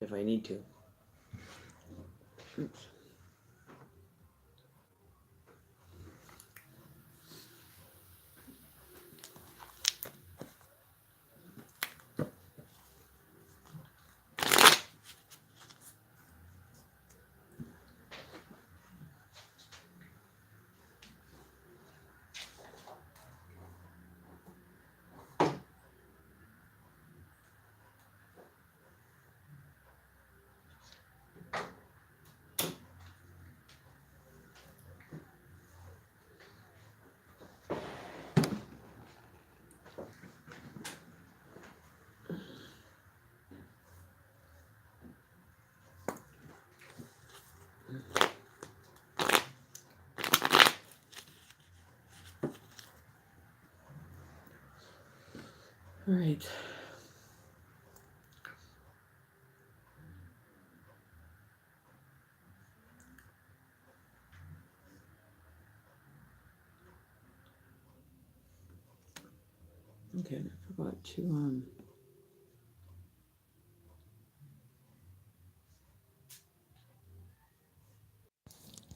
if I need to. Oops. All right. Okay, I forgot to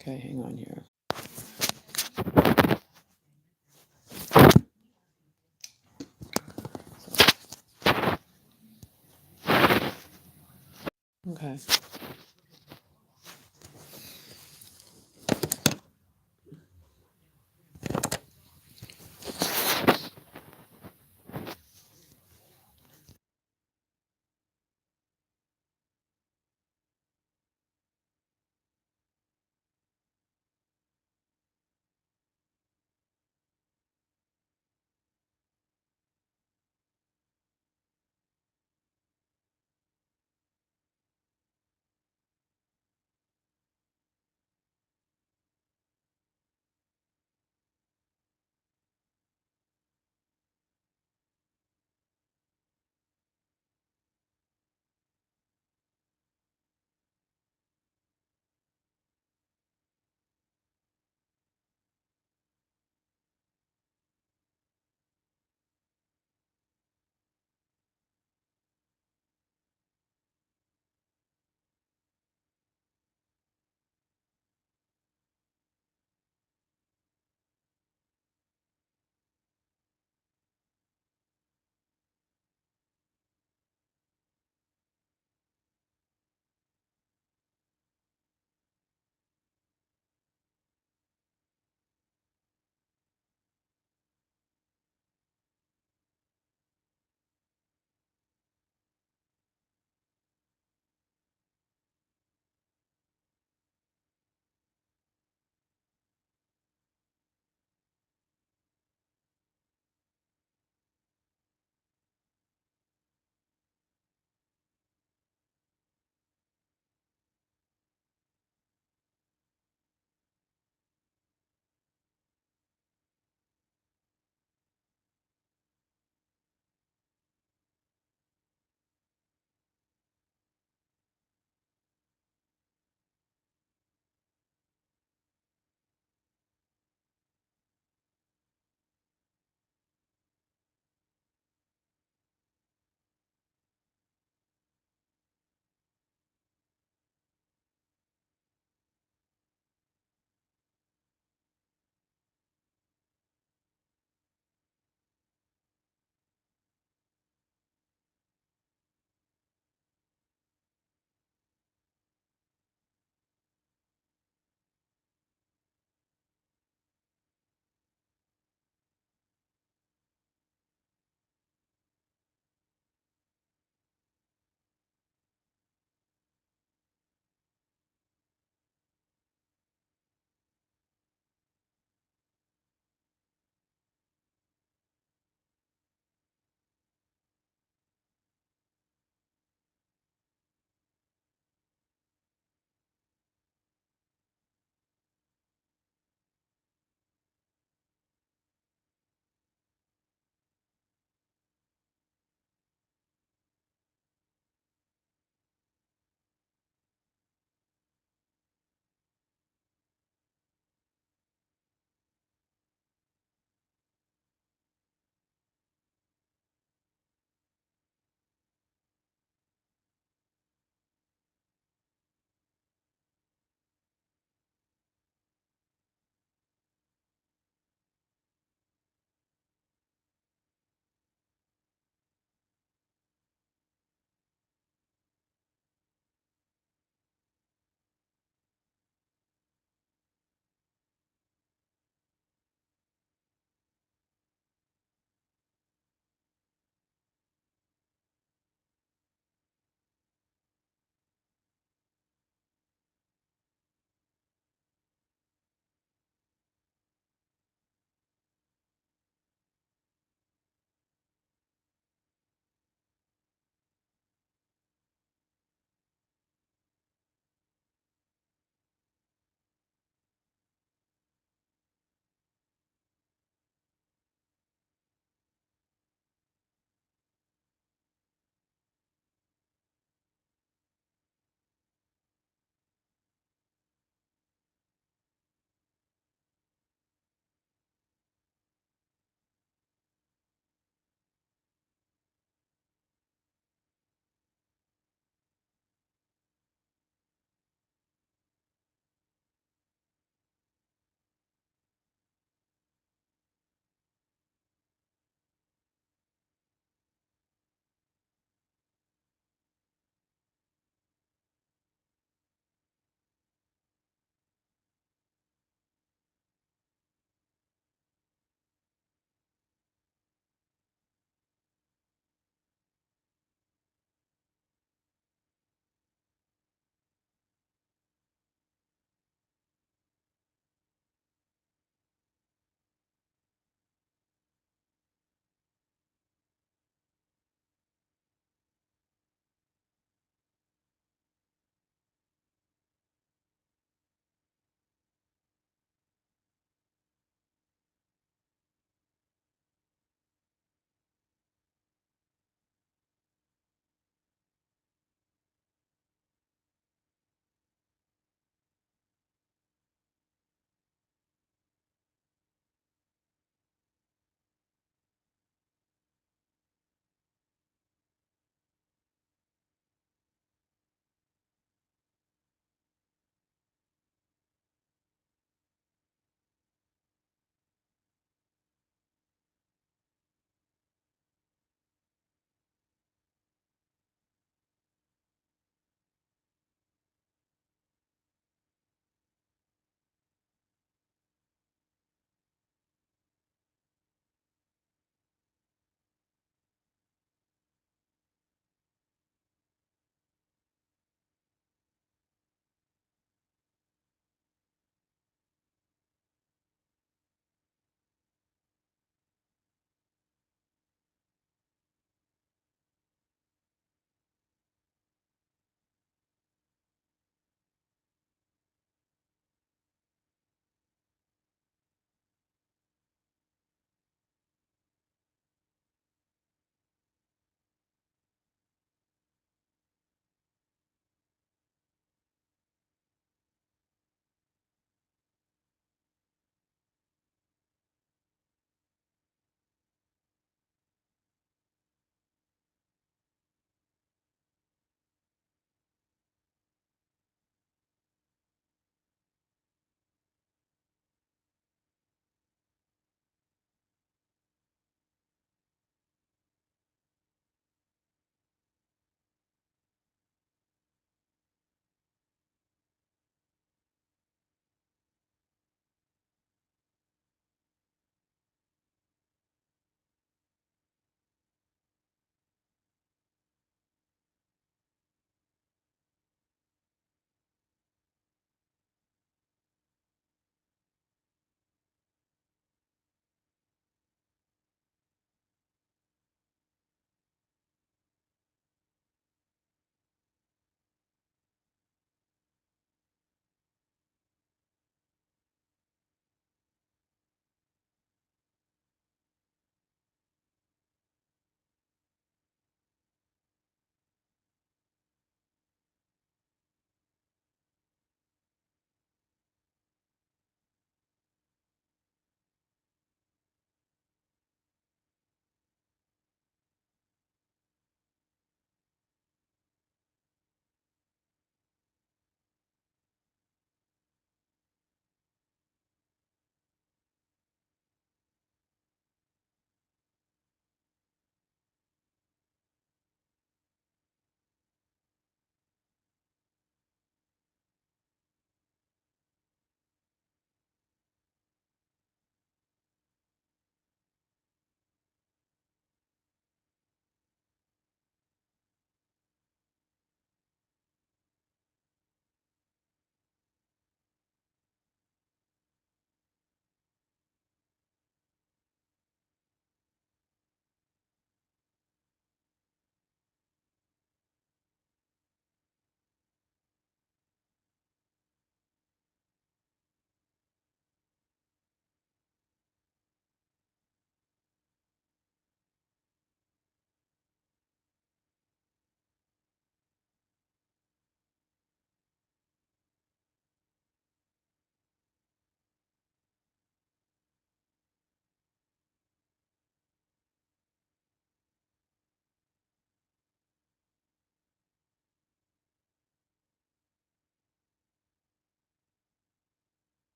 okay, hang on here. Okay.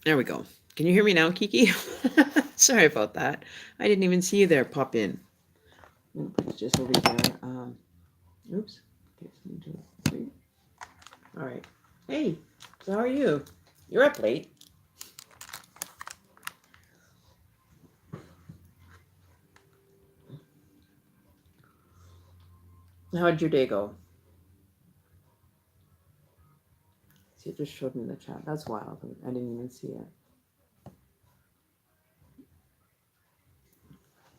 There we go. Can you hear me now, Kiki? Sorry about that. I didn't even see you there pop in. It's just over here. Oops. Okay, so 1, 2, 3. All right. Hey, so how are you? You're up late. How'd your day go? See, it just showed me in the chat. That's wild. I didn't even see it.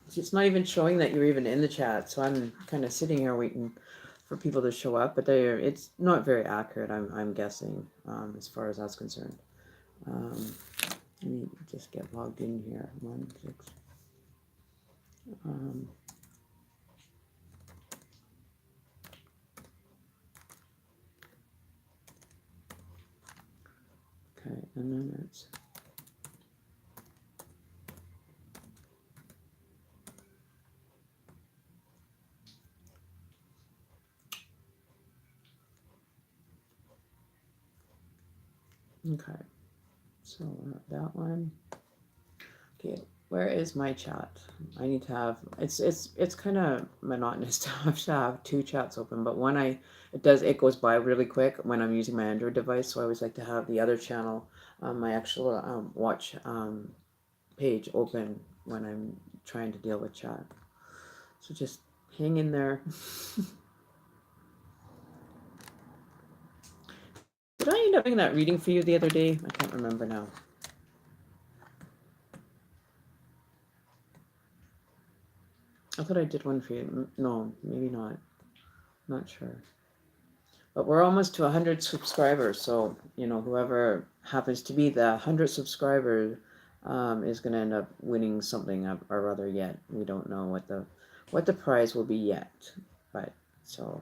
See, it's not even showing that you're even in the chat, so I'm kind of sitting here waiting for people to show up, but it's not very accurate, I'm guessing, as far as that's concerned. Let me just get logged in here. 1, 6. Okay, and then it's okay. So that one. Okay, where is my chat? I need to have it's kind of monotonous to have 2 chats open, but it goes by really quick when I'm using my Android device, so I always like to have the other channel, my actual watch page open when I'm trying to deal with chat. So just hang in there. Did I end up doing that reading for you the other day? I can't remember now. I thought I did one for you. No, maybe not. Not sure. But we're almost to 100 subscribers, so whoever happens to be the 100 subscriber is going to end up winning something or other yet. We don't know what the prize will be yet, but so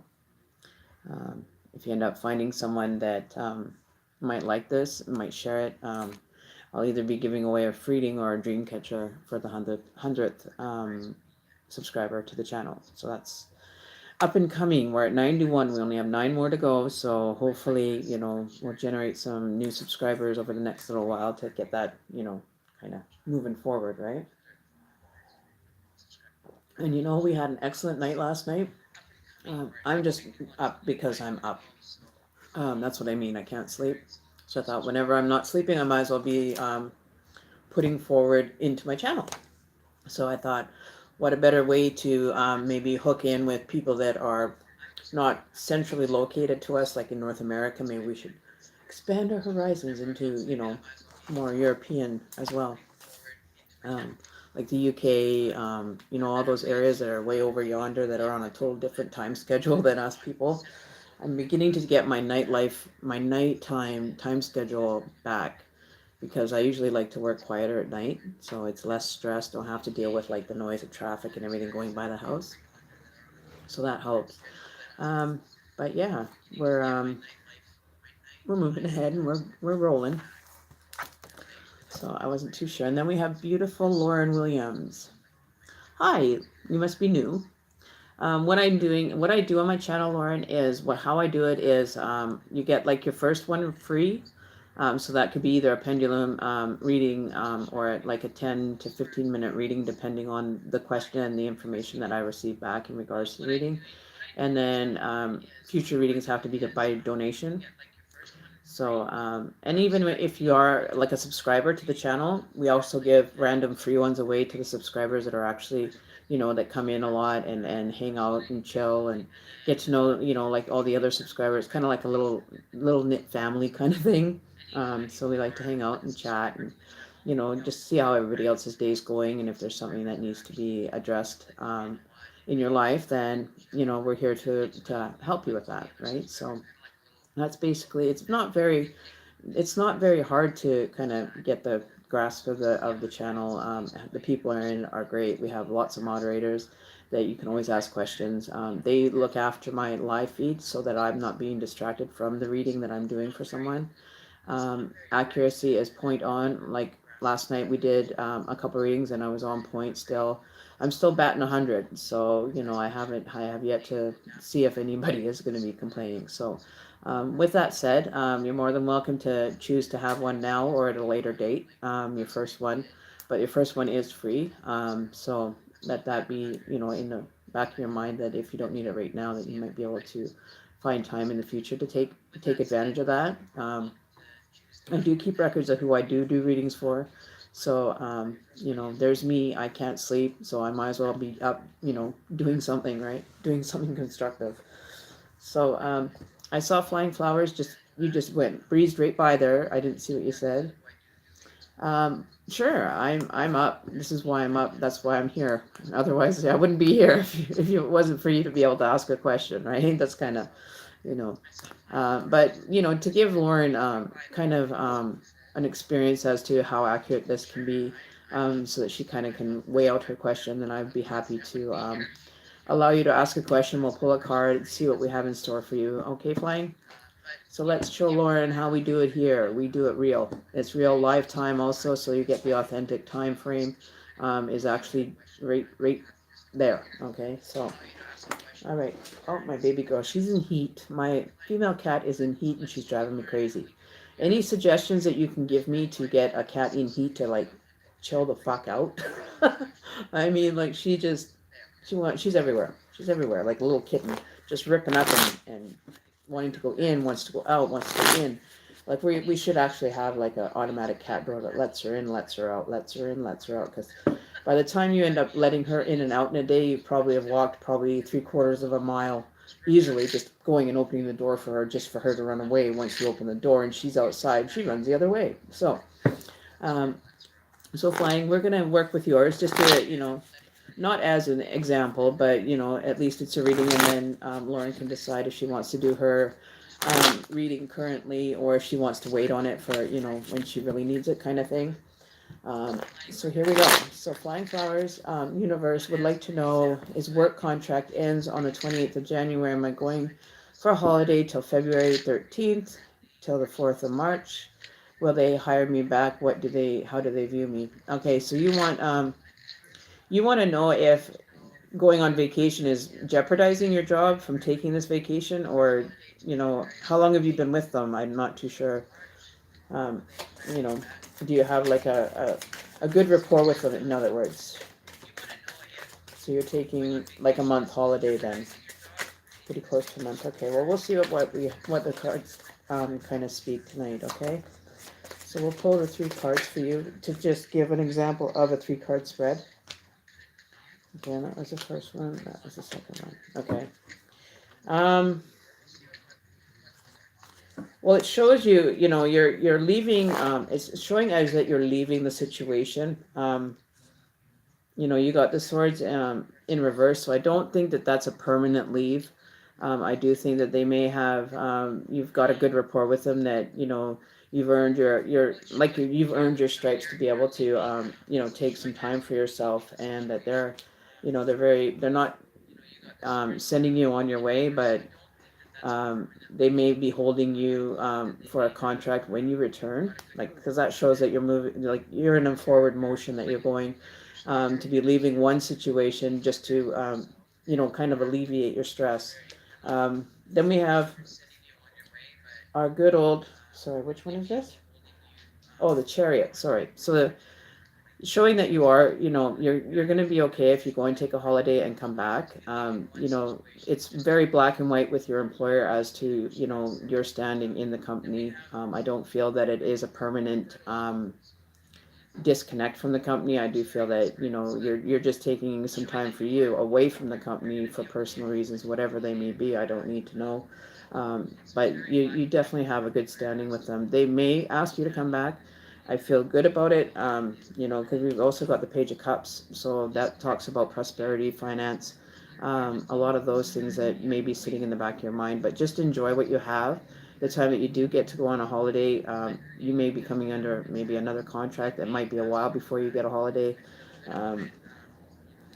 if you end up finding someone that might like this, might share it, I'll either be giving away a reading or a dream catcher for the 100th subscriber to the channel. So that's up and coming. We're at 91. We only have 9 more to go. So hopefully, we'll generate some new subscribers over the next little while to get that, kind of moving forward, right? And we had an excellent night last night. I'm just up because I'm up. That's what I mean. I can't sleep. So I thought whenever I'm not sleeping, I might as well be putting forward into my channel. So I thought, what a better way to maybe hook in with people that are not centrally located to us, like in North America. Maybe we should expand our horizons into, more European as well. Like the UK, all those areas that are way over yonder that are on a total different time schedule than us people. I'm beginning to get my nighttime time schedule back, because I usually like to work quieter at night, so it's less stress. Don't have to deal with like the noise of traffic and everything going by the house. So that helps. But yeah, we're moving ahead and we're rolling. So I wasn't too sure. And then we have beautiful Lauren Williams. Hi, you must be new. What I do on my channel, Lauren, is how I do it is you get like your first one free. So that could be either a pendulum reading or like a 10 to 15 minute reading, depending on the question and the information that I receive back in regards to the reading. And then future readings have to be by donation. So, and even if you are like a subscriber to the channel, we also give random free ones away to the subscribers that are actually, that come in a lot and hang out and chill and get to know, like all the other subscribers, kind of like a little knit family kind of thing. So we like to hang out and chat and, just see how everybody else's day is going. And if there's something that needs to be addressed in your life, then, we're here to help you with that, right? So that's basically, it's not very hard to kind of get the grasp of the channel. The people are great. We have lots of moderators that you can always ask questions. They look after my live feed so that I'm not being distracted from the reading that I'm doing for someone. Accuracy is point on. Like last night we did a couple readings and I was on point still. I'm still batting 100, so I have yet to see if anybody is going to be complaining. So, with that said, you're more than welcome to choose to have one now or at a later date. Your first one, but your first one is free. So let that be in the back of your mind that if you don't need it right now, that you might be able to find time in the future to take advantage of that. I do keep records of who I do readings for. So, there's me. I can't sleep, so I might as well be up, doing something, right? Doing something constructive. So, I saw flying flowers. You just breezed right by there. I didn't see what you said. Sure, I'm up. This is why I'm up. That's why I'm here. Otherwise, I wouldn't be here if it wasn't for you to be able to ask a question, right? That's kind of, you know, but to give Lauren kind of an experience as to how accurate this can be, so that she kind of can weigh out her question, then I'd be happy to allow you to ask a question. We'll pull a card, see what we have in store for you. Okay, Flying? So let's show Lauren how we do it here. We do it real. It's real live time also, so you get the authentic time frame. Is actually right there. Okay, so all right. Oh, my baby girl, she's in heat. My female cat is in heat, and she's driving me crazy. Any suggestions that you can give me to get a cat in heat to like chill the fuck out? I mean, like she's everywhere. She's everywhere, like a little kitten, just ripping up and wanting to go in, wants to go out, wants to go in. Like we should actually have like an automatic cat door that lets her in, lets her out, lets her in, lets her out. Because by the time you end up letting her in and out in a day, you probably have walked probably 3/4 of a mile easily, just going and opening the door for her, just for her to run away. Once you open the door and she's outside, she runs the other way. Um, so Flying, we're gonna work with yours just to not as an example, but at least it's a reading, and then Lauren can decide if she wants to do her reading currently or if she wants to wait on it for when she really needs it, kind of thing. So here we go. So Flying Flowers, universe would like to know: is work contract ends on the 28th of January. Am I going for a holiday till February 13th till the 4th of March? Will they hire me back? How do they view me? Okay, so you want to know if going on vacation is jeopardizing your job from taking this vacation, or how long have you been with them? I'm not too sure. um, you know do you have like a good rapport with them, in other words? So you're taking like a month holiday then, pretty close to a month. Okay, well, we'll see what the cards kind of speak tonight. Okay, so we'll pull the 3 cards for you to just give an example of a 3-card spread. Okay, that was the first one. That was the second one. Okay. Well, it shows you're leaving. It's showing as that you're leaving the situation. You got the swords in reverse, so I don't think that that's a permanent leave. I do think that they may have. You've got a good rapport with them, that you've earned you've earned your stripes to be able to take some time for yourself, and that they're not sending you on your way, but they may be holding you for a contract when you return, because that shows that you're moving, like you're in a forward motion, that you're going to be leaving one situation just to kind of alleviate your stress. Then we have our good old, sorry, which one is this? Oh, the Chariot. Sorry. So showing that you are, you're going to be okay if you go and take a holiday and come back. It's very black and white with your employer as to your standing in the company. I don't feel that it is a permanent disconnect from the company. I do feel that you're just taking some time for you away from the company for personal reasons, whatever they may be. I don't need to know. But you definitely have a good standing with them. They may ask you to come back. I feel good about it, because we've also got the Page of Cups, so that talks about prosperity, finance, a lot of those things that may be sitting in the back of your mind. But just enjoy what you have. The time that you do get to go on a holiday, you may be coming under maybe another contract that might be a while before you get a holiday.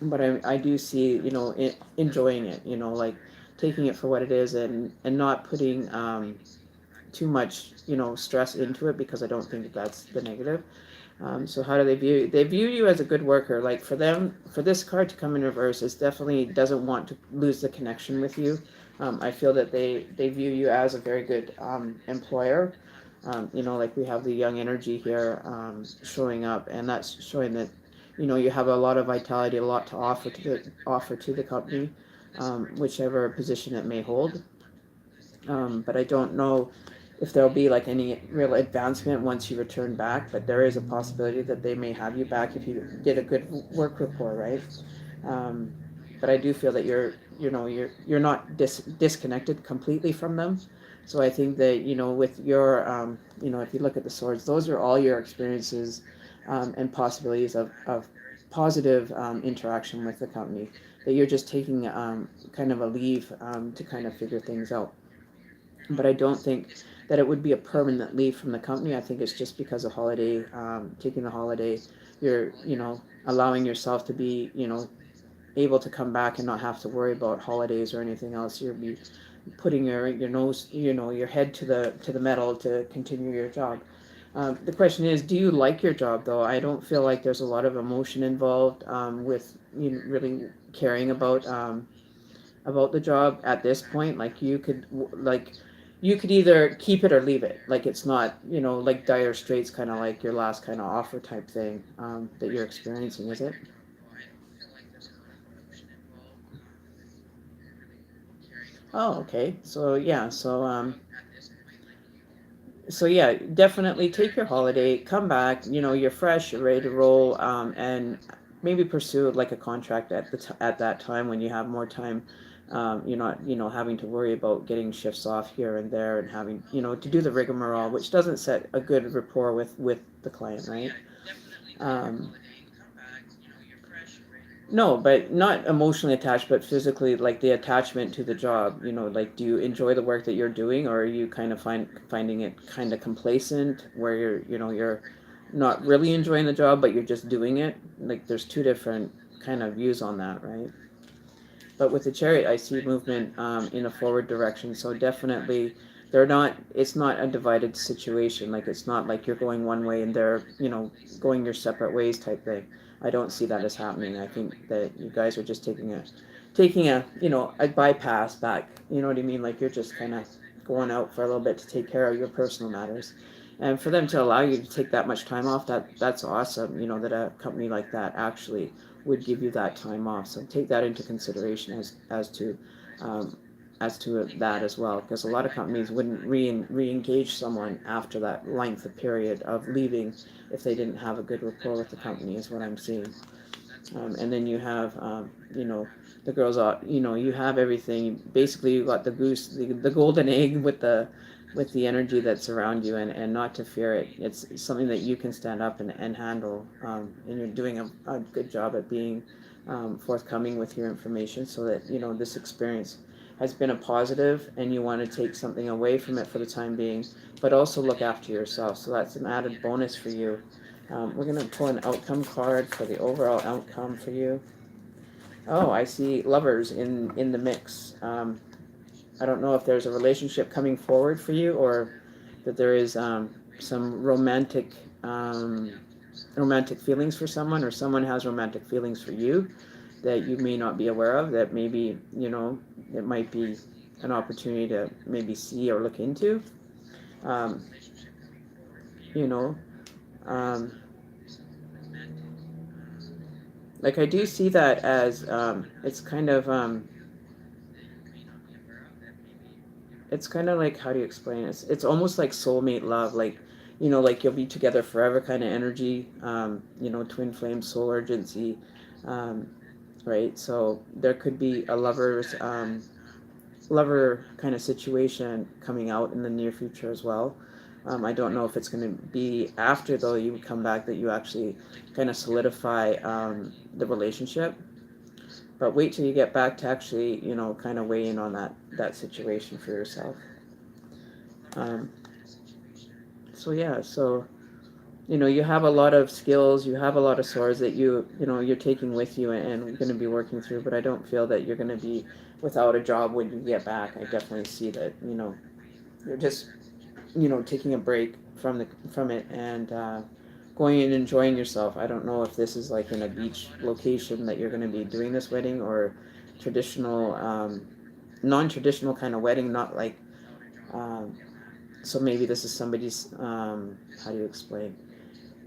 But I do see, enjoying it, like taking it for what it is, and not putting too much, stress into it, because I don't think that that's the negative. So how do they view you? They view you as a good worker. Like for them, for this card to come in reverse, is definitely doesn't want to lose the connection with you. I feel that they view you as a very good employer. Like we have the young energy here showing up, and that's showing that you have a lot of vitality, a lot to offer to the company, whichever position it may hold. But I don't know if there'll be like any real advancement once you return back. But there is a possibility that they may have you back if you did a good work rapport, right? Um, but I do feel that you're not disconnected completely from them. So I think that with your if you look at the swords, those are all your experiences and possibilities of positive interaction with the company. That you're just taking kind of a leave to kind of figure things out. But I don't think that it would be a permanent leave from the company. I think it's just because of holiday, taking the holiday, you're allowing yourself to be able to come back and not have to worry about holidays or anything else. You'll be putting your nose, your head to the metal to continue your job. The question is, do you like your job though? I don't feel like there's a lot of emotion involved with really caring about the job at this point. Like you could either keep it or leave it. Like it's not like dire straits, kind of like your last kind of offer type thing that you're experiencing, is it? Oh, okay. So yeah, definitely take your holiday, come back, you're fresh, you're ready to roll, and maybe pursue like a contract at that time when you have more time. You're not having to worry about getting shifts off here and there and having to do the rigmarole, which doesn't set a good rapport with the client, right? Um, No, but not emotionally attached, but physically, like the attachment to the job. Like, do you enjoy the work that you're doing, or are you kind of finding it kind of complacent, where you're not really enjoying the job, but you're just doing it? Like, there's two different kind of views on that, right? But with the chariot, I see movement in a forward direction. So definitely, they're not. It's not a divided situation. Like it's not like you're going one way and they're going your separate ways type thing. I don't see that as happening. I think that you guys are just taking a a bypass back. You know what I mean? Like you're just kind of going out for a little bit to take care of your personal matters. And for them to allow you to take that much time off, that's awesome. That a company like that actually would give you that time off. So take that into consideration um, as to that as well, because a lot of companies wouldn't re-engage someone after that length of period of leaving if they didn't have a good rapport with the company, is what I'm seeing. And then you have, the girls are, you have everything. Basically, you got the goose, the golden egg with the energy that's around you, and not to fear it. It's something that you can stand up and handle. And you're doing a good job at being forthcoming with your information, so that this experience has been a positive, and you want to take something away from it for the time being, but also look after yourself. So that's an added bonus for you. We're going to pull an outcome card for the overall outcome for you. Oh, I see lovers in the mix. I don't know if there's a relationship coming forward for you, or that there is some romantic feelings for someone, or someone has romantic feelings for you that you may not be aware of. That maybe it might be an opportunity to maybe see or look into. Um, you know. Um, like I do see that as it's kind of like, how do you explain it? It's almost like soulmate love, like like you'll be together forever kind of energy. Twin flame, soul urgency, um, right? So there could be a lover kind of situation coming out in the near future as well. I don't know if it's going to be after, though, you would come back, that you actually kind of solidify the relationship. But wait till you get back to actually, kind of weigh in on that situation for yourself. Um, so yeah, so you have a lot of skills, you have a lot of swords that you're taking with you and going to be working through. But I don't feel that you're going to be without a job when you get back. I definitely see that you're just taking a break from it, and going and enjoying yourself. I don't know if this is like in a beach location that you're going to be doing this wedding, or traditional, non-traditional kind of wedding, not like, um, so maybe this is somebody's, how do you explain?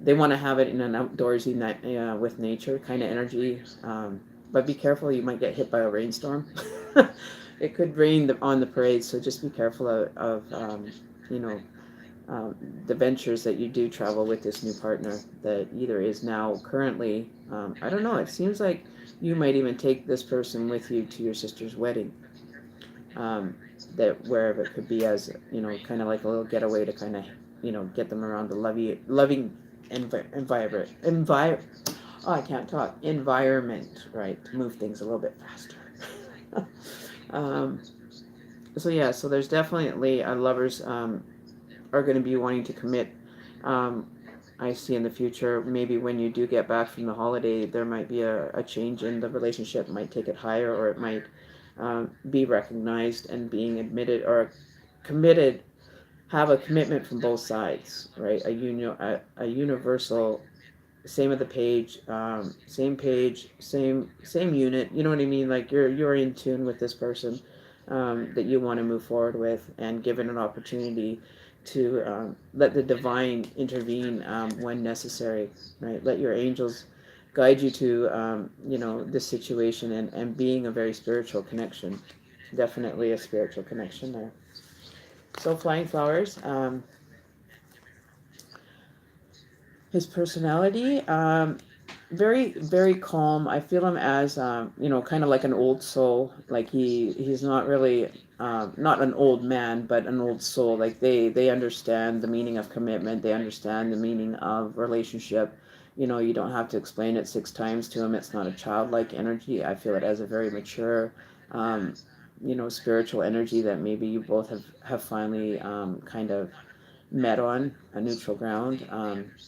They want to have it in an outdoorsy night, with nature kind of energy. But be careful, you might get hit by a rainstorm. It could rain on the parade, so just be careful of you know, um, the ventures that you do travel with this new partner that either is now currently, I don't know, it seems like you might even take this person with you to your sister's wedding. um, that wherever it could be, as kind of like a little getaway to kind of get them around the loving oh, I can't talk, environment, right, to move things a little bit faster. um, so yeah, so there's definitely lovers are going to be wanting to commit. um, I see in the future, maybe when you do get back from the holiday, there might be a change in the relationship. It might take it higher, or it might be recognized and being admitted or committed, have a commitment from both sides, right? A universal, same of the page, same page, same unit. You know what I mean? Like you're in tune with this person, that you want to move forward with, and given an opportunity to let the divine intervene when necessary, right? Let your angels guide you to this situation, and being a very spiritual connection, definitely a spiritual connection there. So flying flowers, his personality, very very calm. I feel him as kind of like an old soul. Like he's not really, not an old man, but an old soul. Like they understand the meaning of commitment. They understand the meaning of relationship. You don't have to explain it 6 times to him. It's not a childlike energy. I feel it as a very mature, um, spiritual energy that maybe you both have finally, kind of met on a neutral ground.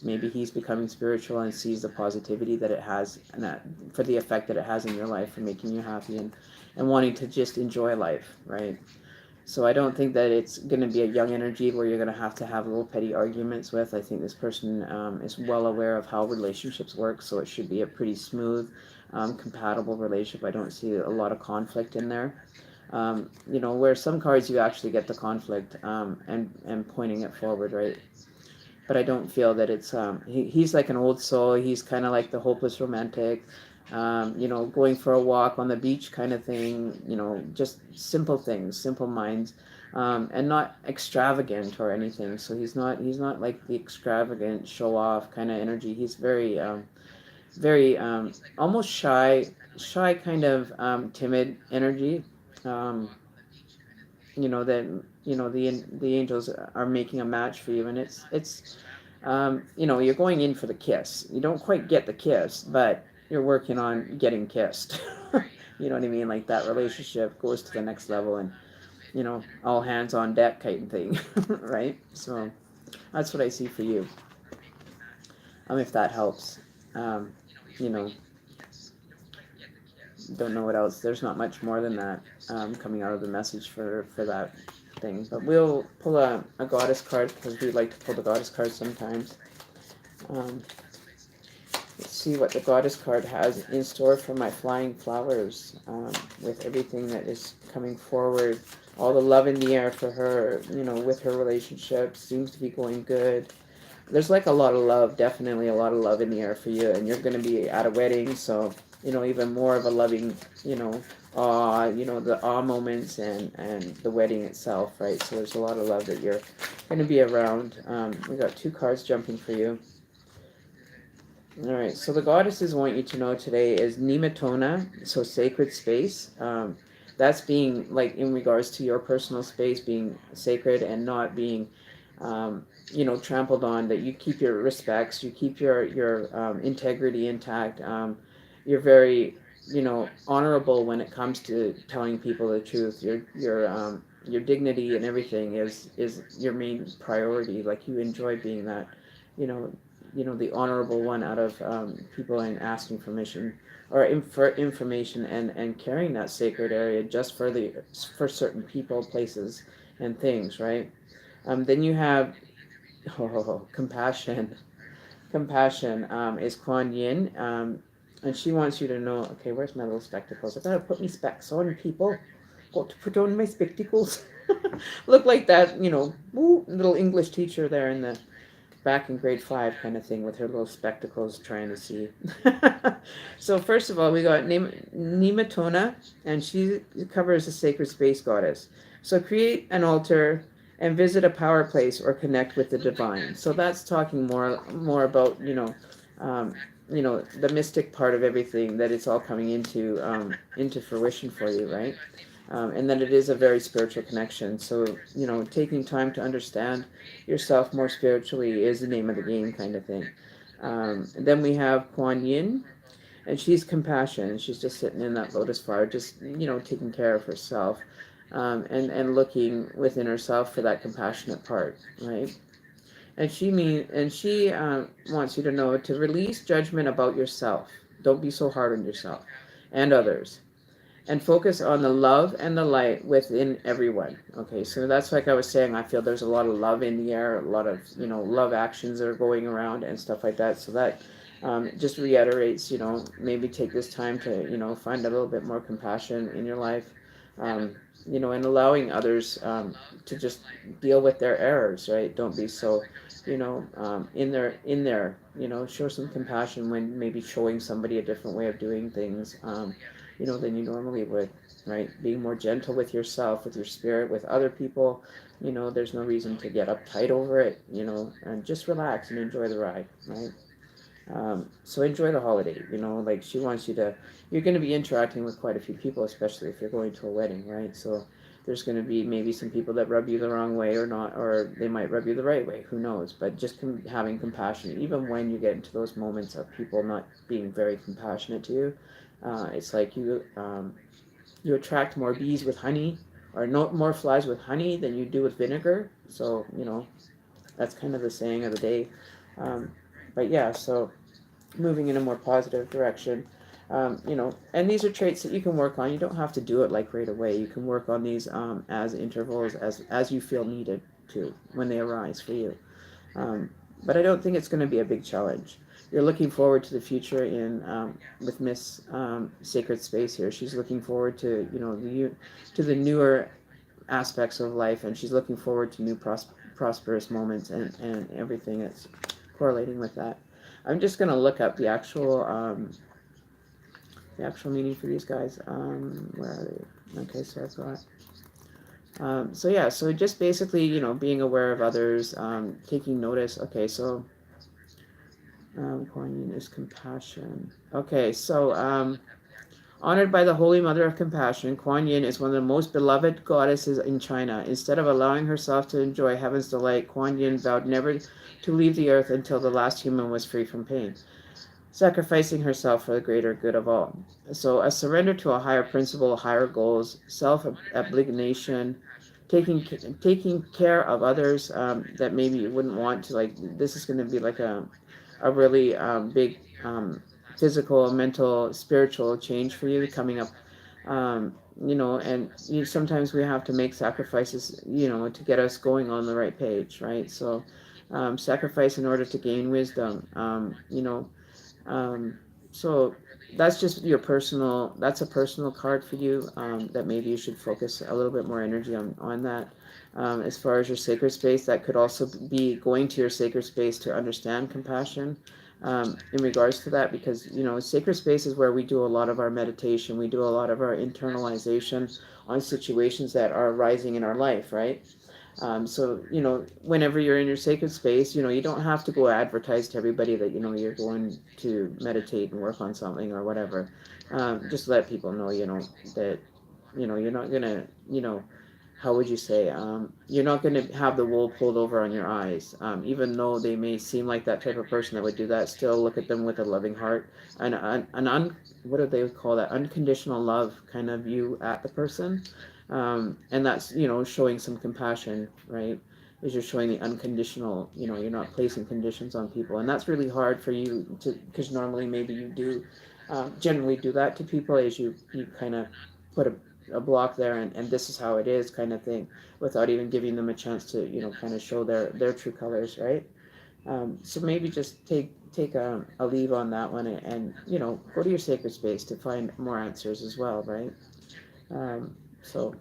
Maybe he's becoming spiritual and sees the positivity that it has, and that for the effect that it has in your life, for making you happy, and wanting to just enjoy life, right? So I don't think that it's going to be a young energy where you're going to have little petty arguments with. I think this person is well aware of how relationships work, so it should be a pretty smooth, compatible relationship. I don't see a lot of conflict in there. Where some cards you actually get the conflict, and pointing it forward, right? But I don't feel that it's he's like an old soul. He's kind of like the hopeless romantic, going for a walk on the beach kind of thing. Just simple things, simple minds, and not extravagant or anything. So he's not like the extravagant show off kind of energy. He's very almost shy kind of timid energy. Um, that the angels are making a match for you, and you're going in for the kiss. You don't quite get the kiss, but you're working on getting kissed. You know what I mean? Like that relationship goes to the next level, and all hands on deck kind of thing. Right? So that's what I see for you. If that helps. You know don't know what else. There's not much more than that, coming out of the message for that thing. But we'll pull a goddess card, because we like to pull the goddess card sometimes. Um, let's see what the goddess card has in store for my flying flowers, with everything that is coming forward. All the love in the air for her, with her relationship seems to be going good. There's like a lot of love, definitely a lot of love in the air for you, and you're going to be at a wedding, so even more of a loving, awe, the awe moments, and the wedding itself, right? So there's a lot of love that you're going to be around. We got 2 cards jumping for you. All right, so the goddesses want you to know today is Nematona, so sacred space. That's being like in regards to your personal space being sacred and not being, trampled on. That you keep your respects, you keep your integrity intact. You're very, honorable when it comes to telling people the truth. Your dignity and everything is your main priority. Like you enjoy being that, you know, the honorable one out of people, and asking permission or for information, and carrying that sacred area just for certain people, places, and things, right? Then you have compassion. compassion is Kuan Yin. And she wants you to know, okay, where's my little spectacles? I gotta put me specs on, people. Got to put on my spectacles. Look like that, little English teacher there in the back in grade 5 kind of thing with her little spectacles trying to see. So first of all, we got Nematona, and she covers the sacred space goddess. So create an altar and visit a power place or connect with the divine. So that's talking more about the mystic part of everything, that it's all coming into fruition for you, right? And that it is a very spiritual connection. So taking time to understand yourself more spiritually is the name of the game, kind of thing. And then we have Kuan Yin, and she's compassion. She's just sitting in that lotus flower, just taking care of herself, and looking within herself for that compassionate part, right? And she wants you to know to release judgment about yourself. Don't be so hard on yourself and others, and focus on the love and the light within everyone. Okay, so that's like I was saying, I feel there's a lot of love in the air, a lot of love actions that are going around and stuff like that. So that just reiterates, maybe take this time to find a little bit more compassion in your life, and allowing others to just deal with their errors, right? Don't be so in there, show some compassion when maybe showing somebody a different way of doing things, than you normally would, right? Being more gentle with yourself, with your spirit, with other people. There's no reason to get uptight over it, and just relax and enjoy the ride, right? So enjoy the holiday, like she wants you to, you're going to be interacting with quite a few people, especially if you're going to a wedding, right? So there's going to be maybe some people that rub you the wrong way or not, or they might rub you the right way, who knows? But just having compassion, even when you get into those moments of people not being very compassionate to you, it's like you attract more bees with honey, or no more flies with honey than you do with vinegar. So that's kind of the saying of the day. But yeah, so moving in a more positive direction. And these are traits that you can work on. You don't have to do it like right away. You can work on these as intervals, as you feel needed to, when they arise for you. But I don't think it's going to be a big challenge. You're looking forward to the future with Miss Sacred Space here. She's looking forward to the newer aspects of life, and she's looking forward to new prosperous moments and everything that's correlating with that. I'm just going to look up the actual meaning for these guys. Where are they? Okay, so I've got. So just basically, being aware of others, taking notice. Okay, so Kuan Yin is compassion. Okay, so honored by the Holy Mother of Compassion, Kuan Yin is one of the most beloved goddesses in China. Instead of allowing herself to enjoy heaven's delight, Kuan Yin vowed never to leave the earth until the last human was free from pain, sacrificing herself for the greater good of all. So a surrender to a higher principle, higher goals, self-abnegation, taking care of others that maybe you wouldn't want to. Like, this is going to be like a really big physical, mental, spiritual change for you coming up. And sometimes we have to make sacrifices, to get us going on the right page, right? So sacrifice in order to gain wisdom, so that's just that's a personal card for you, that maybe you should focus a little bit more energy on that. As far as your sacred space, that could also be going to your sacred space to understand compassion, in regards to that, because sacred space is where we do a lot of our meditation, we do a lot of our internalization on situations that are arising in our life, right? So whenever you're in your sacred space, you don't have to go advertise to everybody that you're going to meditate and work on something or whatever. Just let people know that you're not gonna, how would you say, you're not going to have the wool pulled over on your eyes, even though they may seem like that type of person that would do that. Still look at them with a loving heart and what do they call that, unconditional love kind of view at the person. And that's showing some compassion, right? Is you're showing the unconditional, you're not placing conditions on people, and that's really hard for you to, because normally maybe you do generally do that to people, as you kind of put a block there, and this is how it is kind of thing, without even giving them a chance to kind of show their true colors, right? So maybe just take a leave on that one, and go to your sacred space to find more answers as well, right? So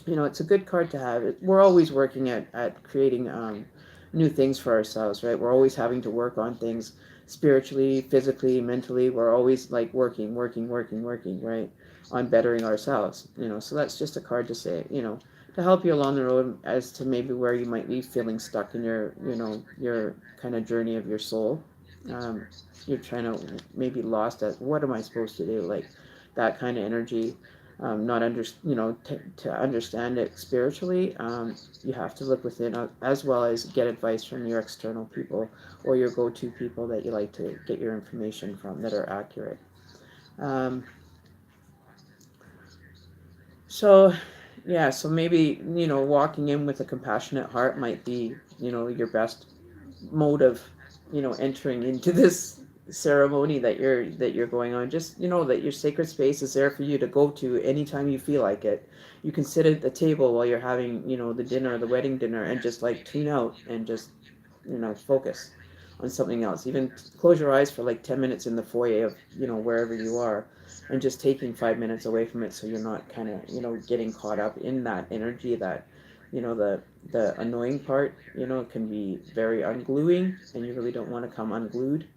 it's a good card to have. We're always working at creating new things for ourselves, right? We're always having to work on things spiritually, physically, mentally. We're always like working, right, on bettering ourselves. So that's just a card to say, to help you along the road as to maybe where you might be feeling stuck in your kind of journey of your soul. Um, you're trying to maybe lost at what am I supposed to do, like that kind of energy. Not under to understand it spiritually, you have to look within, as well as get advice from your external people or your go-to people that you like to get your information from that are accurate. um, so yeah, so maybe walking in with a compassionate heart might be your best mode of entering into this ceremony that you're going on. Just that your sacred space is there for you to go to anytime you feel like it. You can sit at the table while you're having the dinner, the wedding dinner, and just like tune out and just focus on something else. Even close your eyes for like 10 minutes in the foyer of wherever you are, and just taking 5 minutes away from it, so you're not kind of getting caught up in that energy. That the annoying part can be very ungluing, and you really don't want to come unglued.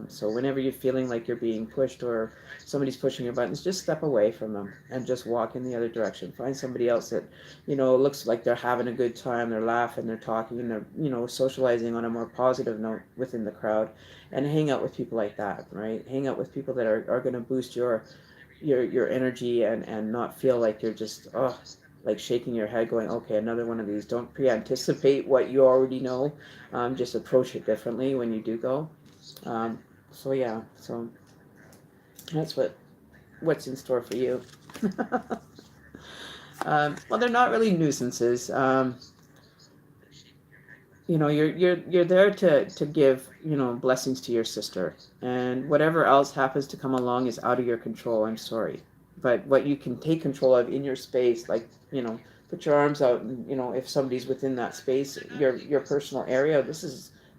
So whenever you're feeling like you're being pushed or somebody's pushing your buttons, just step away from them and just walk in the other direction. Find somebody else that looks like they're having a good time. They're laughing, they're talking, and they're socializing on a more positive note within the crowd. And hang out with people like that, right? Hang out with people that are going to boost your energy, and not feel like you're just like shaking your head going, okay, another one of these. Don't pre-anticipate what you already know. Just approach it differently when you do go. um, so yeah, so that's what's in store for you. Well, they're not really nuisances. You're there to give blessings to your sister, and whatever else happens to come along is out of your control. I'm sorry, but what you can take control of in your space, like put your arms out, and if somebody's within that space, your personal area.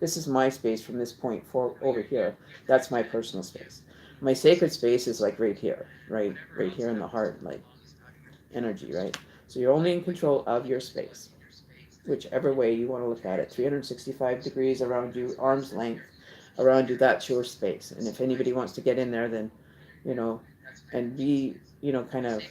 This is my space from this point for over here. That's my personal space. My sacred space is like right here in the heart, like energy, right? So you're only in control of your space, whichever way you want to look at it. 365 degrees around you, arm's length around you, that's your space. And if anybody wants to get in there, then, you know, and be, kind of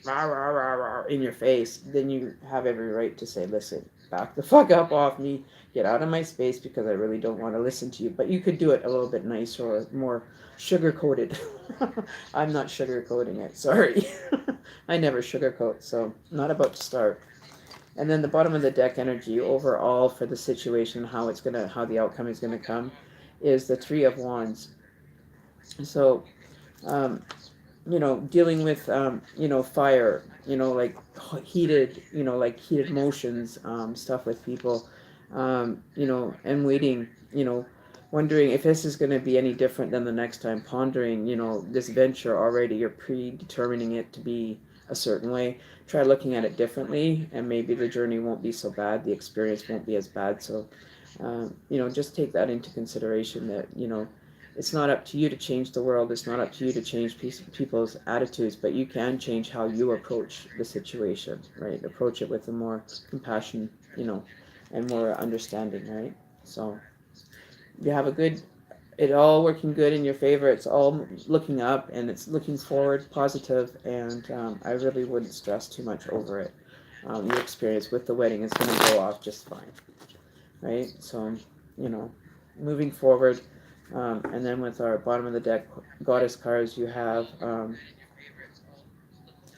rah, rah, rah, rah, in your face, then you have every right to say, listen, back the fuck up off me, get out of my space, because I really don't want to listen to you. But you could do it a little bit nicer or more sugar coated. I'm not sugar coating it, sorry. I never sugarcoat, so not about to start. And then the bottom of the deck energy overall for the situation, how the outcome is gonna come, is the Three of Wands. So, um, dealing with fire, like heated motions, stuff with people, and waiting, wondering if this is going to be any different than the next time, pondering, this venture already, you're predetermining it to be a certain way. Try looking at it differently, and maybe the journey won't be so bad, the experience won't be as bad. So, just take that into consideration, that, it's not up to you to change the world. It's not up to you to change people's attitudes, but you can change how you approach the situation, right? Approach it with a more compassion, and more understanding, right? So you have it all working good in your favor. It's all looking up, and it's looking forward, positive, and I really wouldn't stress too much over it. Your experience with the wedding is going to go off just fine, right? So, you know, moving forward. And then with our bottom of the deck goddess cards, you have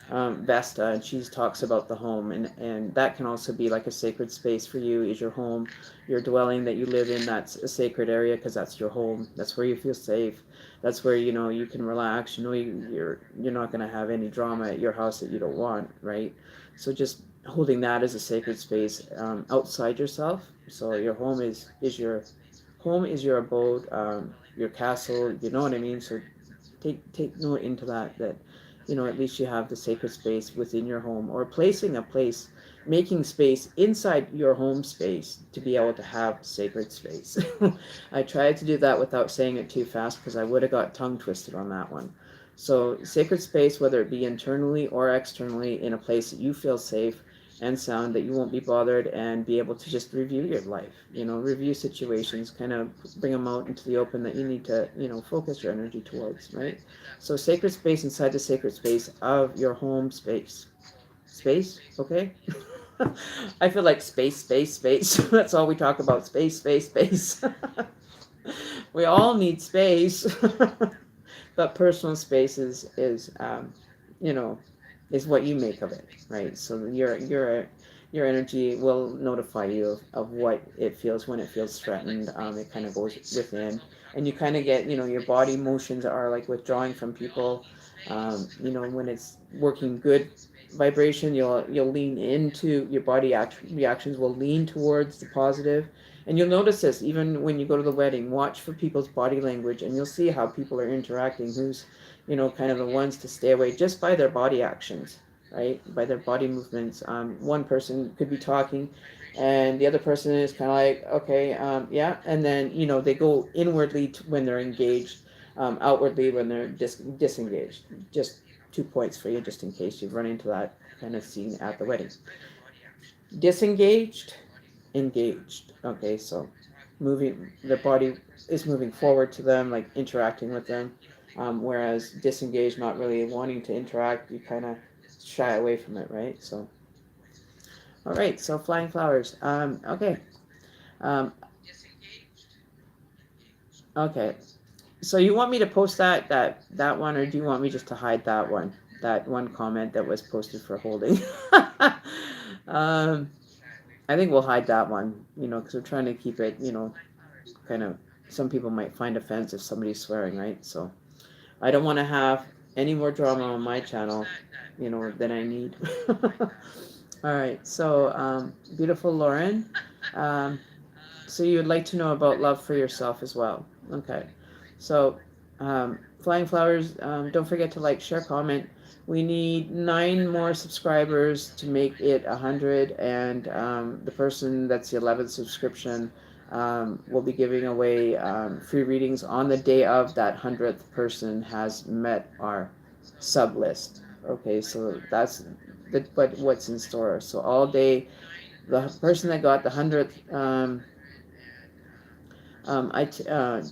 Vesta, and she talks about the home, and that can also be like a sacred space for you. Is your home, your dwelling that you live in, that's a sacred area, because that's your home. That's where you feel safe. That's where you can relax. You're not going to have any drama at your house that you don't want, right? So just holding that as a sacred space outside yourself. So your home is your abode, your castle. You know what I mean? So take note into that at least you have the sacred space within your home, or placing a place making space inside your home space to be able to have sacred space. I tried to do that without saying it too fast because I would have got tongue twisted on that one. So, sacred space, whether it be internally or externally, in a place that you feel safe and sound, that you won't be bothered, and be able to just review your life, review situations, kind of bring them out into the open that you need to, focus your energy towards, right? So, sacred space inside the sacred space of your home space. Space, okay? I feel like space. That's all we talk about. Space. We all need space. But personal space is you know is what you make of it, right? So your energy will notify you of what it feels when it feels threatened. It kind of goes within, and you kind of get, your body motions are like withdrawing from people. When it's working good vibration, you'll lean into your body reactions will lean towards the positive. And you'll notice this even when you go to the wedding. Watch for people's body language, and you'll see how people are interacting. Who's, kind of the ones to stay away just by their body actions, right? By their body movements. One person could be talking, and the other person is kind of like, okay, yeah, and then they go inwardly when they're engaged, outwardly when they're disengaged. Just 2 points for you, just in case you've run into that kind of scene at the wedding. Disengaged, engaged. Okay, so moving, the body is moving forward to them, like interacting with them. Whereas disengaged, not really wanting to interact, you kind of shy away from it, right? So, all right, so flying flowers. Okay. Um, okay. So you want me to post that one, or do you want me just to hide that one comment that was posted for holding? um, I think we'll hide that one, because we're trying to keep it, kind of. Some people might find offense if somebody's swearing, right? So I don't want to have any more drama on my channel, than I need. All right, so beautiful Lauren. So you would like to know about love for yourself as well. Okay. So, Flying Flowers, don't forget to like, share, comment. We need 9 more subscribers to make it 100, and the person that's the 11th subscription will be giving away free readings on the day of that 100th person has met our sub list. Okay, so that's what's in store. So all day, the person that got the 100th,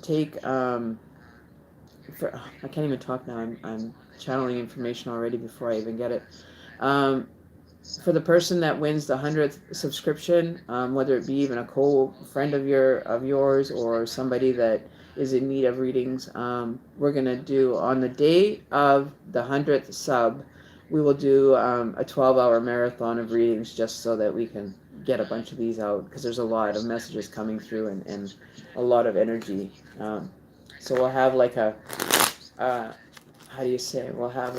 take I can't even talk now. I'm channeling information already before I even get it. For the person that wins the 100th subscription, whether it be even a friend of yours, or somebody that is in need of readings, we're gonna do on the day of the 100th sub. We will do a 12-hour marathon of readings, just so that we can get a bunch of these out, because there's a lot of messages coming through, and a lot of energy. So we'll have like a, how do you say? We'll have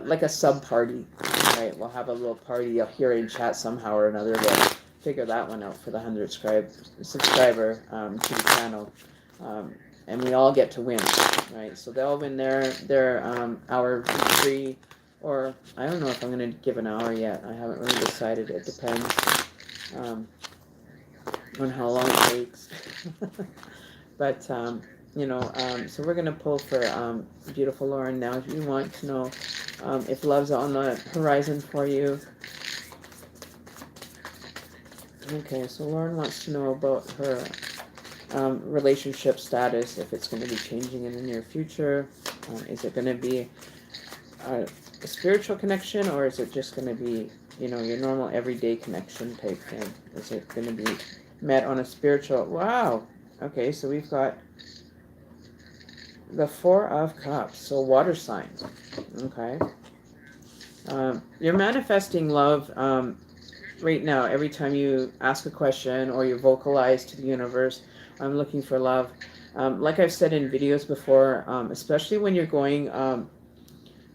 like a sub party, right? We'll have a little party up here in chat somehow or another. We'll figure that one out for the 100th subscriber to the channel, and we all get to win, right? So they'll win their hour free, or I don't know if I'm going to give an hour yet. I haven't really decided. It depends on how long it takes. But so we're gonna pull for beautiful Lauren now. If you want to know if love's on the horizon for you. Okay, so Lauren wants to know about her relationship status, if it's going to be changing in the near future. Is it going to be a spiritual connection, or is it just going to be, your normal everyday connection type thing? Is it going to be met on a spiritual? Wow. Okay, so we've got the 4 of Cups, so water signs. Okay. You're manifesting love right now. Every time you ask a question or you vocalize to the universe, I'm looking for love. Like I've said in videos before, especially when you're going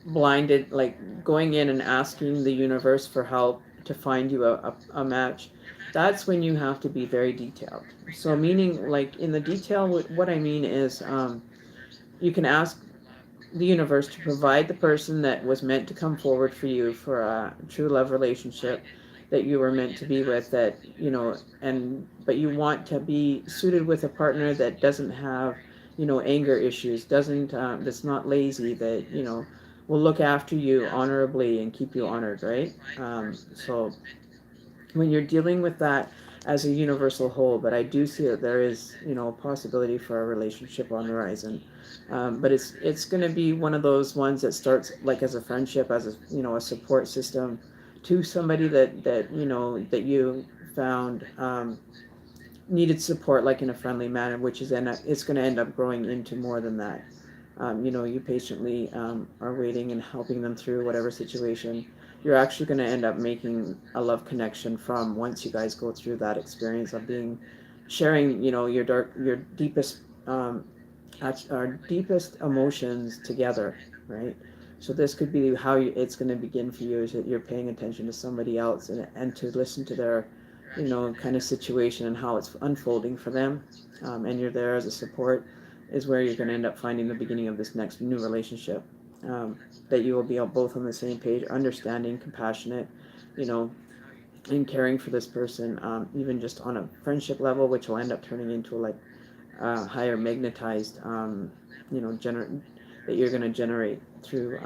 blinded, like going in and asking the universe for help to find you a match, that's when you have to be very detailed. So meaning, like in the detail, what I mean is you can ask the universe to provide the person that was meant to come forward for you for a true love relationship that you were meant to be with, that but you want to be suited with a partner that doesn't have anger issues, doesn't that's not lazy, that will look after you honorably and keep you honored, right? So when you're dealing with that as a universal whole, but I do see that there is a possibility for a relationship on the horizon. But it's going to be one of those ones that starts like as a friendship, as a support system to somebody that you found needed support, like in a friendly manner, which is it's going to end up growing into more than that. You patiently are waiting and helping them through whatever situation. You're actually going to end up making a love connection from once you guys go through that experience of being sharing, your deepest, our deepest emotions together, right? So this could be how it's going to begin for you, is that you're paying attention to somebody else and to listen to their, kind of situation and how it's unfolding for them, and you're there as a support, is where you're going to end up finding the beginning of this next new relationship. That you will be both on the same page, understanding, compassionate, you know, and caring for this person, even just on a friendship level, which will end up turning into like higher magnetized, that you're going to generate through,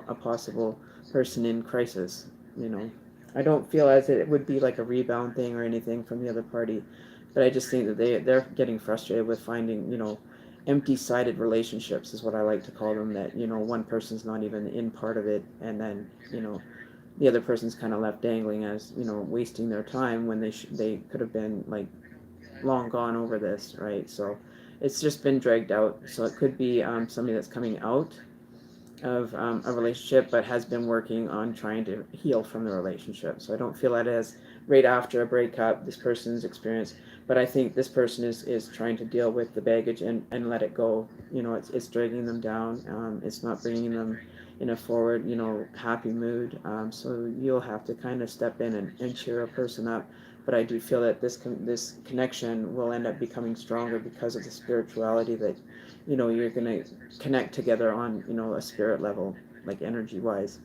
a possible person in crisis. You know, I don't feel as it would be like a rebound thing or anything from the other party, but I just think that they're getting frustrated with finding, empty-sided relationships is what I like to call them. That one person's not even in part of it, and then the other person's kind of left dangling as wasting their time when they could have been like long gone over this, right? So it's just been dragged out. So it could be somebody that's coming out of a relationship but has been working on trying to heal from the relationship. So I don't feel that as right after a breakup this person's experience, but I think this person is trying to deal with the baggage and let it go. It's dragging them down. It's not bringing them in a forward, happy mood. So you'll have to kind of step in and cheer a person up. But I do feel that this connection will end up becoming stronger because of the spirituality that you're gonna connect together on a spirit level, like energy wise.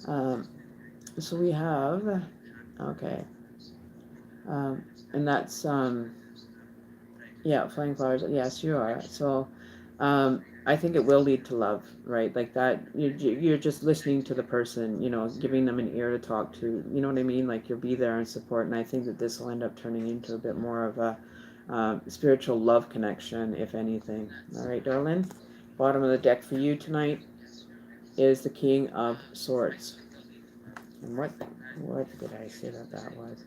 um, so we have, okay, and that's yeah, flying flowers, yes you are. So I think it will lead to love, right? Like that you're just listening to the person, giving them an ear to talk to, you know what I mean? Like you'll be there and support, and I think that this will end up turning into a bit more of a spiritual love connection, if anything. All right, darling. Bottom of the deck for you tonight is the King of Swords. And what did I say that was?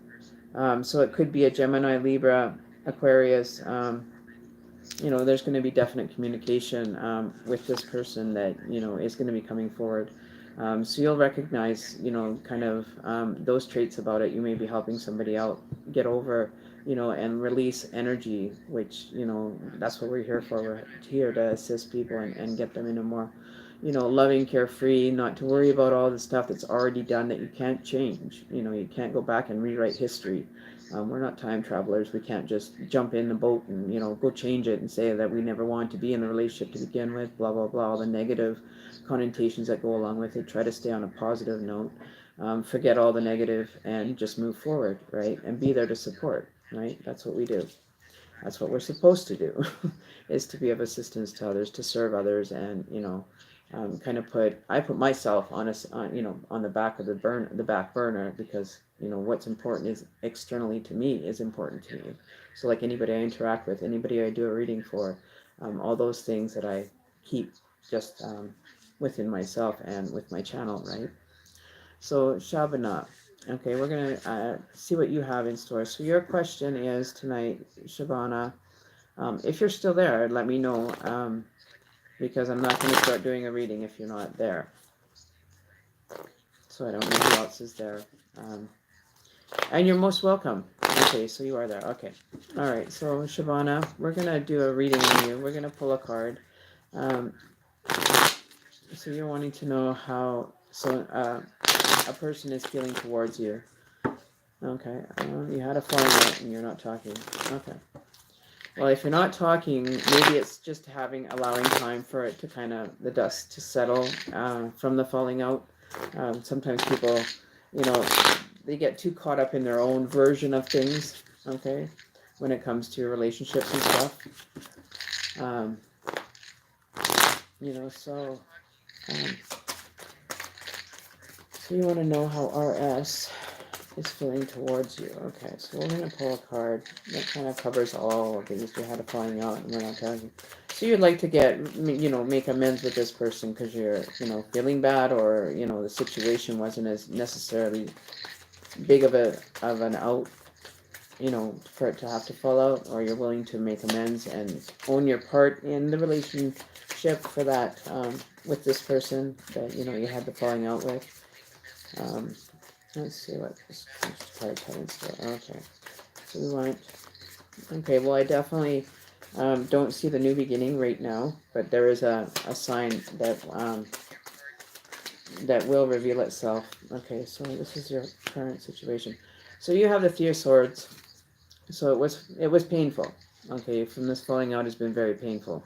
So it could be a Gemini, Libra, Aquarius. There's going to be definite communication with this person that is going to be coming forward. So you'll recognize, kind of those traits about it. You may be helping somebody out get over, and release energy, which that's what we're here for. We're here to assist people and get them in a more, loving, carefree, not to worry about all the stuff that's already done that you can't change. You can't go back and rewrite history. We're not time travelers. We can't just jump in the boat and go change it and say that we never wanted to be in the relationship to begin with. Blah blah blah. All the negative connotations that go along with it. Try to stay on a positive note. Forget all the negative and just move forward, right? And be there to support, right? That's what we do. That's what we're supposed to do, is to be of assistance to others, to serve others, and kind of put myself on the back of the back burner, because what's important is externally to me is important to me. So like anybody I interact with, anybody I do a reading for, all those things that I keep just within myself and with my channel, right? So Shabana, okay, we're gonna see what you have in store. So your question is tonight, Shabana. If you're still there, let me know, because I'm not going to start doing a reading if you're not there. So I don't know who else is there. And you're most welcome. Okay, so you are there. Okay. All right, so Shabana, we're going to do a reading on you. We're going to pull a card. So you're wanting to know how a person is feeling towards you. Okay. You had a phone out and you're not talking. Okay. Well, if you're not talking, maybe it's just allowing time for it to kind of, the dust to settle from the falling out. Sometimes people, you know, they get too caught up in their own version of things, okay, when it comes to relationships and stuff. Um, so, um, so you want to know how RS is feeling towards you. Okay, so we're going to pull a card that kind of covers all of these. We had a falling out and we're not talking. So you'd like to make amends with this person because you're, feeling bad, or, the situation wasn't as necessarily big of an out, for it to have to fall out, or you're willing to make amends and own your part in the relationship for that, with this person that, you had the falling out with. Let's see what this card telling still. Okay, so we want. Okay, well, I definitely don't see the new beginning right now, but there is a sign that will reveal itself. Okay, so this is your current situation. So you have the Three of Swords. So it was painful. Okay, from this falling out has been very painful.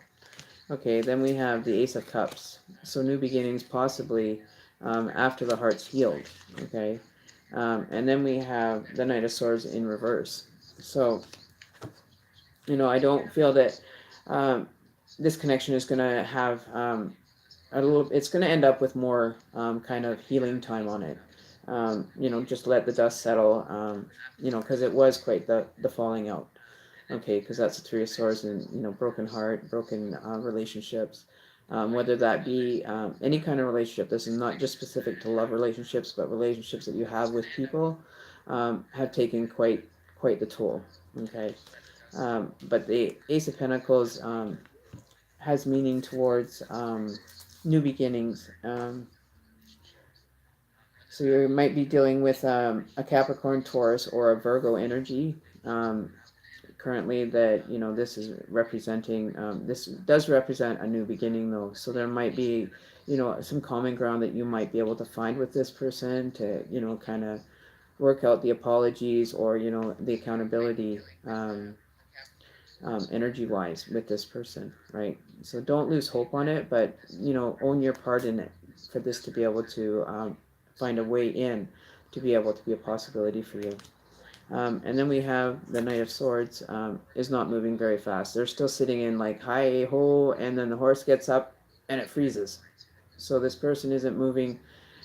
Okay, then we have the Ace of Cups. So new beginnings possibly after the heart's healed. Okay, and then we have the Knight of Swords in reverse. So, I don't feel that this connection is going to have it's going to end up with more kind of healing time on it. Just let the dust settle, because it was quite the falling out. Okay, because that's the Three of Swords, and broken heart, broken relationships, whether that be any kind of relationship. This is not just specific to love relationships, but relationships that you have with people have taken quite the toll. Okay, but the Ace of Pentacles has meaning towards new beginnings. So you might be dealing with a Capricorn, Taurus, or a Virgo energy. Currently, that this is representing, this does represent a new beginning, though, so there might be some common ground that you might be able to find with this person to kind of work out the apologies, or the accountability, energy wise, with this person, right? So don't lose hope on it, but own your part in it for this to be able to find a way in, to be able to be a possibility for you. And then we have the Knight of Swords is not moving very fast. They're still sitting in like hi ho, and then the horse gets up and it freezes. So this person isn't moving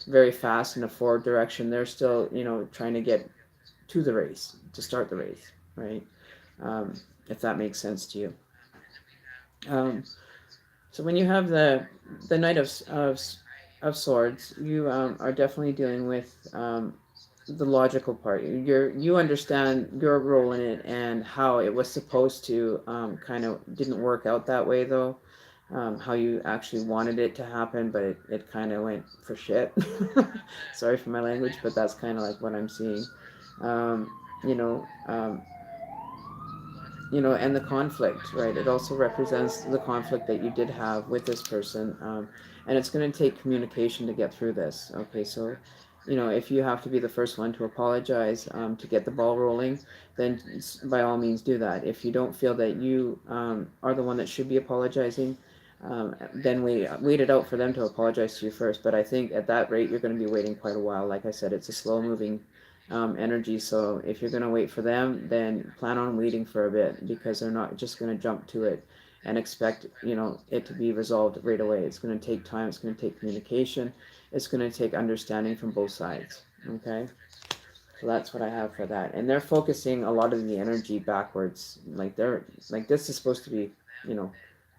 very fast in a forward direction. They're still trying to get to the race, to start the race, right? If that makes sense to you. So when you have the Knight of Swords, you are definitely dealing with the logical part. You understand your role in it and how it was supposed to kind of didn't work out that way, though. How you actually wanted it to happen, but it kind of went for shit. Sorry for my language, but that's kind of like what I'm seeing. Um, you know, um, and the conflict, right? It also represents the conflict that you did have with this person, and it's going to take communication to get through this. Okay, so if you have to be the first one to apologize to get the ball rolling, then by all means do that. If you don't feel that you are the one that should be apologizing, then wait it out for them to apologize to you first. But I think at that rate, you're going to be waiting quite a while. Like I said, it's a slow moving energy. So if you're going to wait for them, then plan on waiting for a bit, because they're not just going to jump to it and expect it to be resolved right away. It's going to take time. It's going to take communication. It's going to take understanding from both sides. Okay, so that's what I have for that. And they're focusing a lot of the energy backwards. Like this is supposed to be,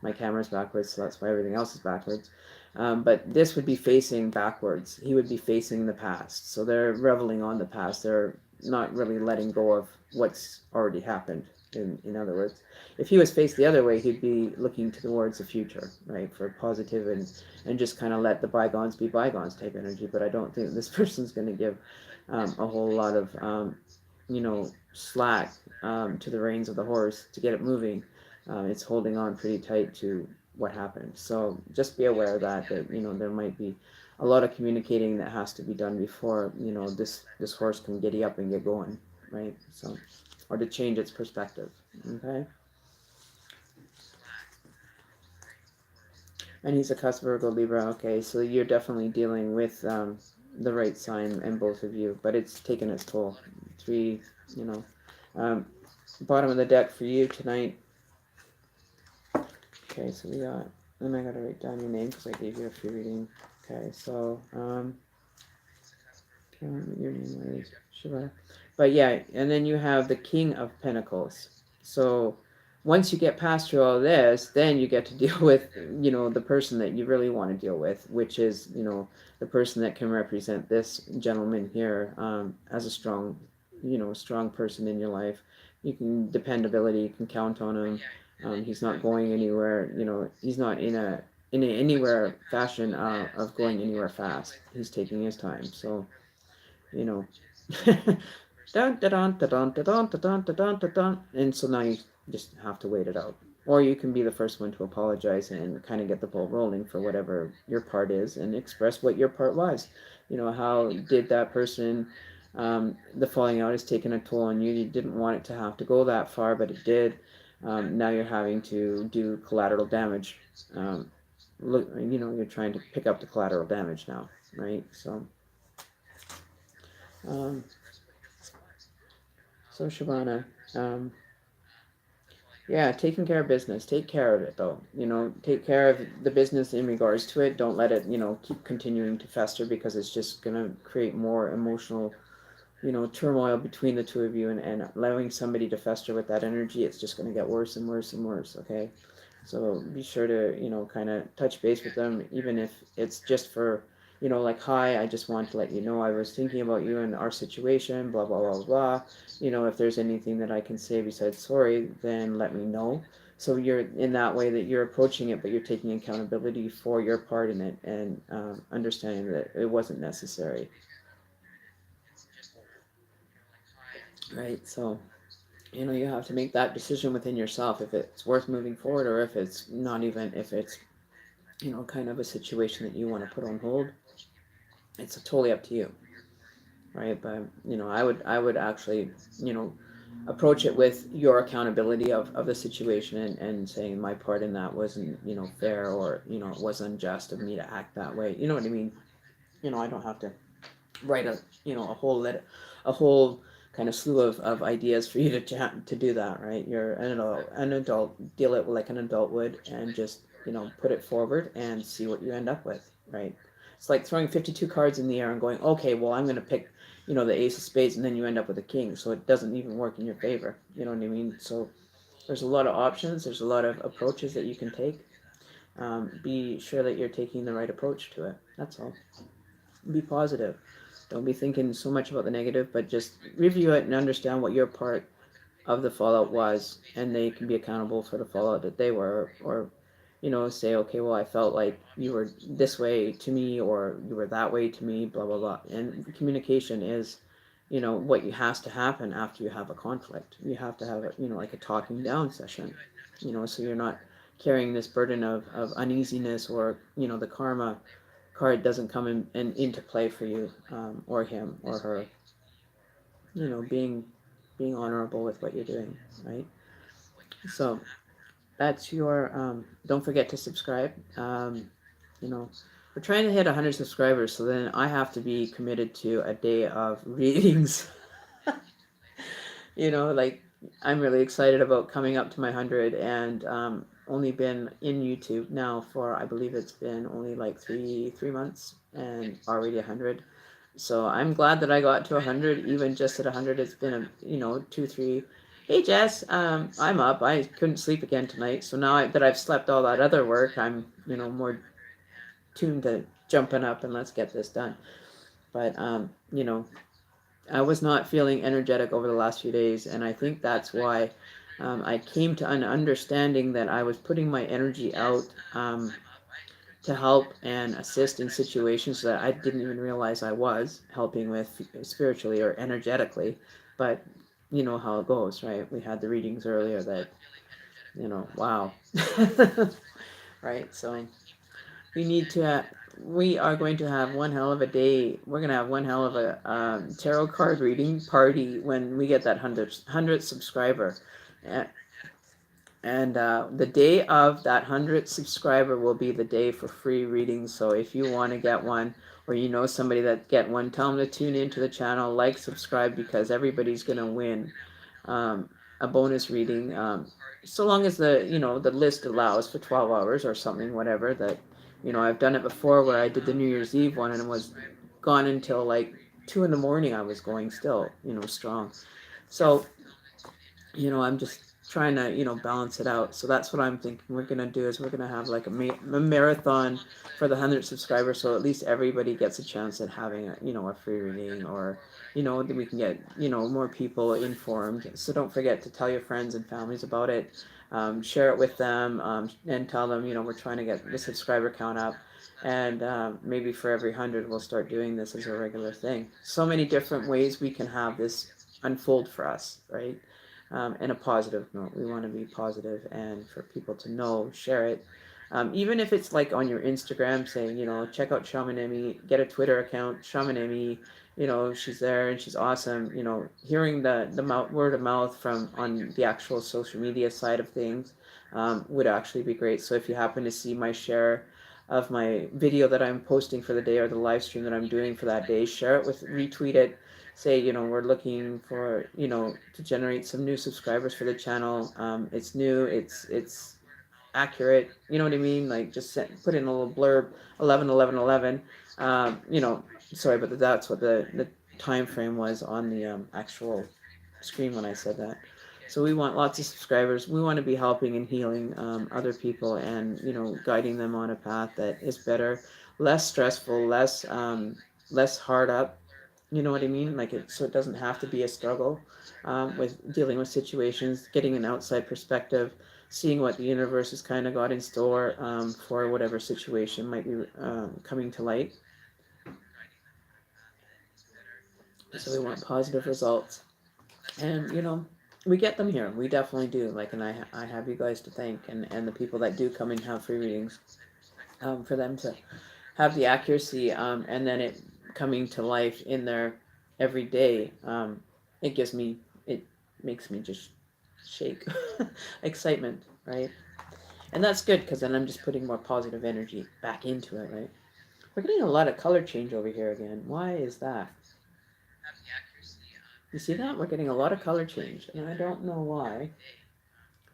my camera's backwards, so that's why everything else is backwards. But this would be facing backwards. He would be facing the past. So they're reveling on the past. They're not really letting go of what's already happened. In other words, if he was faced the other way, he'd be looking towards the future, right, for positive and just kind of let the bygones be bygones type energy. But I don't think this person's going to give a whole lot of slack to the reins of the horse to get it moving. It's holding on pretty tight to what happened. So just be aware of that there might be a lot of communicating that has to be done before this horse can giddy up and get going, right? So, or to change its perspective. Okay. And he's a cusp Virgo Libra. Okay, so you're definitely dealing with the right sign in both of you, but it's taken its toll. Three, you know, um, bottom of the deck for you tonight. Okay, so we got. Then I gotta write down your name because I gave you a free reading. Okay, so your name is Shiva. But yeah, and then you have the King of Pentacles. So once you get past through all this, then you get to deal with, the person that you really want to deal with, which is, the person that can represent this gentleman here as a strong, strong person in your life. You can dependability, you can count on him. He's not going anywhere. He's not in a anywhere fashion of going anywhere fast. He's taking his time. So you know. Dun, dun, dun, dun, dun, dun, dun, dun, dun, dun, dun. And so now you just have to wait it out. Or you can be the first one to apologize and kind of get the ball rolling for whatever your part is and express what your part was. How did that person, the falling out has taken a toll on you. You didn't want it to have to go that far, but it did. Now you're having to do collateral damage. Look, you're trying to pick up the collateral damage now, right? Um, So Shabana, yeah, taking care of business. Take care of it though. Take care of the business in regards to it. Don't let it, keep continuing to fester because it's just gonna create more emotional, turmoil between the two of you and allowing somebody to fester with that energy. It's just gonna get worse and worse and worse. Okay, so be sure to, kind of touch base with them, even if it's just for, like, hi, I just want to let you know I was thinking about you and our situation, blah, blah, blah, blah. If there's anything that I can say besides sorry, then let me know. So you're in that way that you're approaching it, but you're taking accountability for your part in it and understanding that it wasn't necessary. Right? So, you have to make that decision within yourself if it's worth moving forward or if it's not even, if it's kind of a situation that you want to put on hold. It's totally up to you, right? But I would actually, approach it with your accountability of the situation and saying my part in that wasn't, fair or it was unjust of me to act that way. You know what I mean? I don't have to write a whole kind of slew of ideas for you to do that, right? You're an adult, deal it like an adult would, and just put it forward and see what you end up with, right? It's like throwing 52 cards in the air and going, okay, well, I'm going to pick the ace of spades, and then you end up with a king, so it doesn't even work in your favor. You know what I mean? So there's a lot of options, there's a lot of approaches that you can take. Be sure that you're taking the right approach to it. That's all. Be positive. Don't be thinking so much about the negative, but just review it and understand what your part of the fallout was, and they can be accountable for the fallout that they were, or say, okay, well, I felt like you were this way to me, or you were that way to me, blah blah blah. And communication is, what has to happen after you have a conflict. You have to have a, like a talking down session, so you're not carrying this burden of uneasiness or the karma card doesn't come in into play for you, or him or her. Being honorable with what you're doing, right? So that's your. Don't forget to subscribe. You know, we're trying to hit 100 subscribers, so then I have to be committed to a day of readings. Like, I'm really excited about coming up to my 100, and only been in YouTube now for, I believe it's been only like three months and already 100. So I'm glad that I got to 100. Even just at 100, it's been a 2 3. Hey Jess, I'm up. I couldn't sleep again tonight, so now that I've slept all that other work, I'm more tuned to jumping up and let's get this done. But I was not feeling energetic over the last few days, and I think that's why I came to an understanding that I was putting my energy out to help and assist in situations that I didn't even realize I was helping with spiritually or energetically. But you know how it goes, right? We had the readings earlier that, wow. Right? So we are going to have one hell of a day. We're going to have one hell of a tarot card reading party when we get that 100th subscriber. And the day of that 100th subscriber will be the day for free readings. So if you want to get one, or you know somebody that get one, tell them to tune into the channel, like, subscribe, because everybody's going to win a bonus reading. So long as the list allows for 12 hours or something, whatever. That, I've done it before where I did the New Year's Eve one and it was gone until like 2 in the morning. I was going still, strong. So, I'm just trying to, balance it out. So that's what I'm thinking we're going to do is we're going to have like a marathon for the 100 subscribers. So at least everybody gets a chance at having a free reading, or, then we can get, more people informed. So don't forget to tell your friends and families about it. Share it with them, and tell them, we're trying to get the subscriber count up. And maybe for every 100, we'll start doing this as a regular thing. So many different ways we can have this unfold for us, right? In a positive note. We want to be positive and for people to know, share it. Even if it's like on your Instagram saying, check out Shaman Emmy, get a Twitter account, Shaman Emmy, she's there and she's awesome. Hearing the word of mouth from on the actual social media side of things would actually be great. So if you happen to see my share of my video that I'm posting for the day or the live stream that I'm doing for that day, share it retweet it, say, we're looking for, to generate some new subscribers for the channel. It's new, it's accurate, you know what I mean? Like just put in a little blurb, 11 11 11. Sorry, but that's what the time frame was on the actual screen when I said that. So we want lots of subscribers. We want to be helping and healing other people, and guiding them on a path that is better, less stressful, less hard up. You know what I mean? Like so it doesn't have to be a struggle with dealing with situations, getting an outside perspective, seeing what the universe has kind of got in store for whatever situation might be coming to light. So we want positive results, and we get them here. We definitely do. Like, and I have you guys to thank, and the people that do come and have free readings, for them to have the accuracy, and then it coming to life in their every day. It makes me just shake, excitement, right? And that's good because then I'm just putting more positive energy back into it, right? We're getting a lot of color change over here again. Why is that? You see that? We're getting a lot of color change, and I don't know why.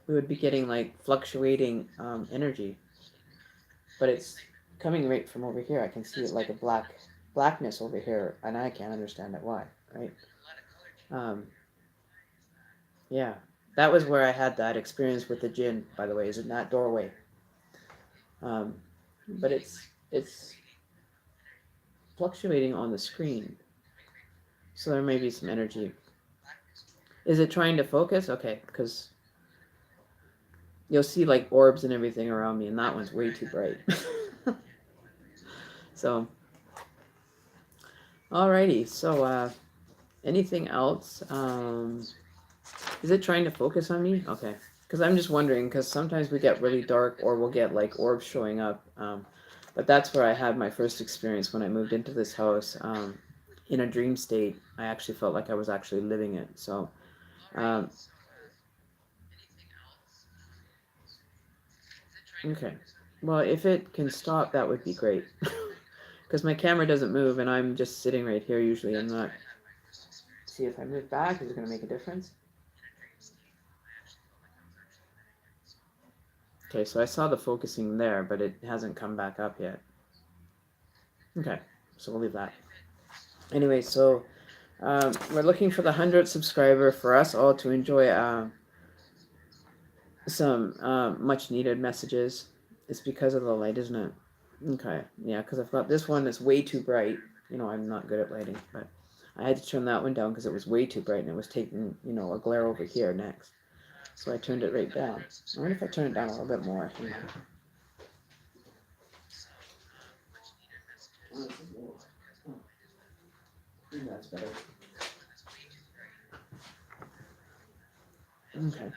We would be getting like fluctuating energy, but it's coming right from over here. I can see it like a blackness over here, and I can't understand it why, right? Um, yeah, that was where I had that experience with the jinn. By the way, is in that doorway. Um, but it's fluctuating on the screen, so there may be some energy. Is it trying to focus? Okay, because you'll see like orbs and everything around me, and that one's way too bright. So, alrighty. So, anything else? Is it trying to focus on me? Okay, because I'm just wondering, because sometimes we get really dark, or we'll get like orbs showing up. But that's where I had my first experience when I moved into this house. In a dream state, I actually felt like I was actually living it. So, um, okay. Well, if it can stop, that would be great. Because my camera doesn't move, and I'm just sitting right here. Usually, I'm not. See if I move back, is it going to make a difference? Okay, so I saw the focusing there, but it hasn't come back up yet. Okay, so we'll leave that. Anyway, so we're looking for the 100th subscriber for us all to enjoy some much needed messages. It's because of the light, isn't it? Okay, yeah, because I've got this one that's way too bright. I'm not good at lighting, but I had to turn that one down because it was way too bright and it was taking, a glare over here next. So I turned it right down. I wonder if I turn it down a little bit more. That's better. Okay.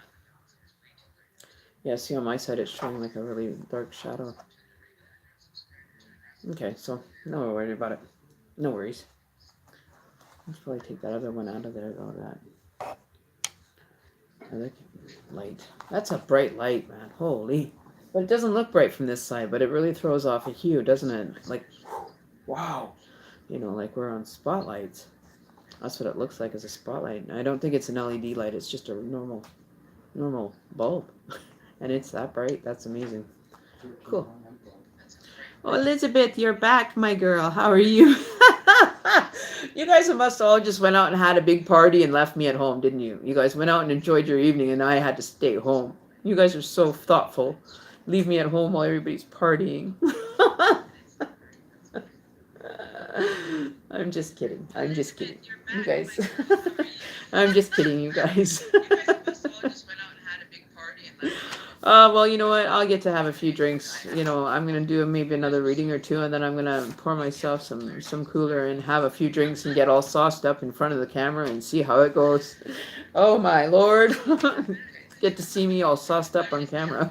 Yeah, see on my side it's showing like a really dark shadow. Okay, so no worry about it. No worries. Let's probably take that other one out of there, though. I like light. That's a bright light, man. Holy. But it doesn't look bright from this side, but it really throws off a hue, doesn't it? Like, wow. You know, like we're on spotlights. That's what it looks like as a spotlight. I don't think it's an LED light. It's just a normal bulb. And it's that bright. That's amazing. Cool. Oh, Elizabeth, you're back, my girl. How are you? You guys must all just went out and had a big party and left me at home, didn't you? You guys went out and enjoyed your evening, and I had to stay home. You guys are so thoughtful. Leave me at home while everybody's partying. I'm just kidding. I'm just kidding. You guys. I'm just kidding, you guys. Well, you know what? I'll get to have a few drinks. You know, I'm gonna do maybe another reading or two, and then I'm gonna pour myself some cooler and have a few drinks and get all sauced up in front of the camera and see how it goes. Oh my lord! Get to see me all sauced up on camera.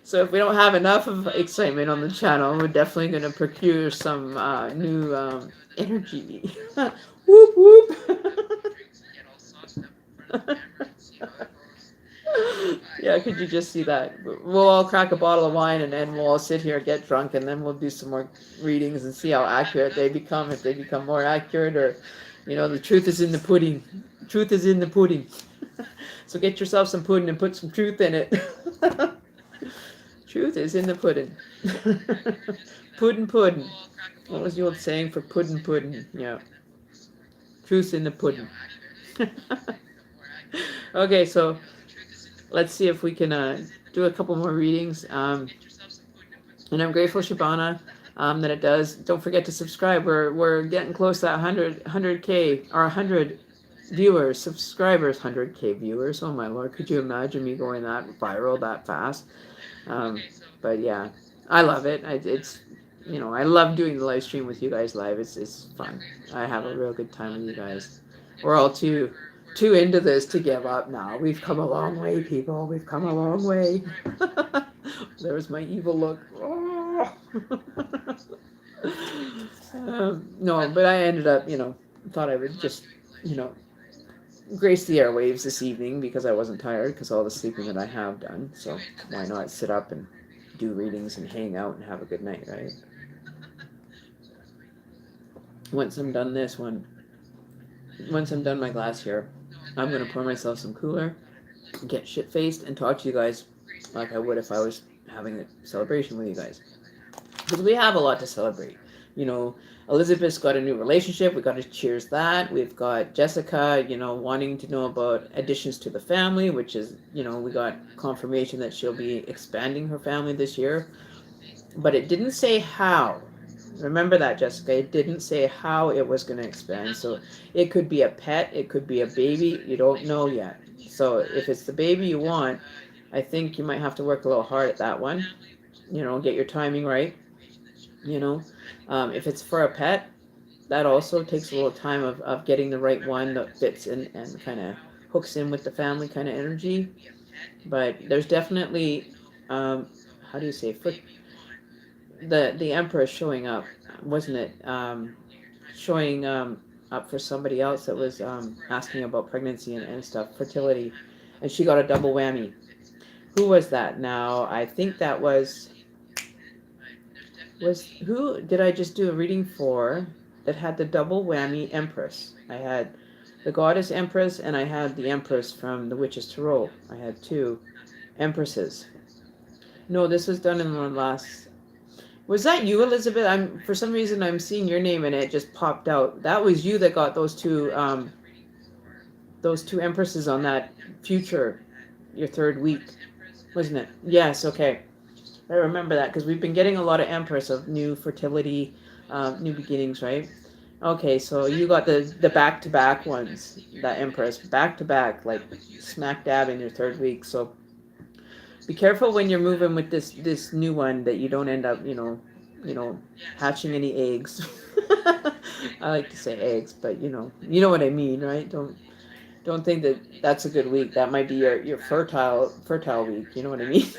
So if we don't have enough of excitement on the channel, we're definitely gonna procure some new energy. Whoop whoop. Yeah, could you just see that? We'll all crack a bottle of wine and then we'll all sit here, get drunk, and then we'll do some more readings and see how accurate they become, if they become more accurate, or, you know, the truth is in the pudding. Truth is in the pudding. So get yourself some pudding and put some truth in it. Truth is in the pudding. Puddin', puddin'. What was the old saying for puddin', puddin'? Yeah. Truth in the pudding. Okay, so let's see if we can do a couple more readings. And I'm grateful, Shabana, that it does. Don't forget to subscribe. We're getting close to that 100K or 100 viewers, subscribers, 100K viewers. Oh my lord, could you imagine me going that viral that fast? But yeah, I love it. It's, you know, I love doing the live stream with you guys live. It's fun. I have a real good time with you guys. We're all too into this to give up now. We've come a long way, people. We've come a long way. There's my evil look. Oh. No, but I ended up, you know, thought I would just, you know, grace the airwaves this evening because I wasn't tired because all the sleeping that I have done. So why not sit up and do readings and hang out and have a good night, right? Once I'm done my glass here, I'm going to pour myself some cooler, get shit-faced, and talk to you guys like I would if I was having a celebration with you guys. Because we have a lot to celebrate. You know, Elizabeth's got a new relationship. We got to cheers that. We've got Jessica, you know, wanting to know about additions to the family, which is, you know, we got confirmation that she'll be expanding her family this year. But it didn't say how. Remember that, Jessica. It didn't say how it was going to expand. So it could be a pet. It could be a baby. You don't know yet. So if it's the baby you want, I think you might have to work a little hard at that one. You know, get your timing right. You know, if it's for a pet, that also takes a little time of getting the right one that fits and kind of hooks in with the family kind of energy. But there's definitely, how do you say, the Empress showing up, wasn't it? Showing up for somebody else that was asking about pregnancy and stuff, fertility, and she got a double whammy. Who was that? Now I think that was who did I just do a reading for that had the double whammy Empress? I had the Goddess Empress and I had the Empress from the Witch's Tarot. I had two Empresses. No, this was done in the last. Was that you, Elizabeth? For some reason I'm seeing your name and it just popped out. That was you that got those two Empresses on that future, your third week, wasn't it? Yes. Okay. I remember that because we've been getting a lot of Empress of new fertility, new beginnings, right? Okay, so you got the back-to-back ones, that Empress, back-to-back, like smack dab in your third week. So be careful when you're moving with this new one that you don't end up, you know, hatching any eggs. I like to say eggs, but you know what I mean, right? Don't think that that's a good week. That might be your fertile week. You know what I mean?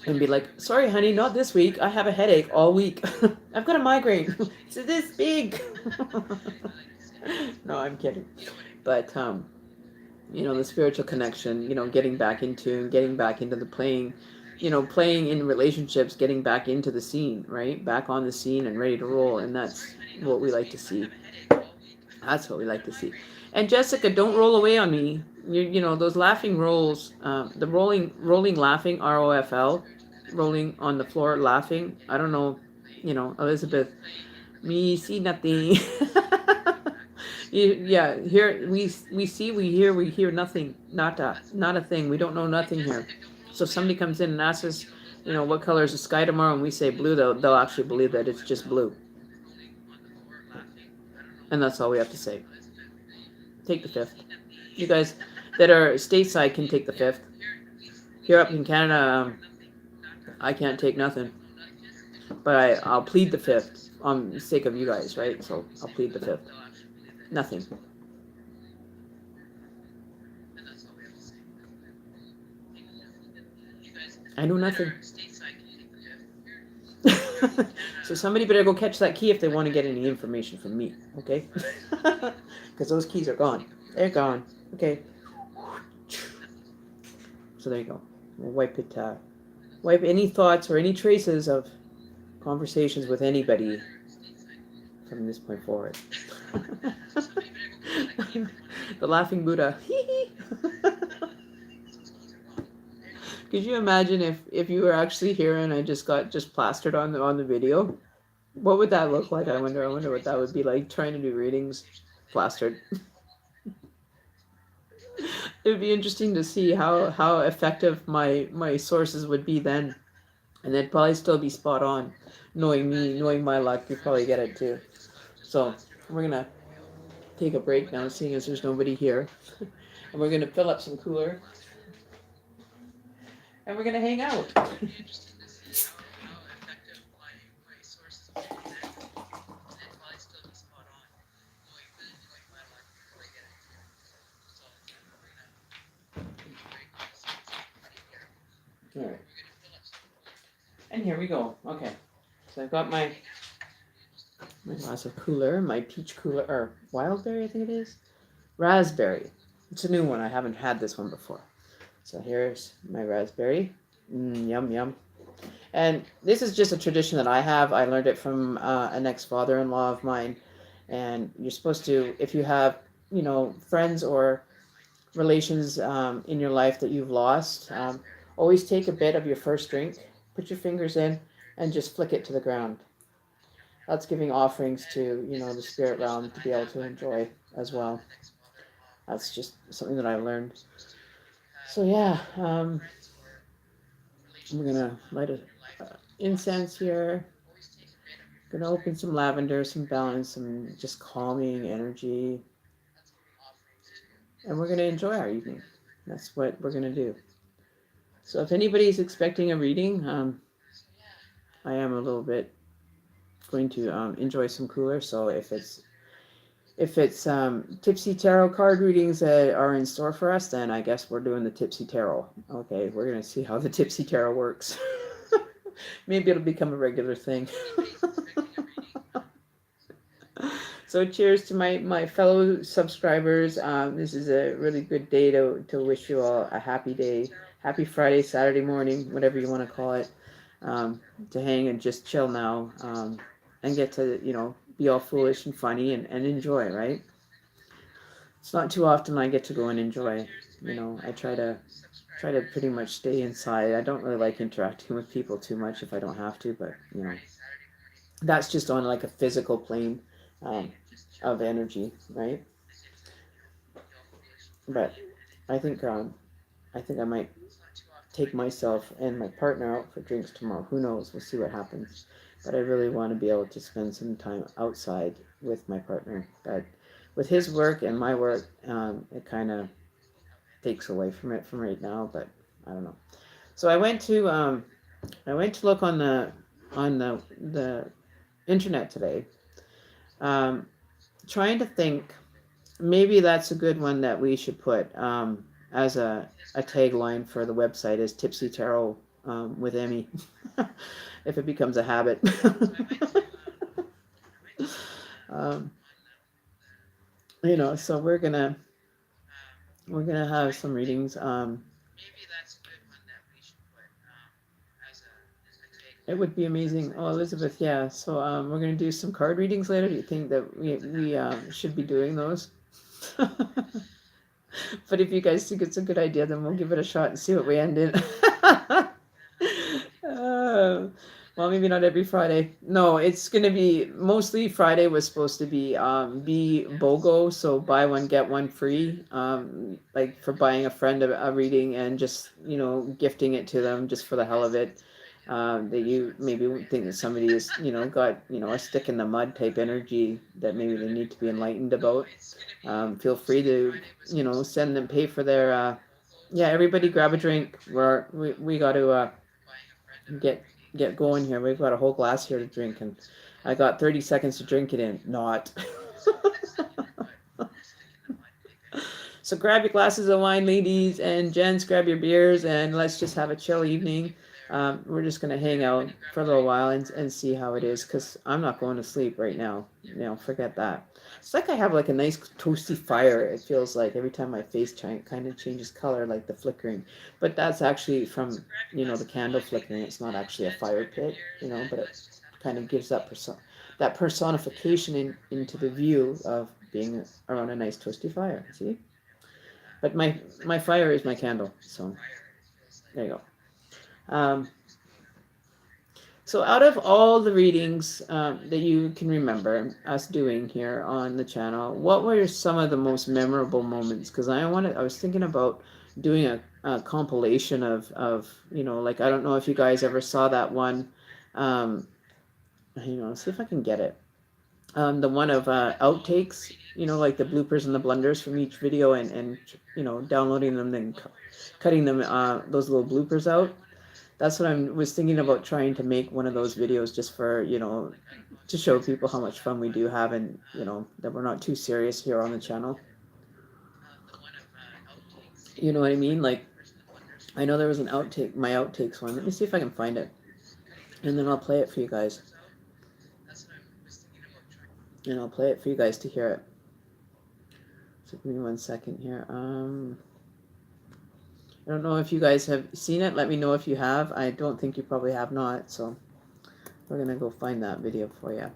and be like, sorry, honey, not this week. I have a headache all week. I've got a migraine. It's this big. No, I'm kidding. But, the spiritual connection, getting back into the playing, playing in relationships, getting back into the scene, right? Back on the scene and ready to roll. And that's what we like to see. That's what we like to see. And Jessica, don't roll away on me. Those laughing rolls, the rolling laughing, ROFL, rolling on the floor laughing. I don't know, Elizabeth, me see nothing. Yeah, here we see, we hear nothing, not a thing. We don't know nothing here. So if somebody comes in and asks us, what color is the sky tomorrow, and we say blue, they'll actually believe that it's just blue. And that's all we have to say. Take the fifth. You guys that are stateside can take the fifth. Here up in Canada, I can't take nothing. But I'll plead the fifth on the sake of you guys, right? So I'll plead the fifth. Nothing. I know nothing. So somebody better go catch that key if they want to get any information from me, okay? Because those keys are gone. They're gone. Okay. So there you go. We'll wipe any thoughts or any traces of conversations with anybody from this point forward. The laughing Buddha. Could you imagine if you were actually here and I just got plastered on the video? What would that look like? I wonder what that would be like, trying to do readings plastered. It would be interesting to see how effective my sources would be then. And they'd probably still be spot on. Knowing me, knowing my luck, you'd probably get it too. So we're going to take a break now, seeing as there's nobody here. And we're going to fill up some cooler. And we're going to hang out. All right. And here we go. Okay. So I've got my glass of cooler, my peach cooler, or wildberry, I think it is. Raspberry. It's a new one. I haven't had this one before. So here's my raspberry. Yum, yum. And this is just a tradition that I have. I learned it from an ex-father-in-law of mine. And you're supposed to, if you have, friends or relations in your life that you've lost, always take a bit of your first drink, put your fingers in, and just flick it to the ground. That's giving offerings to, the spirit realm to be able to enjoy as well. That's just something that I learned. So yeah, we're gonna light a incense here. Gonna open some lavender, some balance, some just calming energy, and we're gonna enjoy our evening. That's what we're gonna do. So if anybody's expecting a reading, I am a little bit going to enjoy some cooler. So if it's Tipsy Tarot card readings that are in store for us, then I guess we're doing the Tipsy Tarot. Okay, we're going to see how the Tipsy Tarot works. Maybe it'll become a regular thing. So cheers to my fellow subscribers. This is a really good day to wish you all a happy day. Happy Friday, Saturday morning, whatever you want to call it. To hang and just chill now. And get to, be all foolish and funny and enjoy, right? It's not too often I get to go and enjoy. I try to pretty much stay inside. I don't really like interacting with people too much if I don't have to, but that's just on like a physical plane of energy, right? But I think I might take myself and my partner out for drinks tomorrow. Who knows? We'll see what happens. But I really want to be able to spend some time outside with my partner. But with his work and my work, it kind of takes away from it from right now. But I don't know. So I went to look on the internet today, trying to think. Maybe that's a good one that we should put as a tagline for the website is Tipsy Tarot with Emmy if it becomes a habit. um, so we're gonna have some readings. It would be amazing. Oh, Elizabeth, yeah. So we're gonna do some card readings later. Do you think that we should be doing those? But if you guys think it's a good idea, then we'll give it a shot and see what we end in. Well, maybe not every Friday. No, it's gonna be mostly Friday was supposed to be BOGO, so buy one get one free. Like for buying a friend a reading and just gifting it to them just for the hell of it. That you maybe think that somebody is got a stick in the mud type energy that maybe they need to be enlightened about. Feel free to send them, pay for their yeah, everybody grab a drink. We got to get going here. We've got a whole glass here to drink, and I got 30 seconds to drink it in. Not. So grab your glasses of wine, ladies, and gents, grab your beers, and let's just have a chill evening. We're just going to hang out for a little while and see how it is, because I'm not going to sleep right now. Forget that. It's like I have like a nice toasty fire. It feels like every time my face kind of changes color, like the flickering. But that's actually from, the candle flickering. It's not actually a fire pit, but it kind of gives that personification into the view of being around a nice toasty fire. See? But my fire is my candle. So there you go. So out of all the readings that you can remember us doing here on the channel, what were some of the most memorable moments? Because I was thinking about doing a compilation of like, I don't know if you guys ever saw that one. See if I can get it. The one of outtakes, like the bloopers and the blunders from each video, and downloading them, then cutting them, those little bloopers out. That's what I was thinking about, trying to make one of those videos just for, to show people how much fun we do have, and, that we're not too serious here on the channel. You know what I mean? Like, I know there was an my outtakes one. Let me see if I can find it. And then I'll play it for you guys. And I'll play it for you guys to hear it. So give me 1 second here. I don't know if you guys have seen it. Let me know if you have. I don't think you probably have not. So we're going to go find that video for you.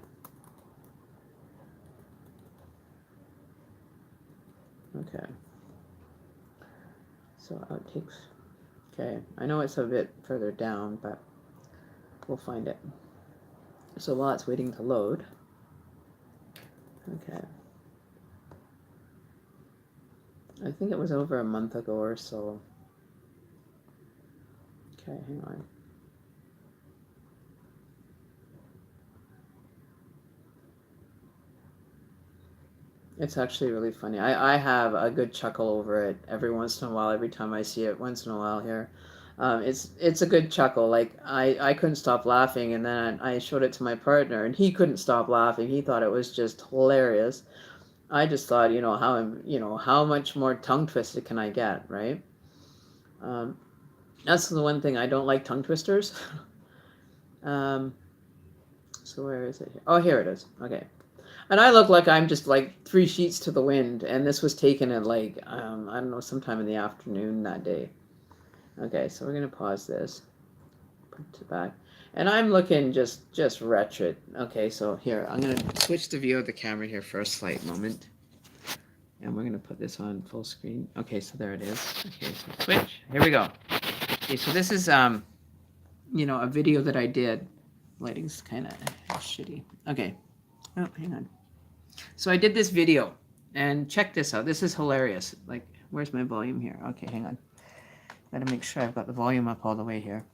Okay. So outtakes. Okay. I know it's a bit further down, but we'll find it. So while it's waiting to load. Okay. I think it was over a month ago or so. Okay, hang on. It's actually really funny. I have a good chuckle over it every once in a while, every time I see it once in a while here. It's a good chuckle. Like, I couldn't stop laughing, and then I showed it to my partner, and he couldn't stop laughing. He thought it was just hilarious. I just thought, how much more tongue twisted can I get, right? That's the one thing I don't like, tongue twisters. So where is it? Oh, here it is. Okay. And I look like I'm just like 3 sheets to the wind, and this was taken at like, I don't know, sometime in the afternoon that day. Okay, so we're going to pause this. Put it back. And I'm looking just wretched. Okay, so here, I'm going to switch the view of the camera here for a slight moment. And we're going to put this on full screen. Okay, so there it is. Okay, so switch. Here we go. Okay, so this is, a video that I did. Lighting's kind of shitty. Okay. Oh, hang on. So I did this video, and check this out. This is hilarious. Like, where's my volume here? Okay, hang on. Gotta make sure I've got the volume up all the way here.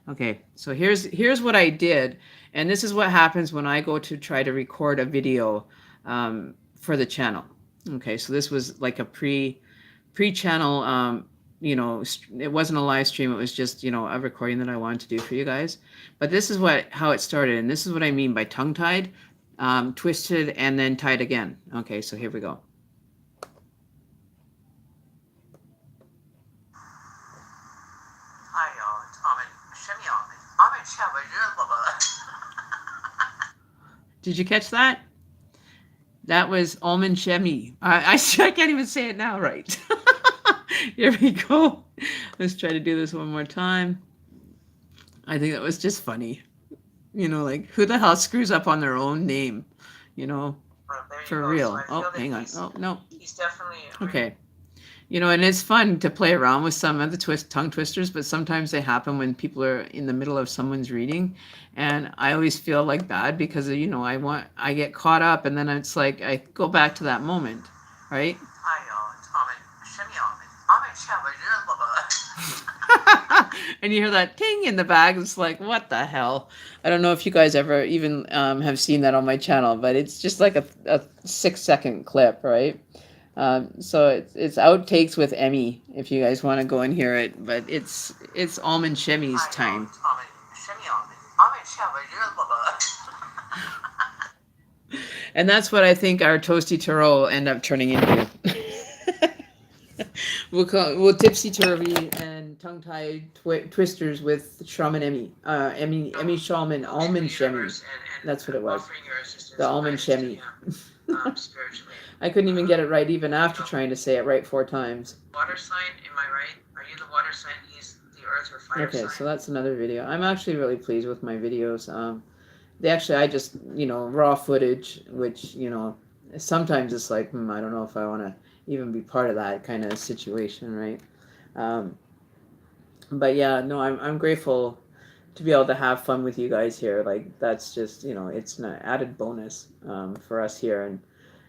Okay, so here's what I did, and this is what happens when I go to try to record a video for the channel. Okay, so this was like a pre-channel, it wasn't a live stream. It was just, a recording that I wanted to do for you guys. But this is how it started, and this is what I mean by tongue-tied, twisted, and then tied again. Okay, so here we go. Hi y'all, Tom Did you catch that? That was almond shemi. I can't even say it now right. Here we go. Let's try to do this one more time. I think that was just funny. Like who the hell screws up on their own name? You know, for real. So oh, hang on. Oh, no. He's definitely okay. And it's fun to play around with some of the tongue twisters, but sometimes they happen when people are in the middle of someone's reading, and I always feel like bad because I get caught up, and then it's like I go back to that moment, right? And you hear that ting in the back. It's like, what the hell? I don't know if you guys ever even have seen that on my channel, but it's just like a 6-second clip, right? So it's outtakes with Emmy if you guys want to go and hear it, but it's almond shemi's time. And that's what I think our toasty turo will end up turning into. We'll tipsy turvy and tongue tied twisters with shaman Emmy, Emmy shaman almond shemi. That's what it was. The almond shemi. I couldn't even get it right even after trying to say it right 4 times. Water sign, am I right? Are you the water sign? He's the earth or fire sign. Okay, so that's another video. I'm actually really pleased with my videos. I just, raw footage, which, sometimes it's like, I don't know if I want to even be part of that kind of situation, right? But yeah, no, I'm grateful to be able to have fun with you guys here. Like, that's just, it's an added bonus for us here.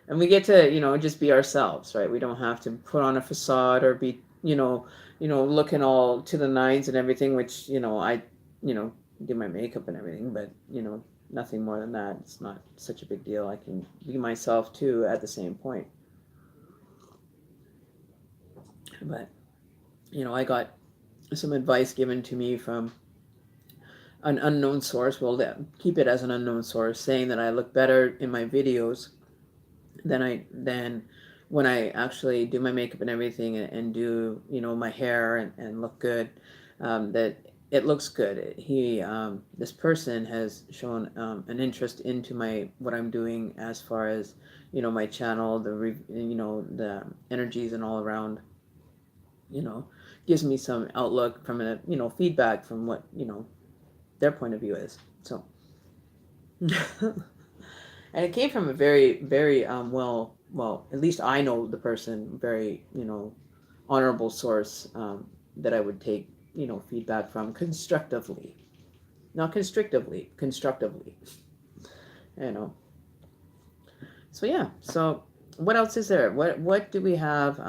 And we get to, just be ourselves, right? We don't have to put on a facade or be, looking all to the nines and everything, which, I, do my makeup and everything, but, nothing more than that. It's not such a big deal. I can be myself too at the same point. But, I got some advice given to me from an unknown source. Well, keep it as an unknown source, saying that I look better in my videos than when I actually do my makeup and everything and do, my hair and look good, that it looks good. This person has shown an interest into what I'm doing as far as, my channel, the energies and all around, gives me some outlook from a, feedback from what, their point of view is. So, and it came from a very, very, well, at least I know the person, very, honorable source that I would take, feedback from constructively. Not constrictively, constructively. So yeah, so what else is there? What do we have?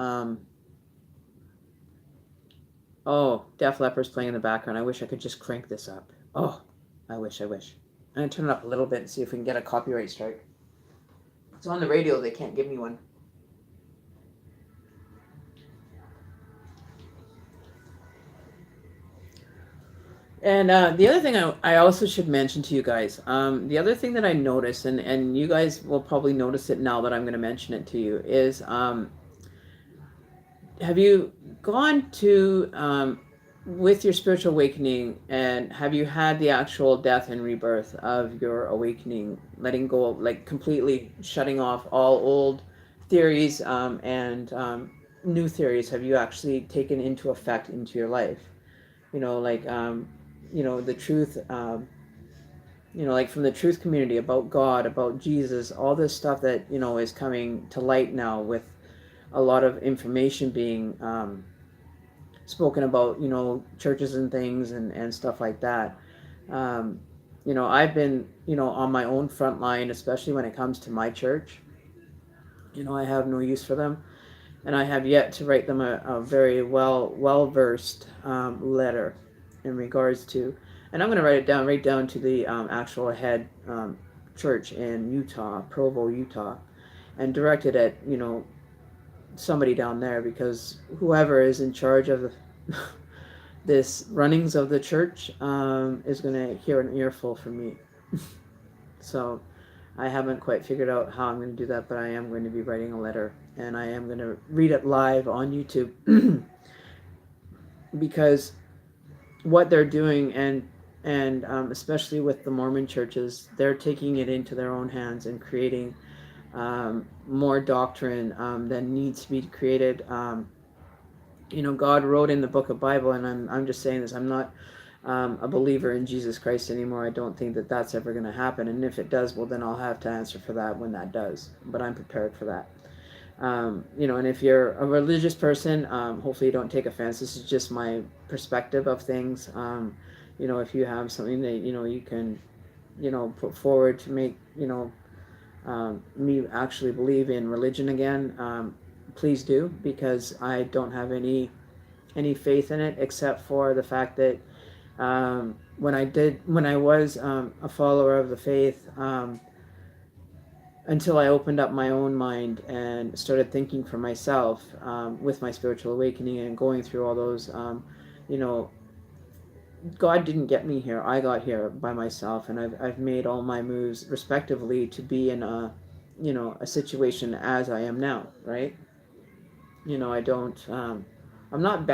Oh, Def Leppard's playing in the background. I wish I could just crank this up. Oh, I wish. I'm going to turn it up a little bit and see if we can get a copyright strike. It's on the radio. They can't give me one. And the other thing I also should mention to you guys, the other thing that I noticed, and you guys will probably notice it now that I'm going to mention it to you, is have you gone to, with your spiritual awakening, and have you had the actual death and rebirth of your awakening, letting go, like completely shutting off all old theories and new theories? Have you actually taken into effect into your life? The truth, like from the truth community about God, about Jesus, all this stuff that, is coming to light now with a lot of information being spoken about, churches and things and stuff like that. I've been, on my own front line, especially when it comes to my church. I have no use for them, and I have yet to write them a very well-versed letter in regards to, and I'm going to write it down right down to the actual head church in Utah, Provo, Utah, and direct it at, somebody down there, because whoever is in charge of this runnings of the church is going to hear an earful from me. So I haven't quite figured out how I'm going to do that, but I am going to be writing a letter, and I am going to read it live on YouTube because what they're doing, and And especially with the Mormon churches, they're taking it into their own hands and creating more doctrine than needs to be created. God wrote in the book of Bible, and I'm just saying this. I'm not a believer in Jesus Christ anymore. I don't think that that's ever going to happen. And if it does, well, then I'll have to answer for that when that does. But I'm prepared for that. And if you're a religious person, hopefully you don't take offense. This is just my perspective of things. If you have something that, you can, put forward to make, me actually believe in religion again, please do, because I don't have any faith in it except for the fact that when I was a follower of the faith, until I opened up my own mind and started thinking for myself with my spiritual awakening and going through all those, God didn't get me here. I got here by myself, and I've made all my moves respectively to be in a situation as I am now, right? I don't. I'm not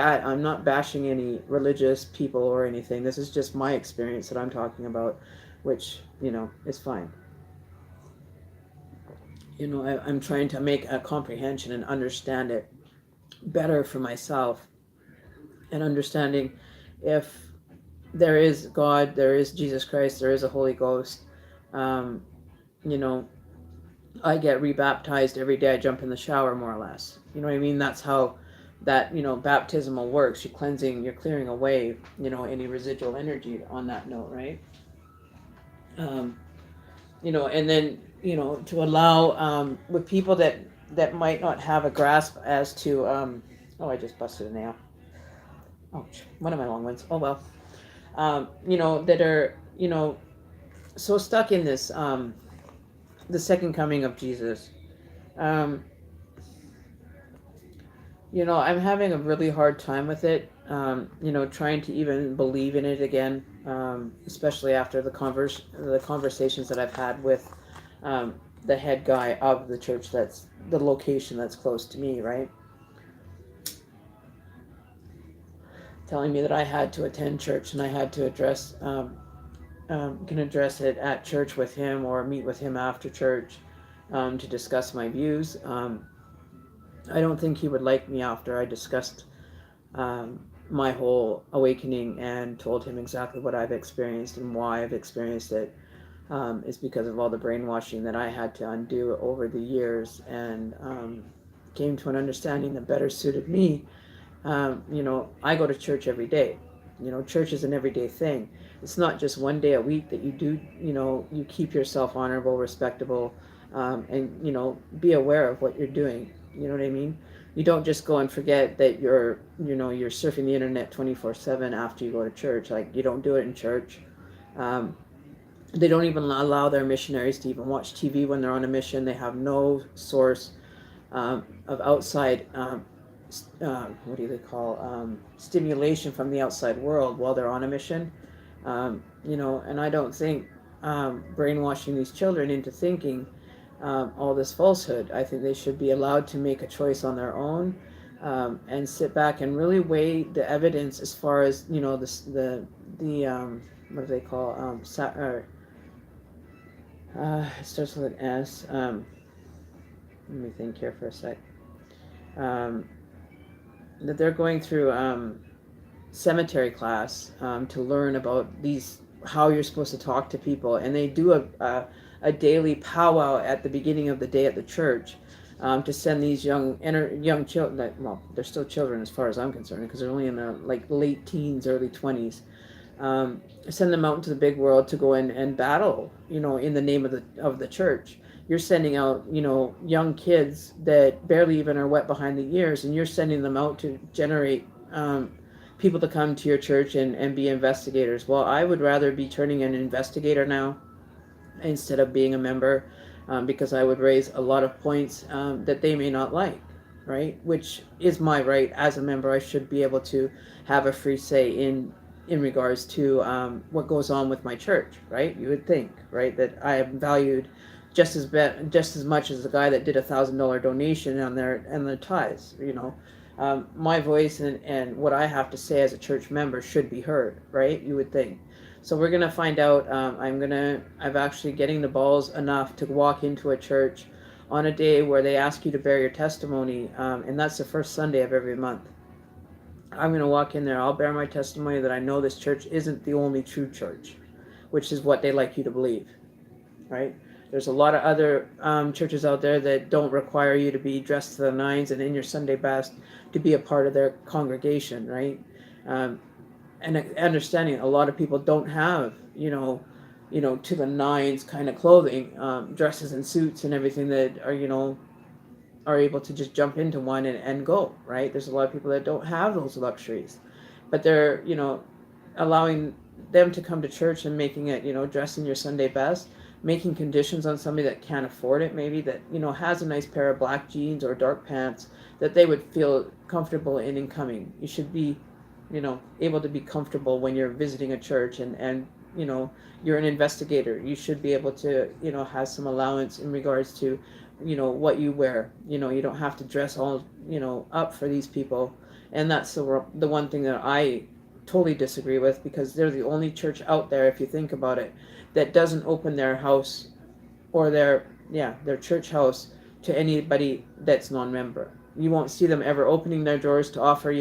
bashing any religious people or anything. This is just my experience that I'm talking about, which is fine. I'm trying to make a comprehension and understand it better for myself, and understanding if there is God, there is Jesus Christ, there is a Holy Ghost. Um, I get rebaptized every day I jump in the shower, more or less. You know what I mean? That's how that baptismal works. You're clearing away any residual energy on that note, right? And then to allow with people that might not have a grasp as to I just busted a nail. Oh, one of my long ones. Oh well. That are so stuck in this the second coming of Jesus. I'm having a really hard time with it. Trying to even believe in it again, especially after the conversations that I've had with the head guy of the church, that's the location that's close to me, right? Telling me that I had to attend church and I had to can address it at church with him or meet with him after church to discuss my views. I don't think he would like me after I discussed my whole awakening and told him exactly what I've experienced and why I've experienced it. Is because of all the brainwashing that I had to undo over the years, and came to an understanding that better suited me. I go to church every day. Church is an everyday thing. It's not just one day a week that you do, you keep yourself honorable, respectable, and, be aware of what you're doing. You know what I mean? You don't just go and forget that you're surfing the internet 24/7 after you go to church. Like, you don't do it in church. They don't even allow their missionaries to even watch TV when they're on a mission. They have no source of outside what do they call stimulation from the outside world while they're on a mission. And I don't think brainwashing these children into thinking all this falsehood. I think they should be allowed to make a choice on their own, and sit back and really weigh the evidence as far as the what do they call it starts with an S. Let me think here for a sec. That they're going through cemetery class to learn about how you're supposed to talk to people, and they do a daily powwow at the beginning of the day at the church to send these young children. Well, they're still children as far as I'm concerned, because they're only in their late teens, early 20s. Send them out into the big world to go in and battle, in the name of the church. You're sending out, young kids that barely even are wet behind the ears, and you're sending them out to generate people to come to your church and be investigators. Well, I would rather be turning an investigator now instead of being a member, because I would raise a lot of points that they may not like, right? Which is my right as a member. I should be able to have a free say in regards to what goes on with my church, right? You would think, right, that I am valued just as much as the guy that did $1,000 donation on their tithes. My voice and what I have to say as a church member should be heard, right? You would think. So we're gonna find out. I've actually getting the balls enough to walk into a church on a day where they ask you to bear your testimony, and that's the first Sunday of every month. I'm gonna walk in there. I'll bear my testimony that I know this church isn't the only true church, which is what they like you to believe, right? There's a lot of other churches out there that don't require you to be dressed to the nines and in your Sunday best to be a part of their congregation, right? Um, and understanding a lot of people don't have, to the nines kind of clothing, dresses and suits and everything that are, are able to just jump into one and go, right? There's a lot of people that don't have those luxuries, but they're, allowing them to come to church and making it, dress in your Sunday best, making conditions on somebody that can't afford it, maybe that, has a nice pair of black jeans or dark pants that they would feel comfortable in coming. You should be, able to be comfortable when you're visiting a church and, you're an investigator. You should be able to, have some allowance in regards to, what you wear. You don't have to dress all, up for these people. And that's the one thing that I totally disagree with, because they're the only church out there, if you think about it, that doesn't open their house or their church house to anybody that's non-member. You won't see them ever opening their doors to offer,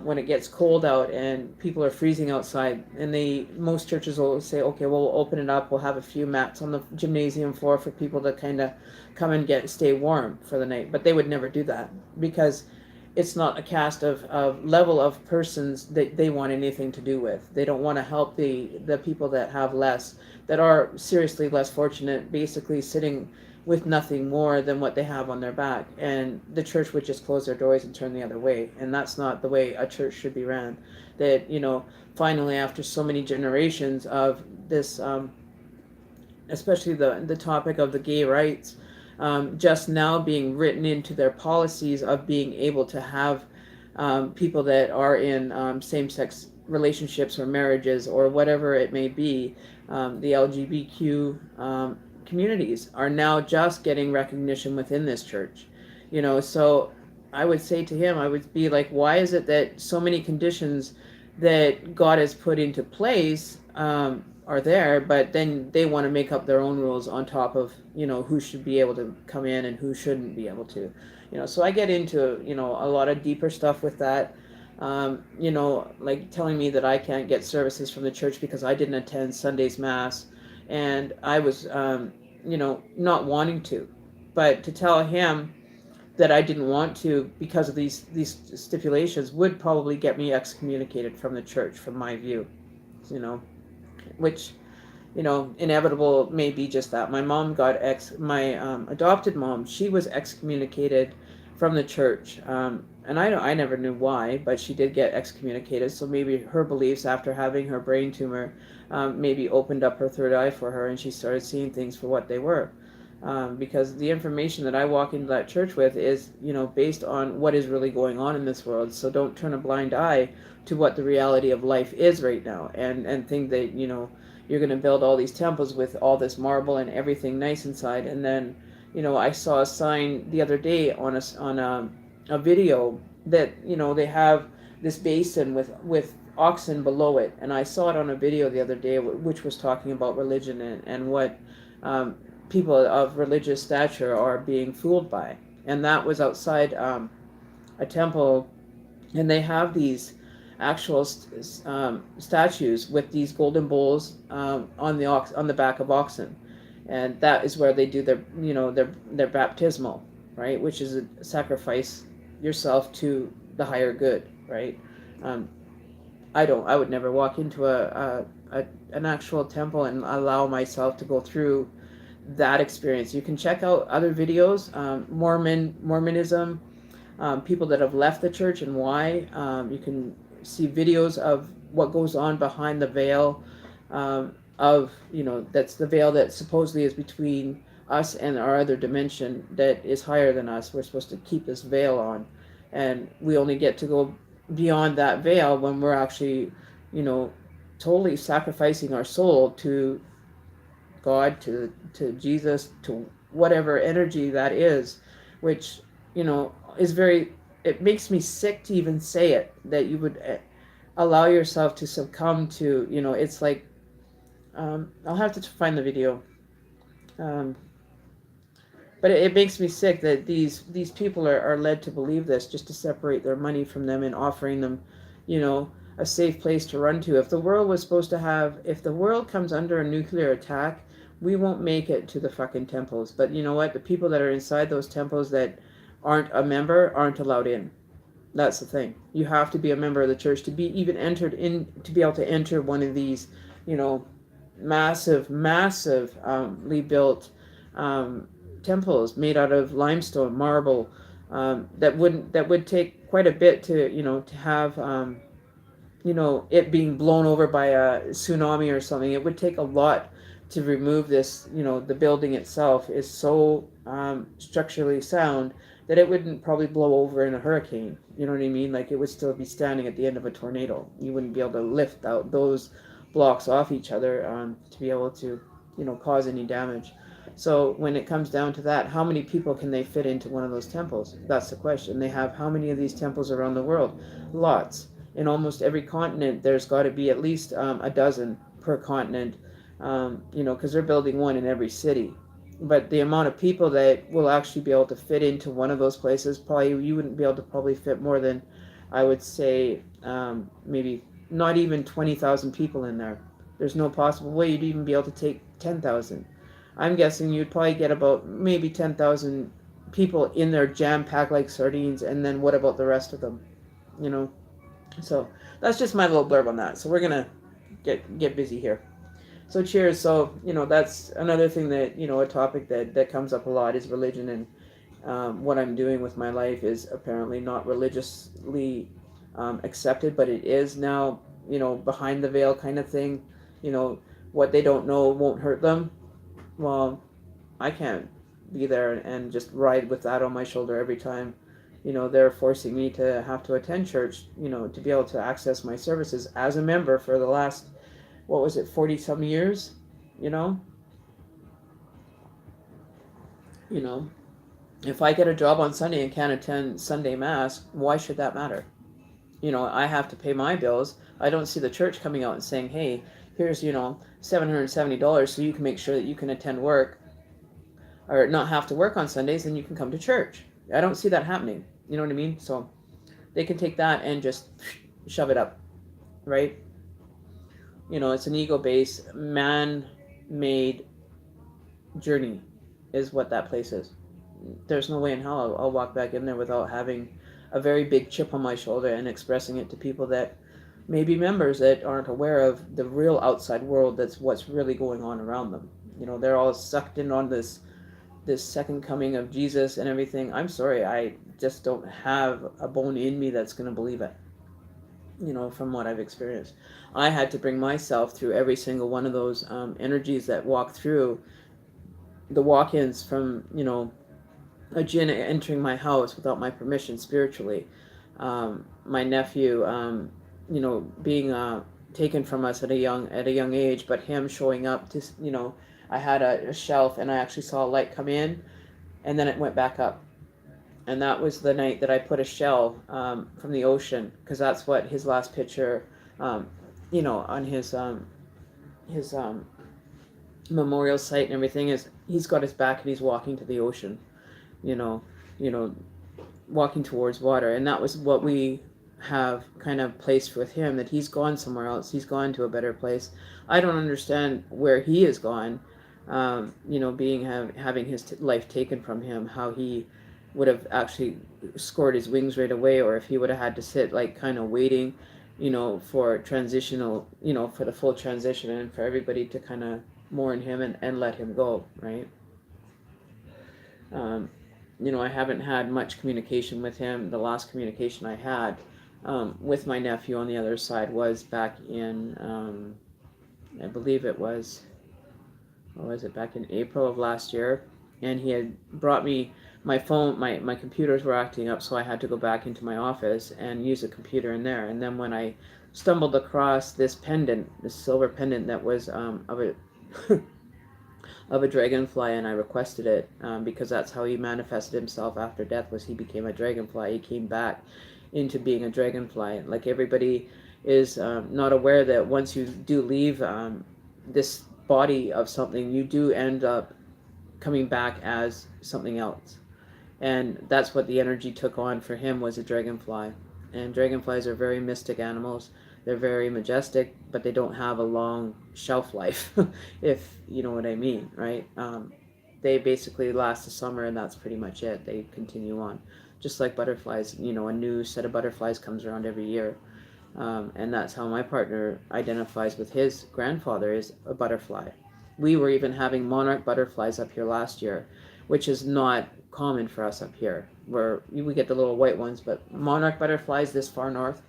when it gets cold out and people are freezing outside, and most churches will say, okay, well, we'll open it up, we'll have a few mats on the gymnasium floor for people to kind of come and stay warm for the night. But they would never do that, because it's not a cast of level of persons that they want anything to do with. They don't want to help the people that have less, that are seriously less fortunate, basically sitting with nothing more than what they have on their back. And the church would just close their doors and turn the other way. And that's not the way a church should be ran. That, finally, after so many generations of this, especially the topic of the gay rights, just now being written into their policies of being able to have people that are in same-sex relationships or marriages or whatever it may be, the LGBTQ communities are now just getting recognition within this church. So I would say to him, I would be like, why is it that so many conditions that God has put into place are there, but then they want to make up their own rules on top of, who should be able to come in and who shouldn't be able to. So I get into, a lot of deeper stuff with that. Like telling me that I can't get services from the church because I didn't attend Sunday's Mass, and I was, not wanting to. But to tell him that I didn't want to because of these stipulations would probably get me excommunicated from the church, from my view, which, inevitable may be just that. My mom got my adopted mom, she was excommunicated from the church. And I never knew why, but she did get excommunicated. So maybe her beliefs after having her brain tumor maybe opened up her third eye for her, and she started seeing things for what they were. Because the information that I walk into that church with is, based on what is really going on in this world. So don't turn a blind eye to what the reality of life is right now, and think that, you're going to build all these temples with all this marble and everything nice inside. And then, I saw a sign the other day on a video that, they have this basin with oxen below it. And I saw it on a video the other day, which was talking about religion and what people of religious stature are being fooled by. And that was outside a temple, and they have these actual statues with these golden bowls on the back of oxen, and that is where they do their baptismal, right, which is a sacrifice yourself to the higher good, right? I would never walk into an actual temple and allow myself to go through that experience. You can check out other videos, Mormonism, people that have left the church and why. You can see videos of what goes on behind the veil that's the veil that supposedly is between us and our other dimension that is higher than us. We're supposed to keep this veil on, and we only get to go beyond that veil when we're actually, totally sacrificing our soul to God, to Jesus, to whatever energy that is, which, is very, it makes me sick to even say it, that you would allow yourself to succumb to, it's like, I'll have to find the video. Um, but it makes me sick that these people are led to believe this just to separate their money from them and offering them, you know, a safe place to run to. If the world was supposed to have, if the world comes under a nuclear attack, we won't make it to the fucking temples. But you know what? The people that are inside those temples that aren't a member aren't allowed in. That's the thing. You have to be a member of the church to be even entered in, to be able to enter one of these, massively built temples made out of limestone, marble. That would take quite a bit to have it being blown over by a tsunami or something. It would take a lot to remove this. The building itself is so structurally sound that it wouldn't probably blow over in a hurricane. You know what I mean? Like, it would still be standing at the end of a tornado. You wouldn't be able to lift out those blocks off each other to be able to, cause any damage. So when it comes down to that, how many people can they fit into one of those temples? That's the question. They have how many of these temples around the world? Lots. In almost every continent, there's got to be at least a dozen per continent, because they're building one in every city. But the amount of people that will actually be able to fit into one of those places, probably you wouldn't be able to probably fit more than, I would say, maybe not even 20,000 people in there. There's no possible way you'd even be able to take 10,000. I'm guessing you'd probably get about maybe 10,000 people in there jam-packed like sardines, and then what about the rest of them? So that's just my little blurb on that. So we're going to get busy here. So cheers. So, that's another thing that, a topic that comes up a lot is religion. And what I'm doing with my life is apparently not religiously accepted, but it is now, behind the veil kind of thing. What they don't know won't hurt them. Well, I can't be there and just ride with that on my shoulder every time. They're forcing me to have to attend church, to be able to access my services as a member for the last, 40 some years, if I get a job on Sunday and can't attend Sunday Mass, why should that matter? I have to pay my bills. I don't see the church coming out and saying, hey, here's, $770 so you can make sure that you can attend work or not have to work on Sundays and you can come to church. I don't see that happening. You know what I mean? So they can take that and just shove it up, right? It's an ego-based, man-made journey is what that place is. There's no way in hell I'll walk back in there without having a very big chip on my shoulder and expressing it to people that may be members that aren't aware of the real outside world. That's what's really going on around them. They're all sucked in on this second coming of Jesus and everything. I'm sorry, I just don't have a bone in me that's going to believe it. From what I've experienced, I had to bring myself through every single one of those energies that walk through the walk-ins from, a jinn entering my house without my permission spiritually. My nephew, being taken from us at a young age, but him showing up to, I had a shelf and I actually saw a light come in and then it went back up. And that was the night that I put a shell from the ocean, because that's what his last picture, on his memorial site and everything is. He's got his back and he's walking to the ocean, walking towards water. And that was what we have kind of placed with him, that he's gone somewhere else. He's gone to a better place. I don't understand where he is gone, having his life taken from him, how he would have actually scored his wings right away, or if he would have had to sit like kind of waiting, for transitional, for the full transition and for everybody to kind of mourn him and let him go, right? I haven't had much communication with him. The last communication I had with my nephew on the other side was back in, I believe it was, back in April of last year. And he had brought me my phone, my computers were acting up, so I had to go back into my office and use a computer in there. And then when I stumbled across this pendant, this silver pendant that was of a of a dragonfly, and I requested it because that's how he manifested himself after death, was he became a dragonfly. He came back into being a dragonfly. Like everybody, is not aware that once you do leave this body of something, you do end up coming back as something else. And that's what the energy took on for him, was a dragonfly. And dragonflies are very mystic animals. They're very majestic, but they don't have a long shelf life, if you know what I mean, right? They basically last the summer, and that's pretty much it. They continue on, just like butterflies. A new set of butterflies comes around every year, and that's how my partner identifies with his grandfather, is a butterfly. We were even having monarch butterflies up here last year, which is not common for us up here, where we get the little white ones, but monarch butterflies this far north.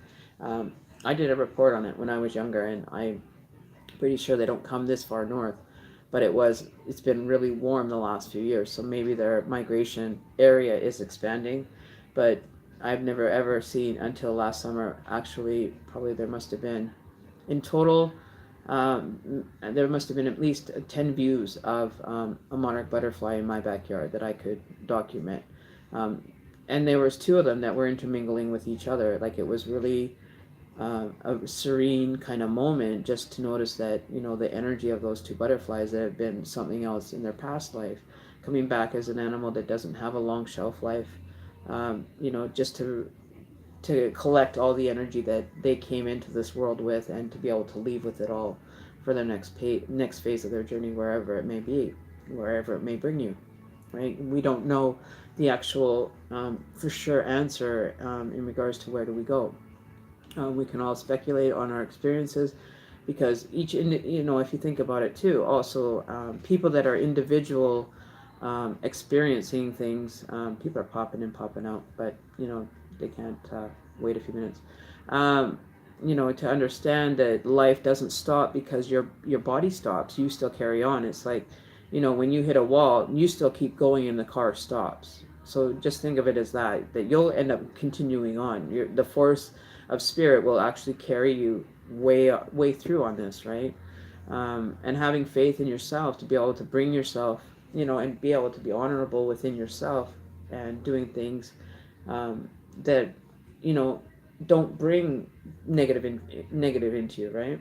I did a report on it when I was younger, and I'm pretty sure they don't come this far north. But it's been really warm the last few years, so maybe their migration area is expanding. But I've never ever seen until last summer. Actually, probably there must have been in total. There must have been at least 10 views of a monarch butterfly in my backyard that I could document. Um, and there was two of them that were intermingling with each other. Like, it was really a serene kind of moment, just to notice that, the energy of those two butterflies that have been something else in their past life, coming back as an animal that doesn't have a long shelf life. Just to collect all the energy that they came into this world with, and to be able to leave with it all for their next phase of their journey, wherever it may be, wherever it may bring you. Right? We don't know the actual for sure answer in regards to where do we go. We can all speculate on our experiences, because if you think about it too, also people that are individual experiencing things, people are popping in, popping out, but they can't wait a few minutes. To understand that life doesn't stop because your body stops. You still carry on. It's like, when you hit a wall, you still keep going and the car stops. So just think of it as that you'll end up continuing on. The force of spirit will actually carry you way through on this, right? And having faith in yourself to be able to bring yourself, and be able to be honorable within yourself, and doing things that don't bring negative into you, right?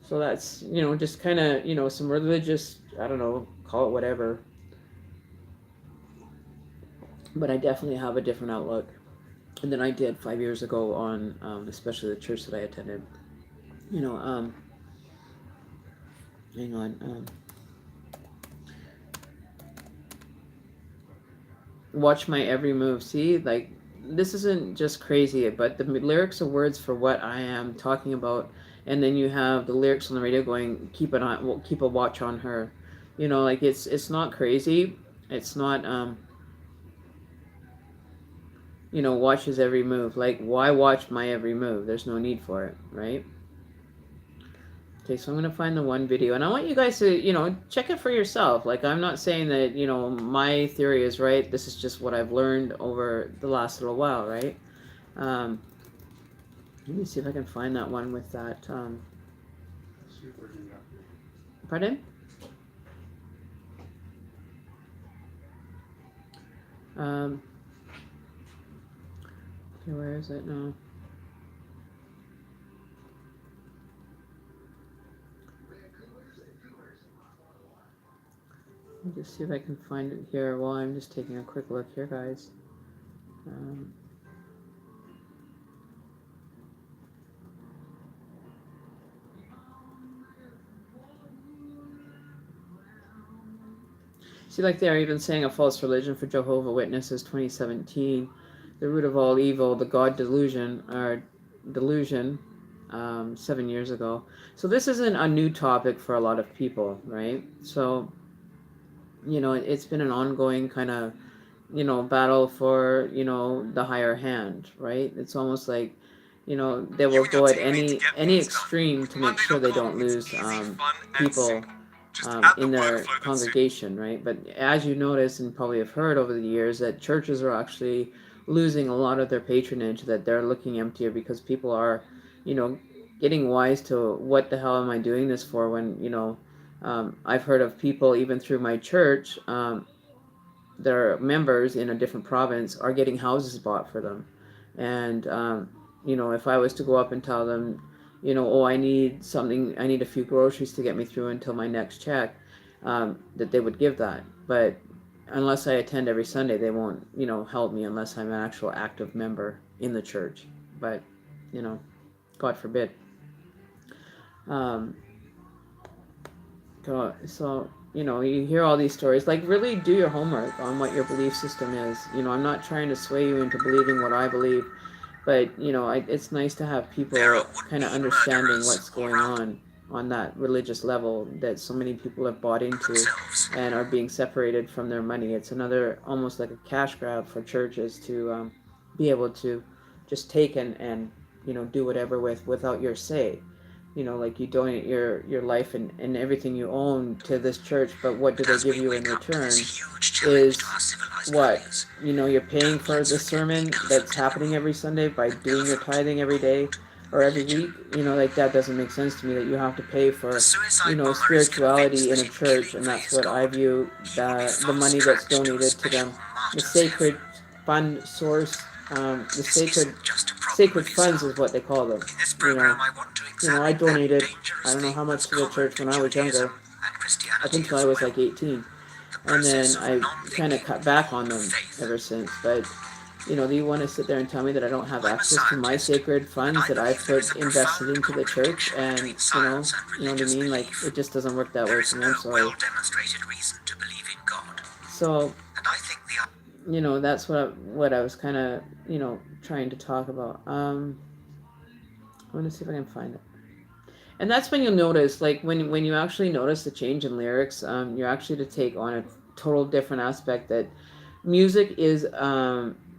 So that's just kind of some religious, I don't know, call it whatever, but I definitely have a different outlook than I did 5 years ago on especially the church that I attended. Hang on. Watch my every move. See, like, this isn't just crazy, but the lyrics are words for what I am talking about, and then you have the lyrics on the radio going, keep a watch on her. Like, it's not crazy. It's not watch his every move. Like, why watch my every move? There's no need for it, right? Okay, so I'm going to find the one video, and I want you guys to, check it for yourself. Like, I'm not saying that, my theory is right. This is just what I've learned over the last little while, right? Let me see if I can find that one with that. Pardon? Okay, where is it now? Let me just see if I can find it here while I'm just taking a quick look here, guys. See, like, they're even saying a false religion for Jehovah's Witnesses 2017. The root of all evil, the God delusion, 7 years ago. So this isn't a new topic for a lot of people, right? So, it's been an ongoing kind of, battle for, the higher hand, right? It's almost like, they will go at any extreme to make sure they don't lose people in their congregation, right? But as you notice and probably have heard over the years, that churches are actually losing a lot of their patronage, that they're looking emptier because people are, getting wise to what the hell am I doing this for, when, I've heard of people even through my church, their members in a different province are getting houses bought for them. And if I was to go up and tell them, oh, I need something, I need a few groceries to get me through until my next check, that they would give that. But unless I attend every Sunday, they won't, help me unless I'm an actual active member in the church. But, you know, God forbid. Um, so, you hear all these stories. Like, really do your homework on what your belief system is. I'm not trying to sway you into believing what I believe, but, it's nice to have people kind of understanding what's going on that religious level that so many people have bought into and are being separated from their money. It's another, almost like a cash grab for churches to be able to just take and do whatever without your say. Like you donate your life and everything you own to this church, but what do they give you in return is what? You're paying for the sermon that's happening every Sunday by doing your tithing every day or every week. Like that doesn't make sense to me that you have to pay for, spirituality in a church, and that's what I view the money that's donated to them, the sacred fund source, the sacred funds is what they call them. I donated, I don't know how much to the church when I was younger, up until I was like 18. And then I kind of cut back on them ever since. But, do you want to sit there and tell me that I don't have access to my sacred funds that I put invested into the church? And, you know what I mean? Like, it just doesn't work that way for me. I'm sorry. So, that's what I was kind of, trying to talk about. I want to see if I can find it. And that's when you'll notice, like when you actually notice the change in lyrics, you're actually to take on a total different aspect that music is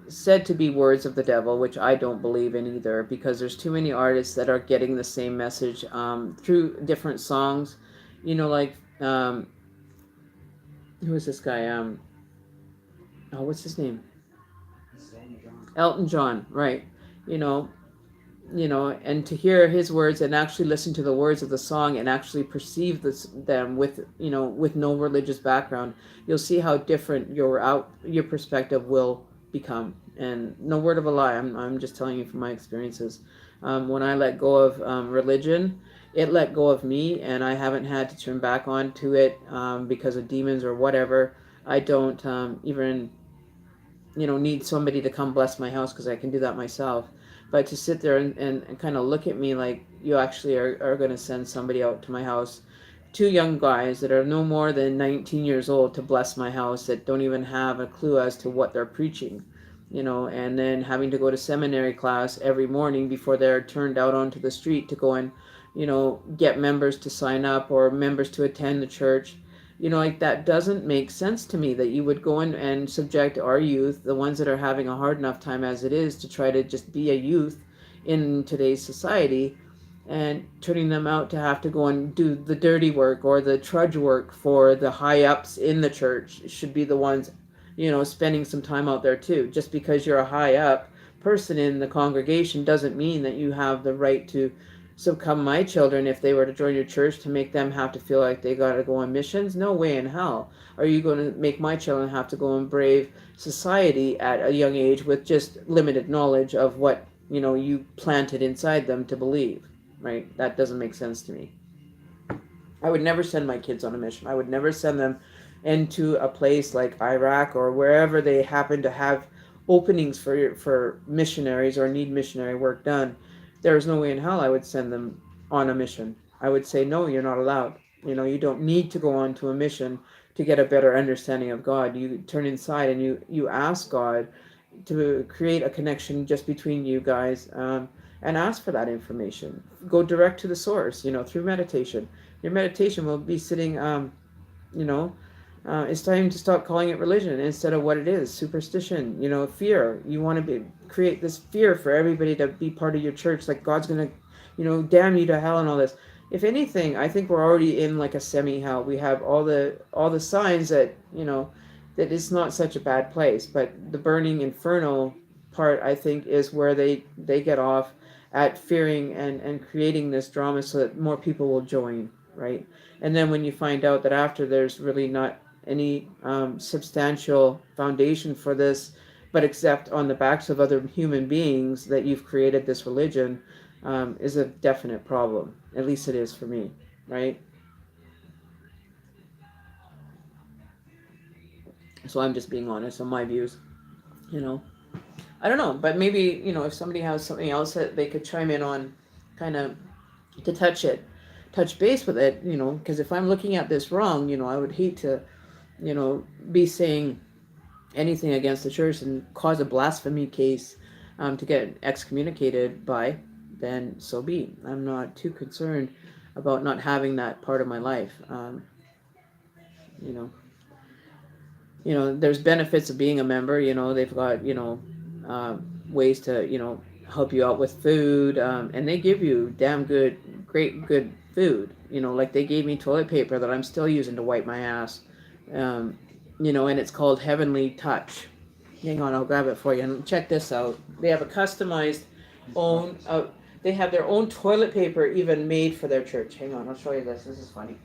said to be words of the devil, which I don't believe in either, because there's too many artists that are getting the same message through different songs. Like who is this guy? Oh, what's his name? Elton John, right? You know, and to hear his words and actually listen to the words of the song and actually perceive them with, with no religious background, you'll see how different your perspective will become. And no word of a lie, I'm just telling you from my experiences. When I let go of religion, it let go of me, and I haven't had to turn back onto it because of demons or whatever. I don't even need somebody to come bless my house because I can do that myself. But to sit there and kind of look at me like you actually are going to send somebody out to my house, two young guys that are no more than 19 years old to bless my house that don't even have a clue as to what they're preaching, and then having to go to seminary class every morning before they're turned out onto the street to go and, get members to sign up or members to attend the church. Like that doesn't make sense to me that you would go in and subject our youth, the ones that are having a hard enough time as it is to try to just be a youth in today's society, and turning them out to have to go and do the dirty work or the trudge work for the high ups in the church. Should be the ones, spending some time out there too. Just because you're a high up person in the congregation doesn't mean that you have the right to succumb my children if they were to join your church to make them have to feel like they got to go on missions. No way in hell are you going to make my children have to go and brave society at a young age with just limited knowledge of what you planted inside them to believe. Right? That doesn't make sense to me. I would never send my kids on a mission. I would never send them into a place like Iraq or wherever they happen to have openings for missionaries or need missionary work done. There is no way in hell I would send them on a mission. I would say, no, you're not allowed. You don't need to go on to a mission to get a better understanding of God. You turn inside and you ask God to create a connection just between you guys, and ask for that information. Go direct to the source, through meditation. Your meditation will be sitting, you know, it's time to stop calling it religion instead of what it is, superstition, fear. You want to create this fear for everybody to be part of your church, like God's going to, damn you to hell and all this. If anything, I think we're already in like a semi-hell. We have all the signs that, that it's not such a bad place, but the burning inferno part, I think, is where they get off at fearing and creating this drama so that more people will join, right? And then when you find out that after there's really not any substantial foundation for this, but except on the backs of other human beings that you've created this religion, is a definite problem. At least it is for me, right? So I'm just being honest on my views, you know. I don't know, but maybe, if somebody has something else that they could chime in on, kind of to touch base with it, because if I'm looking at this wrong, I would hate to, be saying anything against the church and cause a blasphemy case, to get excommunicated by, then so be. I'm not too concerned about not having that part of my life. You know, there's benefits of being a member. They've got, ways to, help you out with food, and they give you damn good food. Like they gave me toilet paper that I'm still using to wipe my ass. And it's called Heavenly Touch. Hang on, I'll grab it for you. And check this out. They have a customized own. They have their own toilet paper even made for their church. Hang on, I'll show you this. This is funny.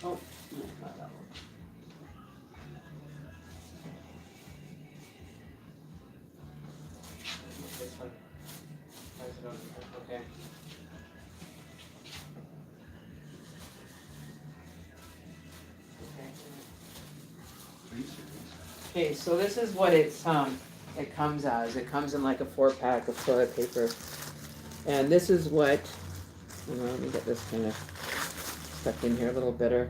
Oh, no, not that one. This one. Okay. Okay, so this is what it comes as. It comes in like a 4-pack of toilet paper, and this is what. Let me get this kind of stuck in here a little better.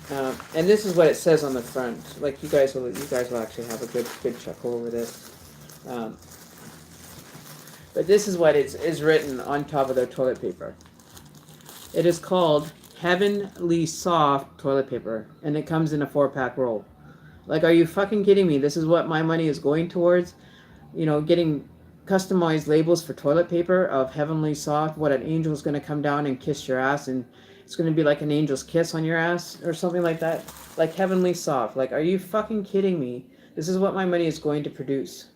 And this is what it says on the front. Like you guys will actually have a good chuckle over this. But this is what is written on top of their toilet paper. It is called Heavenly Soft Toilet Paper, and it comes in a 4-pack roll. Like, are you fucking kidding me? This is what my money is going towards? Getting customized labels for toilet paper of Heavenly Soft, what an angel's going to come down and kiss your ass, and it's going to be like an angel's kiss on your ass, or something like that. Like Heavenly Soft. Like, are you fucking kidding me? This is what my money is going to produce.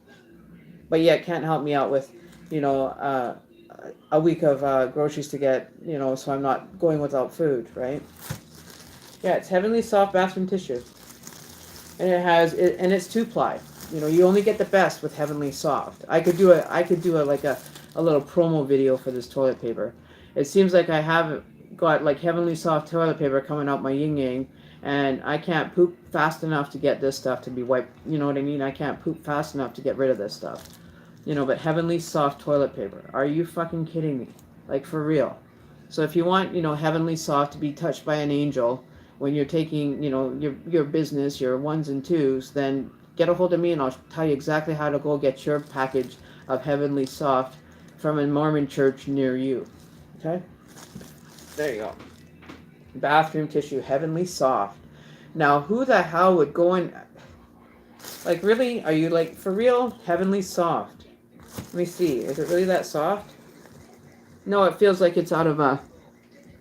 But yet, can't help me out with, a week of groceries to get, so I'm not going without food, right? Yeah, it's Heavenly Soft bathroom tissue. And it's 2-ply. You only get the best with Heavenly Soft. I could do a little promo video for this toilet paper. It seems like I have got like Heavenly Soft toilet paper coming out my yin yang, and I can't poop fast enough to get this stuff to be wiped. You know what I mean? I can't poop fast enough to get rid of this stuff. But Heavenly Soft toilet paper. Are you fucking kidding me? Like, for real. So if you want, Heavenly Soft to be touched by an angel when you're taking, your business, your ones and twos, then get a hold of me and I'll tell you exactly how to go get your package of Heavenly Soft from a Mormon church near you. Okay? There you go. Bathroom tissue, Heavenly Soft. Now, who the hell would go in... Like, really? Are you, like, for real? Heavenly Soft. Let me see. Is it really that soft? No, it feels like it's out of a...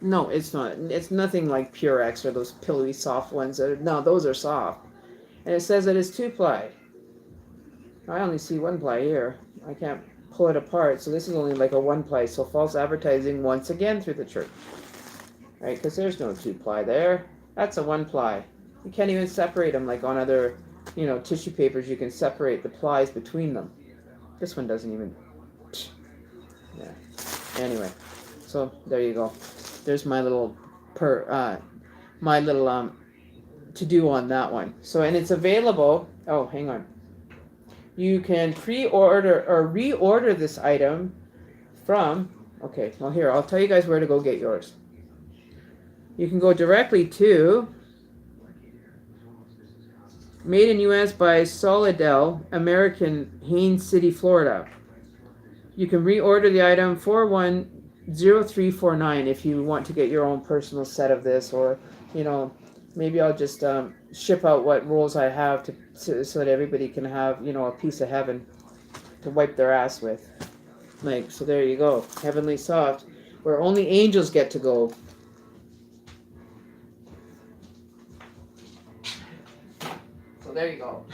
No, it's not. It's nothing like Purex or those pillowy soft ones. No, those are soft. And it says that it's 2-ply. I only see 1-ply here. I can't pull it apart. So this is only like a 1-ply. So false advertising once again through the church. Right? Because there's no 2-ply there. That's a 1-ply. You can't even separate them like on other, tissue papers. You can separate the plies between them. This one doesn't even... Yeah. Anyway. So there you go. There's my little to do on that one. So, and it's available. Oh, hang on. You can pre-order or reorder this item from. Okay, well here I'll tell you guys where to go get yours. You can go directly to Made in U.S. by Solidel, American, Haines City, Florida. You can reorder the item 410349 if you want to get your own personal set of this, or maybe I'll just ship out what rolls I have so that everybody can have a piece of heaven to wipe their ass with. Like, so there you go, Heavenly Soft, where only angels get to go. So there you go,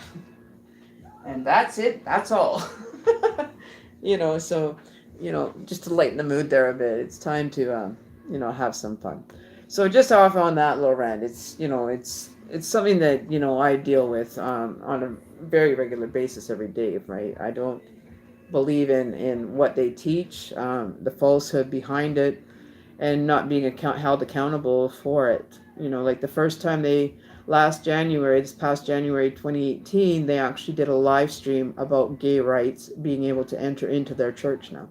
and that's it. That's all. So. Just to lighten the mood there a bit, it's time to, have some fun. So just off on that little rant, it's something that I deal with on a very regular basis every day, right? I don't believe in what they teach, the falsehood behind it, and not being held accountable for it. Like the first time this past January 2018, they actually did a live stream about gay rights being able to enter into their church now.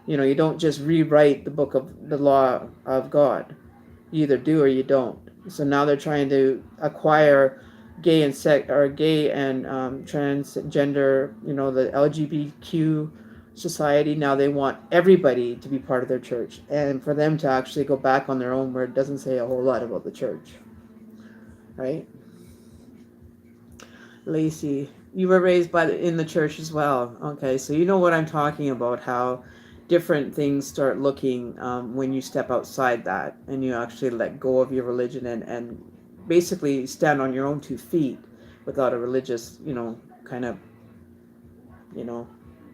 You don't just rewrite the book of the law of God. You either do or you don't. So now they're trying to acquire gay and transgender, the LGBTQ society. Now they want everybody to be part of their church, and for them to actually go back on their own word doesn't say a whole lot about the church, right? Lacey, you were raised in the church as well. Okay, so you know what I'm talking about, how different things start looking when you step outside that and you actually let go of your religion and basically stand on your own 2 feet without a religious, kind of,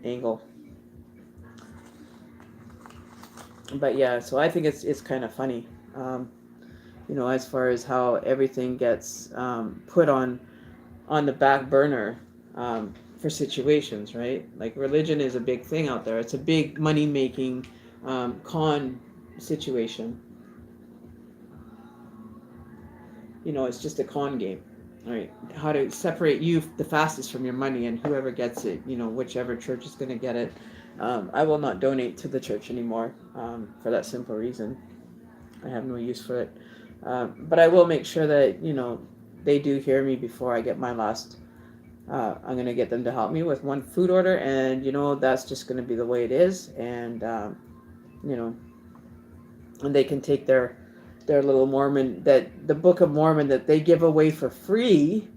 angle. But yeah, so I think it's kind of funny, as far as how everything gets put on the back burner for situations, right? Like religion is a big thing out there. It's a big money making con situation. It's just a con game, right? How to separate you the fastest from your money, and whoever gets it, whichever church is going to get it. I will not donate to the church anymore for that simple reason. I have no use for it. But I will make sure that, they do hear me before I get my last. I'm going to get them to help me with one food order, and, that's just going to be the way it is. And, and they can take their little the Book of Mormon that they give away for free,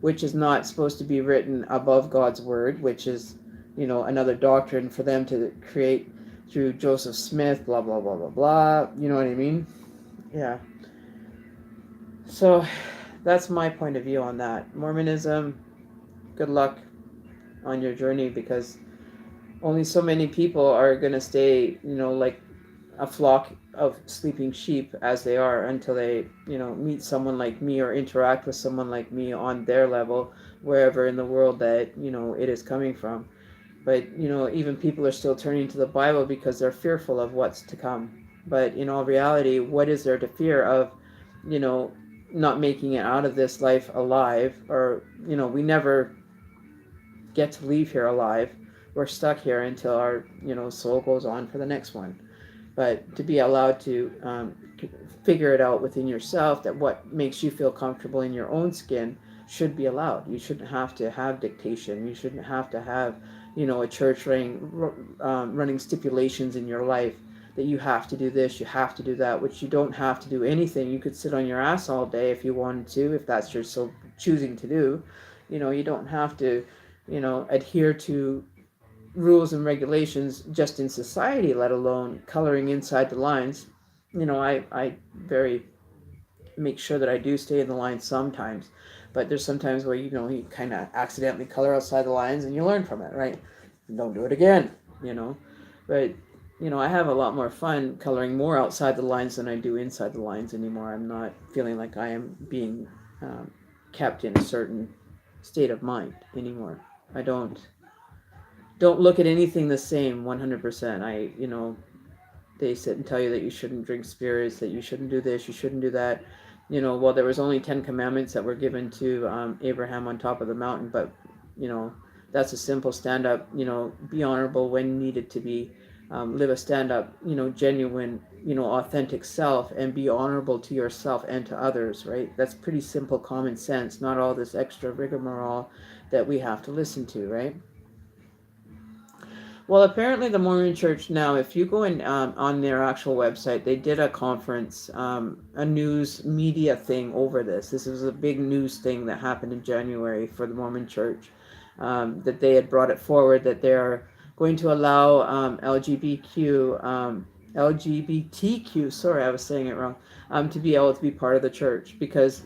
which is not supposed to be written above God's word, which is, another doctrine for them to create through Joseph Smith, blah, blah, blah, blah, blah. You know what I mean? Yeah. So that's my point of view on that. Mormonism, good luck on your journey, because only so many people are going to stay, like a flock of sleeping sheep as they are until they, meet someone like me or interact with someone like me on their level, wherever in the world that, it is coming from. But, even people are still turning to the Bible because they're fearful of what's to come. But in all reality, what is there to fear of, not making it out of this life alive? Or, we never get to leave here alive. We're stuck here until our, soul goes on for the next one. But to be allowed to figure it out within yourself, that what makes you feel comfortable in your own skin should be allowed. You shouldn't have to have dictation. You shouldn't have to have, a church running stipulations in your life that you have to do this, you have to do that, which you don't have to do anything. You could sit on your ass all day if you wanted to, if that's your so choosing to do. You don't have to, adhere to rules and regulations just in society, let alone coloring inside the lines. I very make sure that I do stay in the lines sometimes, but there's sometimes where you kind of accidentally color outside the lines and you learn from it, right? Don't do it again. But I have a lot more fun coloring more outside the lines than I do inside the lines anymore. I'm not feeling like I am being kept in a certain state of mind anymore. I don't look at anything the same 100%. They sit and tell you that you shouldn't drink spirits, that you shouldn't do this, you shouldn't do that. Well, there was only 10 commandments that were given to Abraham on top of the mountain, but, that's a simple stand up, be honorable when needed to be, live a stand up, genuine, authentic self, and be honorable to yourself and to others, right? That's pretty simple common sense, not all this extra rigmarole that we have to listen to, right? Well, apparently the Mormon Church now, if you go in on their actual website, they did a conference, a news media thing over this. This was a big news thing that happened in January for the Mormon Church, that they had brought it forward that they're going to allow LGBTQ, sorry, I was saying it wrong, to be able to be part of the church because,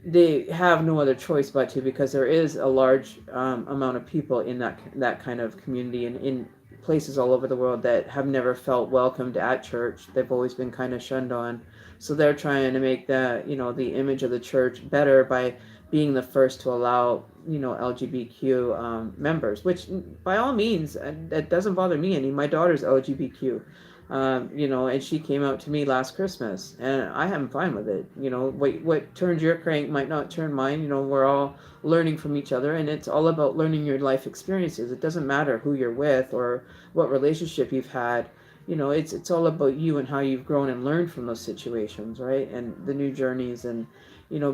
they have no other choice but to, because there is a large amount of people in that kind of community and in places all over the world that have never felt welcomed at church. They've always been kind of shunned on. So they're trying to make the image of the church better by being the first to allow, LGBTQ members, which by all means, that doesn't bother me any. My daughter's LGBTQ, and she came out to me last Christmas, and I am fine with it. What turns your crank might not turn mine. We're all learning from each other, and it's all about learning your life experiences. It doesn't matter who you're with or what relationship you've had. It's all about you and how you've grown and learned from those situations, right? And the new journeys, and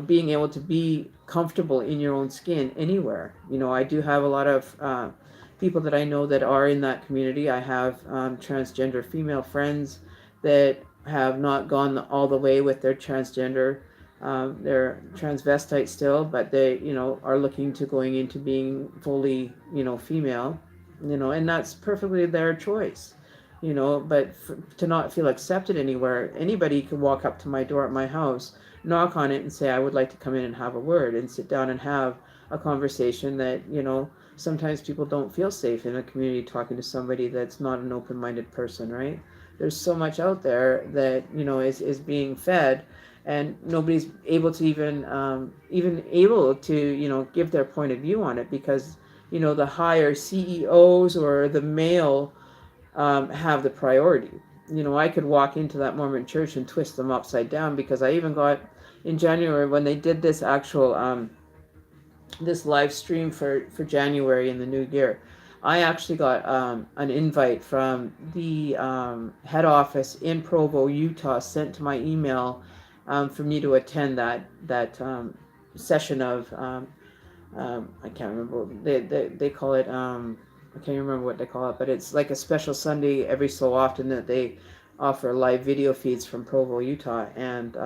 being able to be comfortable in your own skin anywhere. I do have a lot of people that I know that are in that community. I have transgender female friends that have not gone all the way with their transgender. They're transvestite still, but they, are looking to going into being fully, female, and that's perfectly their choice. But to not feel accepted anywhere, anybody could walk up to my door at my house, knock on it, and say, I would like to come in and have a word and sit down and have a conversation that, sometimes people don't feel safe in a community talking to somebody that's not an open-minded person, right? There's so much out there that, is being fed, and nobody's able to even able to, give their point of view on it, because, the higher CEOs or the male have the priority. I could walk into that Mormon church and twist them upside down, because I even got in January when they did this actual this live stream for January in the new year. I actually got an invite from the head office in Provo, Utah, sent to my email for me to attend that session of I can't remember, they call it I can't remember what they call it, but it's like a special Sunday every so often that they offer live video feeds from Provo, Utah. And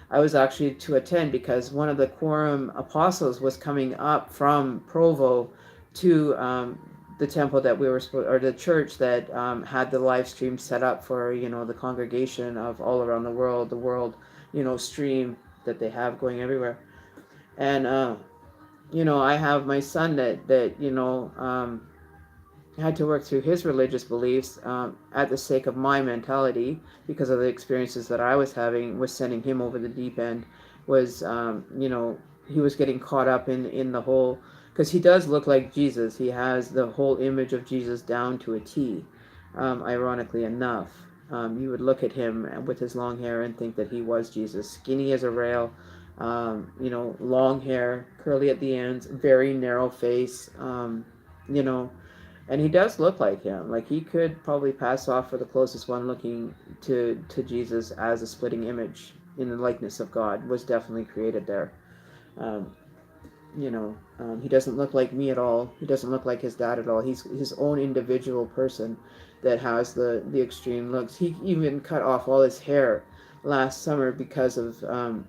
I was actually to attend because one of the quorum apostles was coming up from Provo to the temple that we were supposed, or the church that had the live stream set up for, the congregation of all around the world, stream that they have going everywhere. And, I have my son that had to work through his religious beliefs at the sake of my mentality, because of the experiences that I was having, was sending him over the deep end. Was he was getting caught up in the whole, because he does look like Jesus. He has the whole image of Jesus down to a T. Ironically enough, you would look at him with his long hair and think that he was Jesus, skinny as a rail. Long hair, curly at the ends, very narrow face. And he does look like him. Like, he could probably pass off for the closest one looking to Jesus, as a splitting image in the likeness of God was definitely created there. He doesn't look like me at all. He doesn't look like his dad at all. He's his own individual person that has the extreme looks. He even cut off all his hair last summer because of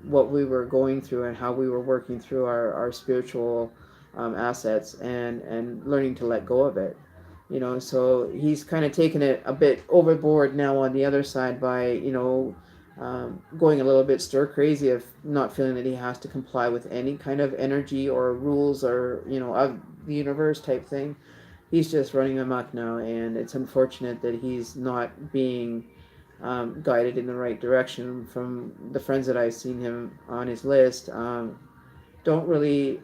what we were going through and how we were working through our spiritual assets and learning to let go of it. So he's kind of taken it a bit overboard now on the other side by, going a little bit stir crazy of not feeling that he has to comply with any kind of energy or rules or, of the universe type thing. He's just running amok now, and it's unfortunate that he's not being guided in the right direction. From the friends that I've seen him on his list, don't really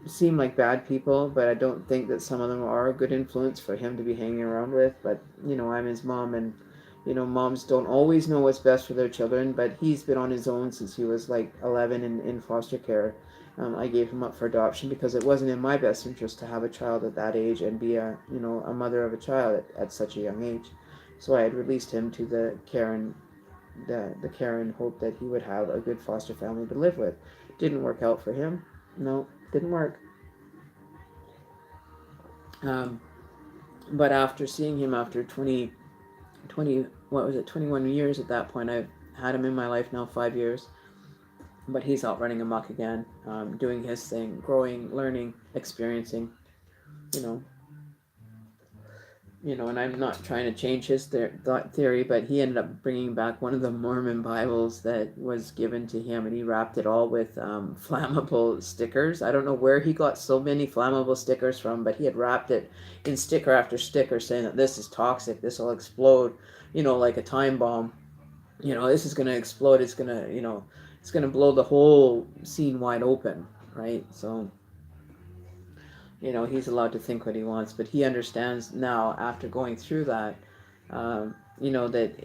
seem like bad people, but I don't think that some of them are a good influence for him to be hanging around with. But I'm his mom, and moms don't always know what's best for their children, but he's been on his own since he was like 11 in foster care. I gave him up for adoption because it wasn't in my best interest to have a child at that age and be a mother of a child at such a young age. So I had released him to the care and hope that he would have a good foster family to live with. Didn't work out for him. No, didn't work. But after seeing him after 20, what was it, 21 years at that point, I've had him in my life now 5 years. But he's out running amok again, doing his thing, growing, learning, experiencing, and I'm not trying to change his thought theory, but he ended up bringing back one of the Mormon Bibles that was given to him, and he wrapped it all with flammable stickers. I don't know where he got so many flammable stickers from, but he had wrapped it in sticker after sticker saying that this is toxic, this will explode, like a time bomb. This is going to explode, it's going to, it's going to blow the whole scene wide open, right? So he's allowed to think what he wants, but he understands now after going through that, that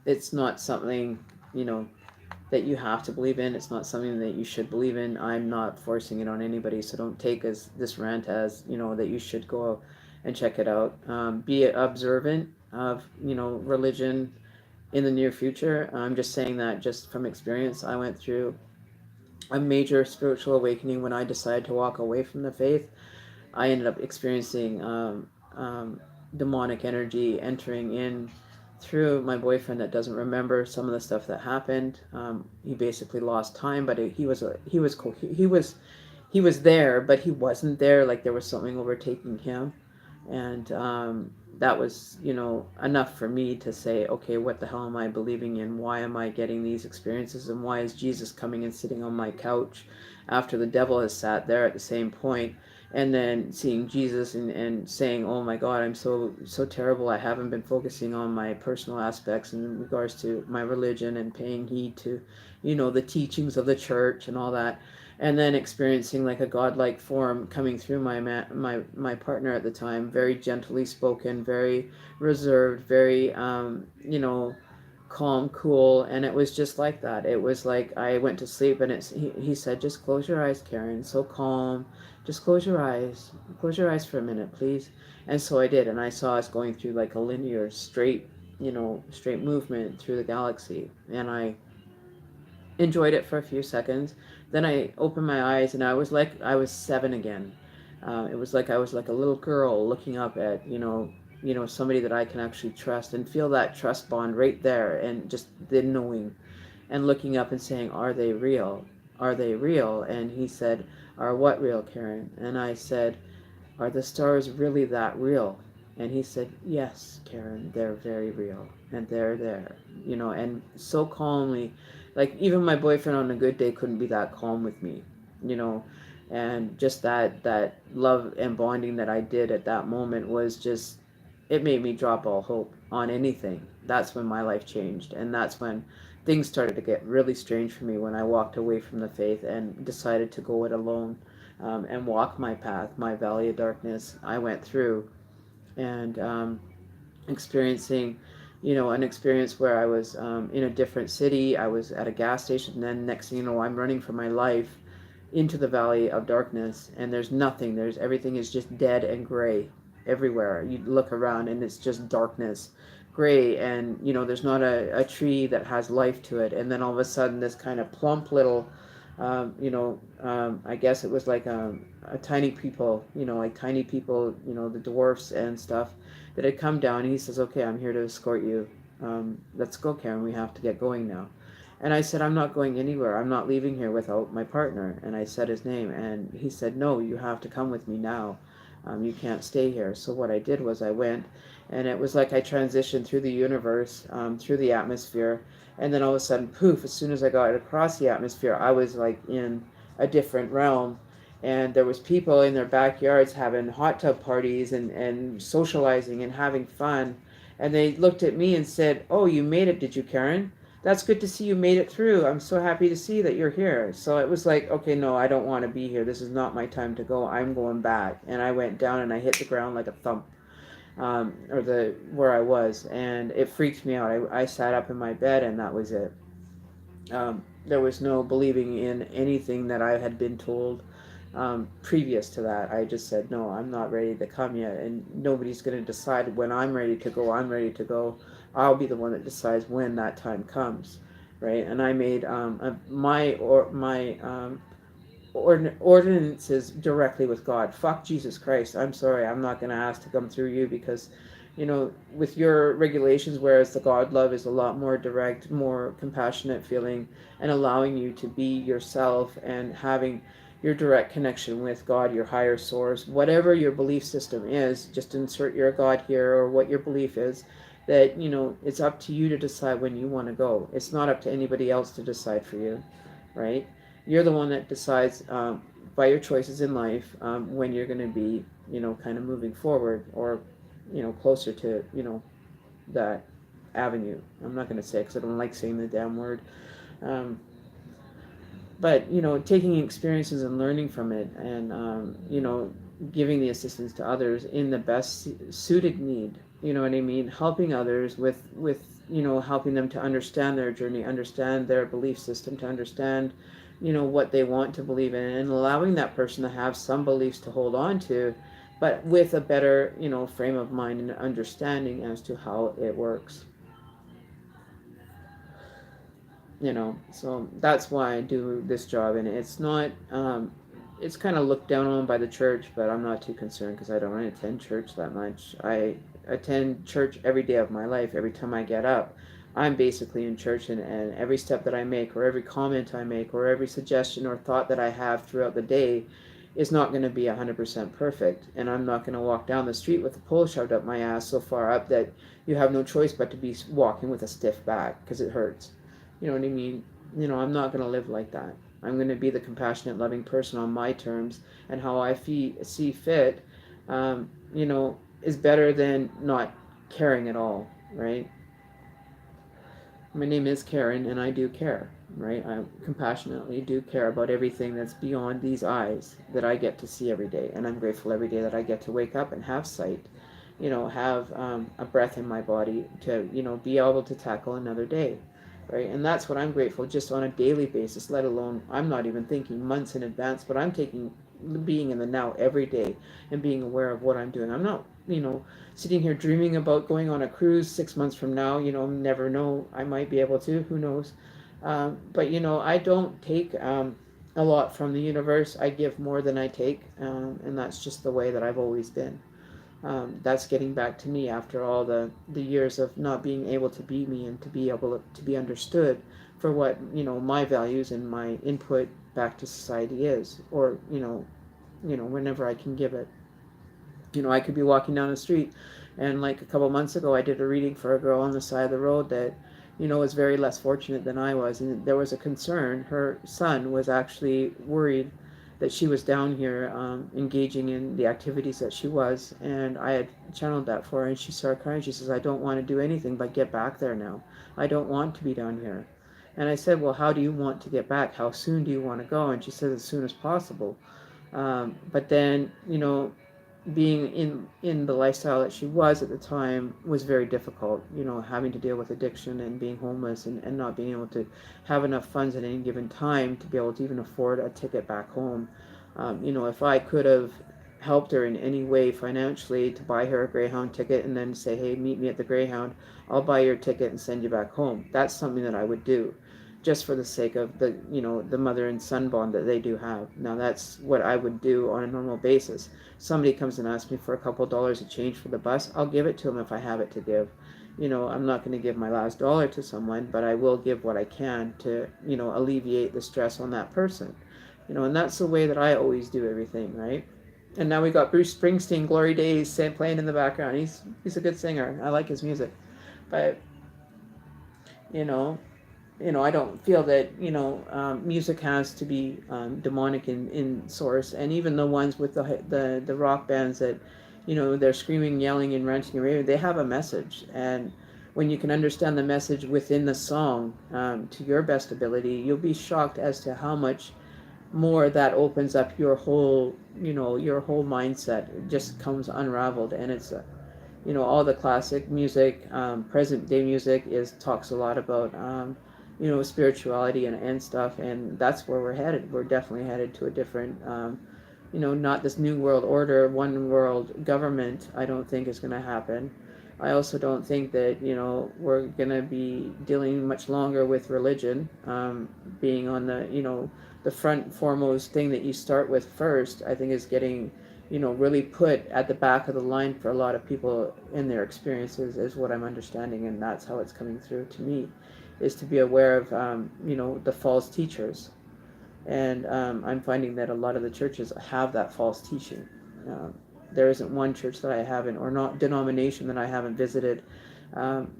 it's not something, that you have to believe in. It's not something that you should believe in. I'm not forcing it on anybody, so don't take this rant as, that you should go and check it out. Be observant of, religion in the near future. I'm just saying that just from experience. I went through a major spiritual awakening when I decided to walk away from the faith. I ended up experiencing demonic energy entering in through my boyfriend that doesn't remember some of the stuff that happened. He basically lost time, but he was there, but he wasn't there. Like there was something overtaking him, and that was enough for me to say, okay, what the hell am I believing in? Why am I getting these experiences, and why is Jesus coming and sitting on my couch after the devil has sat there at the same point? And then seeing Jesus and saying, oh my God, I'm so terrible. I haven't been focusing on my personal aspects in regards to my religion and paying heed to the teachings of the church and all that. And then experiencing like a godlike form coming through my partner at the time, very gently spoken, very reserved, very calm, cool. And it was just like that. It was like I went to sleep, and he said, just close your eyes, Karen. So calm. Just close your eyes. Close your eyes for a minute, please. And so I did, and I saw us going through like a linear, straight movement through the galaxy. And I enjoyed it for a few seconds. Then I opened my eyes, and I was like I was 7 again. It was like I was like a little girl looking up at somebody that I can actually trust and feel that trust bond right there, and just the knowing, and looking up and saying, "Are they real? Are they real?" And he said, "Are what real, Karen?" And I said, "Are the stars really that real?" And he said, "Yes, Karen, they're very real, and they're there." And so calmly, like even my boyfriend on a good day couldn't be that calm with me, you know. And just that love and bonding that I did at that moment was just, it made me drop all hope on anything. That's when my life changed, and that's when things started to get really strange for me, when I walked away from the faith and decided to go it alone, and walk my path, my valley of darkness I went through. And experiencing an experience where I was in a different city. I was at a gas station, and then next thing you know, I'm running for my life into the valley of darkness, and there's nothing. There's everything is just dead and gray everywhere. You look around, and it's just darkness, gray, and there's not a tree that has life to it. And then all of a sudden, this kind of plump little I guess it was like a tiny people, like tiny people, the dwarfs and stuff, that had come down. And he says, "Okay, I'm here to escort you. Let's go, Karen. We have to get going now." And I said, "I'm not going anywhere. I'm not leaving here without my partner." And I said his name, and he said, "No, you have to come with me now. You can't stay here." So what I did was I went, and it was like I transitioned through the universe, through the atmosphere. And then all of a sudden, poof, as soon as I got across the atmosphere, I was like in a different realm. And there was people in their backyards having hot tub parties and socializing and having fun. And they looked at me and said, "Oh, you made it, did you, Karen? That's good to see you made it through. I'm so happy to see that you're here." So it was like, okay, no, I don't want to be here. This is not my time to go. I'm going back. And I went down and I hit the ground like a thump. Or where I was, and it freaked me out. I sat up in my bed, and that was it. There was no believing in anything that I had been told previous to that. I just said, no, I'm not ready to come yet, and nobody's going to decide when I'm ready to go. I'm ready to go. I'll be the one that decides when that time comes, right? And I made my ordinances directly with God. Fuck Jesus Christ. I'm sorry. I'm not going to ask to come through you, because, with your regulations, whereas the God love is a lot more direct, more compassionate feeling, and allowing you to be yourself, and having, your direct connection with God, your higher source, whatever your belief system is. Just insert your God here, or what your belief is. That, it's up to you to decide when you want to go. It's not up to anybody else to decide for you, right? You're the one that decides, by your choices in life, when you're going to be, kind of moving forward, or, closer to, that avenue. I'm not going to say it because I don't like saying the damn word. Um, but, taking experiences and learning from it, and, giving the assistance to others in the best suited need. You know what I mean? Helping others with helping them to understand their journey, understand their belief system, to understand, what they want to believe in, and allowing that person to have some beliefs to hold on to, but with a better, frame of mind and understanding as to how it works. So that's why I do this job. And it's not, it's kind of looked down on by the church, but I'm not too concerned because I don't really attend church that much. I attend church every day of my life. Every time I get up, I'm basically in church, and every step that I make, or every comment I make, or every suggestion or thought that I have throughout the day is not going to be 100% perfect. And I'm not going to walk down the street with a pole shoved up my ass so far up that you have no choice but to be walking with a stiff back because it hurts. You know what I mean? I'm not going to live like that. I'm going to be the compassionate, loving person on my terms, and how I see fit, is better than not caring at all, right? My name is Karen, and I do care, right? I compassionately do care about everything that's beyond these eyes that I get to see every day. And I'm grateful every day that I get to wake up and have sight, have a breath in my body to, be able to tackle another day. Right? And that's what I'm grateful just on a daily basis, let alone, I'm not even thinking months in advance, but I'm taking being in the now every day and being aware of what I'm doing. I'm not, sitting here dreaming about going on a cruise 6 months from now. Never know. I might be able to, who knows? But, I don't take a lot from the universe. I give more than I take. And that's just the way that I've always been. That's getting back to me after all the years of not being able to be me, and to be able to be understood for what, my values and my input back to society is, or, whenever I can give it. I could be walking down the street, and like a couple months ago, I did a reading for a girl on the side of the road that, was very less fortunate than I was. And there was a concern. Her son was actually worried that she was down here, engaging in the activities that she was. And I had channeled that for her, and she started crying. She says, I don't want to do anything but get back there now. I don't want to be down here. And I said, well, how do you want to get back? How soon do you want to go? And she said, as soon as possible. But then, being in the lifestyle that she was at the time was very difficult, having to deal with addiction and being homeless, and not being able to have enough funds at any given time to be able to even afford a ticket back home. If I could have helped her in any way financially to buy her a Greyhound ticket and then say, hey, meet me at the Greyhound, I'll buy your ticket and send you back home, that's something that I would do, just for the sake of the mother and son bond that they do have. Now that's what I would do on a normal basis. Somebody comes and asks me for a couple dollars of change for the bus, I'll give it to them if I have it to give. I'm not going to give my last dollar to someone, but I will give what I can to, alleviate the stress on that person. And that's the way that I always do everything, right? And now we got Bruce Springsteen, Glory Days, playing in the background. He's a good singer. I like his music. But, you know, I don't feel that, music has to be demonic in source. And even the ones with the rock bands that, they're screaming, yelling, and ranting and raving, they have a message. And when you can understand the message within the song, to your best ability, you'll be shocked as to how much more that opens up your whole, your whole mindset. It just comes unraveled. And it's all the classic music, present day music talks a lot about spirituality and stuff, and that's where we're headed. We're definitely headed to a different, not this new world order, one world government. I don't think is going to happen. I also don't think that we're going to be dealing much longer with religion being on the front foremost thing that you start with first. I think is getting really put at the back of the line for a lot of people in their experiences, is what I'm understanding, and that's how it's coming through to me, is to be aware of the false teachers, And I'm finding that a lot of the churches have that false teaching. There isn't one church that I haven't, or not denomination that I haven't visited,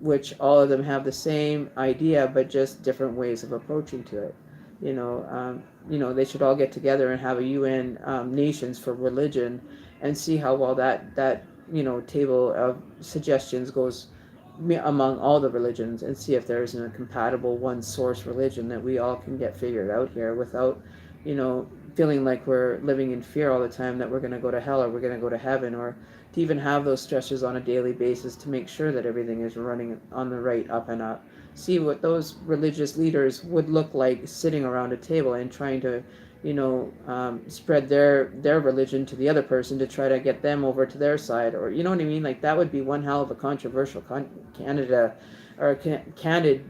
which all of them have the same idea, but just different ways of approaching to it. They should all get together and have a UN nations for religion, and see how well that table of suggestions goes among all the religions, and see if there isn't a compatible one source religion that we all can get figured out here without feeling like we're living in fear all the time that we're going to go to hell or we're going to go to heaven, or to even have those stressors on a daily basis to make sure that everything is running on the right up and up. See what those religious leaders would look like sitting around a table and trying to spread their religion to the other person to try to get them over to their side, or you know what I mean. Like, that would be one hell of a controversial candid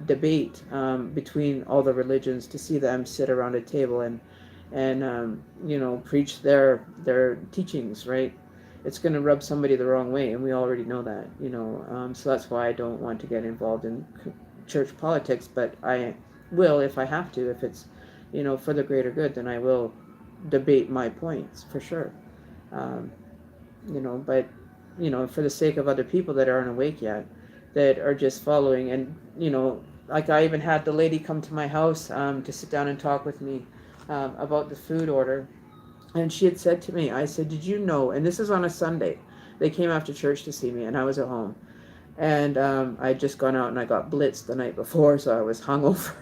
debate between all the religions, to see them sit around a table and preach their teachings, right? It's going to rub somebody the wrong way, and we already know that. So that's why I don't want to get involved in church politics, but I will if I have to. If it's for the greater good, then I will debate my points for sure. But for the sake of other people that aren't awake yet, that are just following, and like, I even had the lady come to my house to sit down and talk with me about the food order, and she had said to me, I said, did you know, and this is on a Sunday, they came after church to see me, and I was at home, and I'd just gone out and I got blitzed the night before, so I was hungover.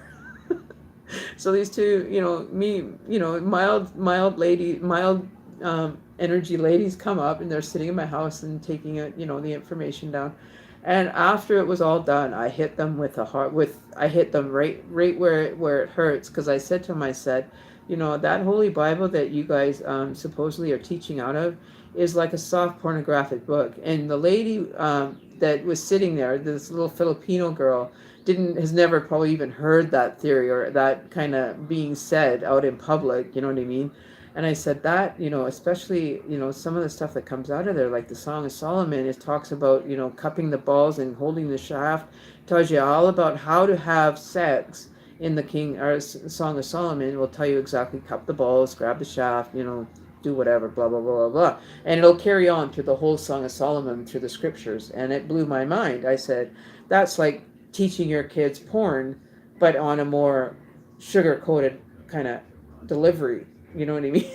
So these two, mild energy ladies come up, and they're sitting in my house and taking the information down. And after it was all done, I hit them I hit them right where it hurts, because I said to them, I said, that Holy Bible that you guys supposedly are teaching out of is like a soft pornographic book. And the lady that was sitting there, this little Filipino girl, has never probably even heard that theory or that kind of being said out in public, you know what I mean? And I said that, especially, some of the stuff that comes out of there, like the Song of Solomon, it talks about, cupping the balls and holding the shaft, tells you all about how to have sex in the Song of Solomon. Will tell you exactly, cup the balls, grab the shaft, do whatever, blah, blah, blah, blah, blah. And it'll carry on through the whole Song of Solomon, through the scriptures. And it blew my mind. I said, that's like teaching your kids porn, but on a more sugar-coated kind of delivery. You know what I mean?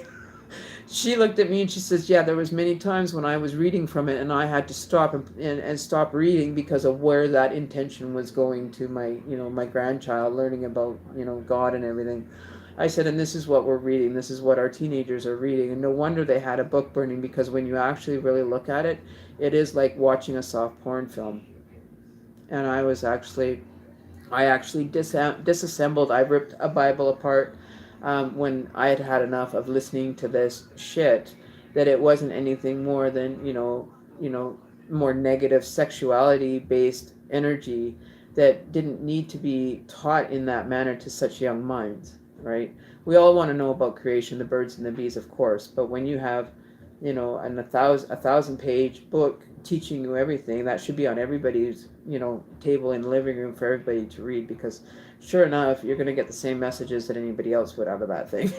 She looked at me and she says, yeah, there was many times when I was reading from it and I had to stop and stop reading because of where that intention was going to my grandchild learning about, God and everything. I said, and this is what we're reading. This is what our teenagers are reading. And no wonder they had a book burning, because when you actually really look at it, it is like watching a soft porn film. And I actually disassembled. I ripped a Bible apart when I had had enough of listening to this shit, that it wasn't anything more than more negative sexuality based energy that didn't need to be taught in that manner to such young minds, right? We all want to know about creation, the birds and the bees, of course, but when you have a 1,000-page book teaching you everything, that should be on everybody's table in the living room for everybody to read, because sure enough, you're going to get the same messages that anybody else would out of that thing.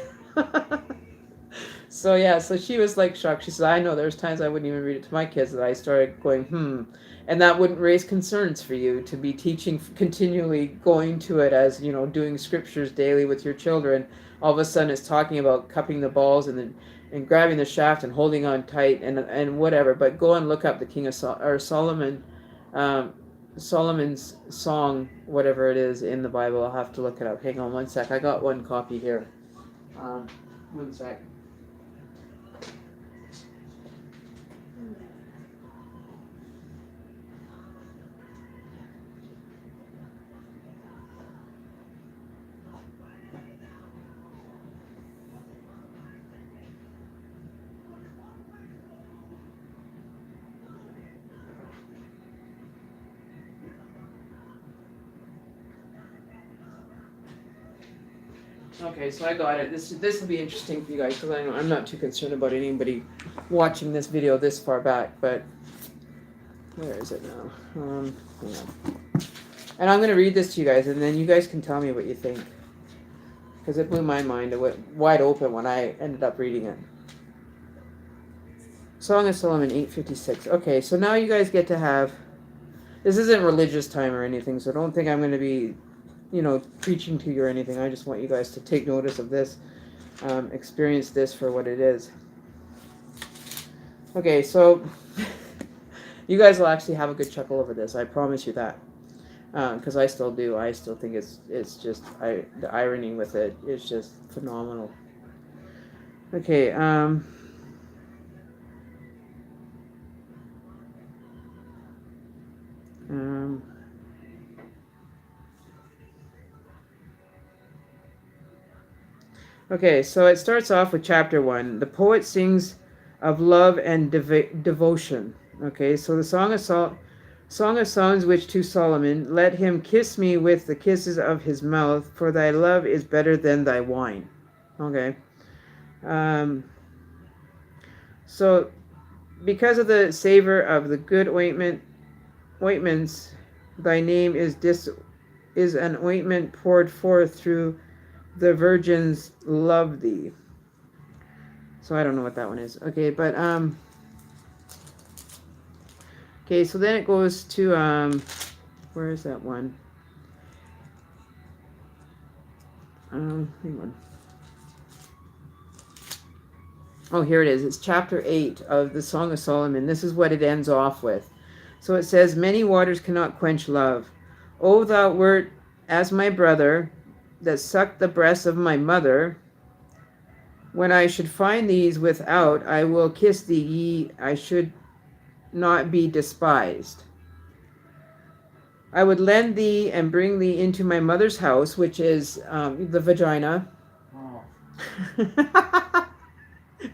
So she was like shocked. She said, I know there's times I wouldn't even read it to my kids, that I started going, and that wouldn't raise concerns for you to be teaching, continually going to it as, doing scriptures daily with your children. All of a sudden it's talking about cupping the balls and grabbing the shaft and holding on tight and whatever. But go and look up the King of Solomon, Solomon's song, whatever it is in the Bible. I'll have to look it up. Hang on one sec. I got one copy here. One sec. Okay, so I got it. This will be interesting for you guys, because I'm not too concerned about anybody watching this video this far back. But where is it now? Hang on. And I'm going to read this to you guys, and then you guys can tell me what you think. because it blew my mind. It went wide open when I ended up reading it. Song of Solomon 8:56. Okay, so now you guys get to have. This isn't religious time or anything, so don't think I'm going to be, preaching to you or anything. I just want you guys to take notice of this, experience this for what it is. Okay, so you guys will actually have a good chuckle over this. I promise you that, because I still do. I still think it's just the irony with it is just phenomenal. Okay. Okay, so it starts off with chapter 1. The poet sings of love and devotion. Okay, so the Song of Songs which to Solomon, let him kiss me with the kisses of his mouth, for thy love is better than thy wine. Okay. So because of the savor of the good ointments, thy name is an ointment poured forth through the virgins love thee. So I don't know what that one is. Okay, but okay, so then it goes to where is that one? Hang on. Oh, here it is. It's chapter 8 of the Song of Solomon. This is what it ends off with. So it says, many waters cannot quench love. O thou wert as my brother, that sucked the breast of my mother. When I should find these without, I will kiss thee, I should not be despised. I would lend thee and bring thee into my mother's house, which is the vagina. Oh.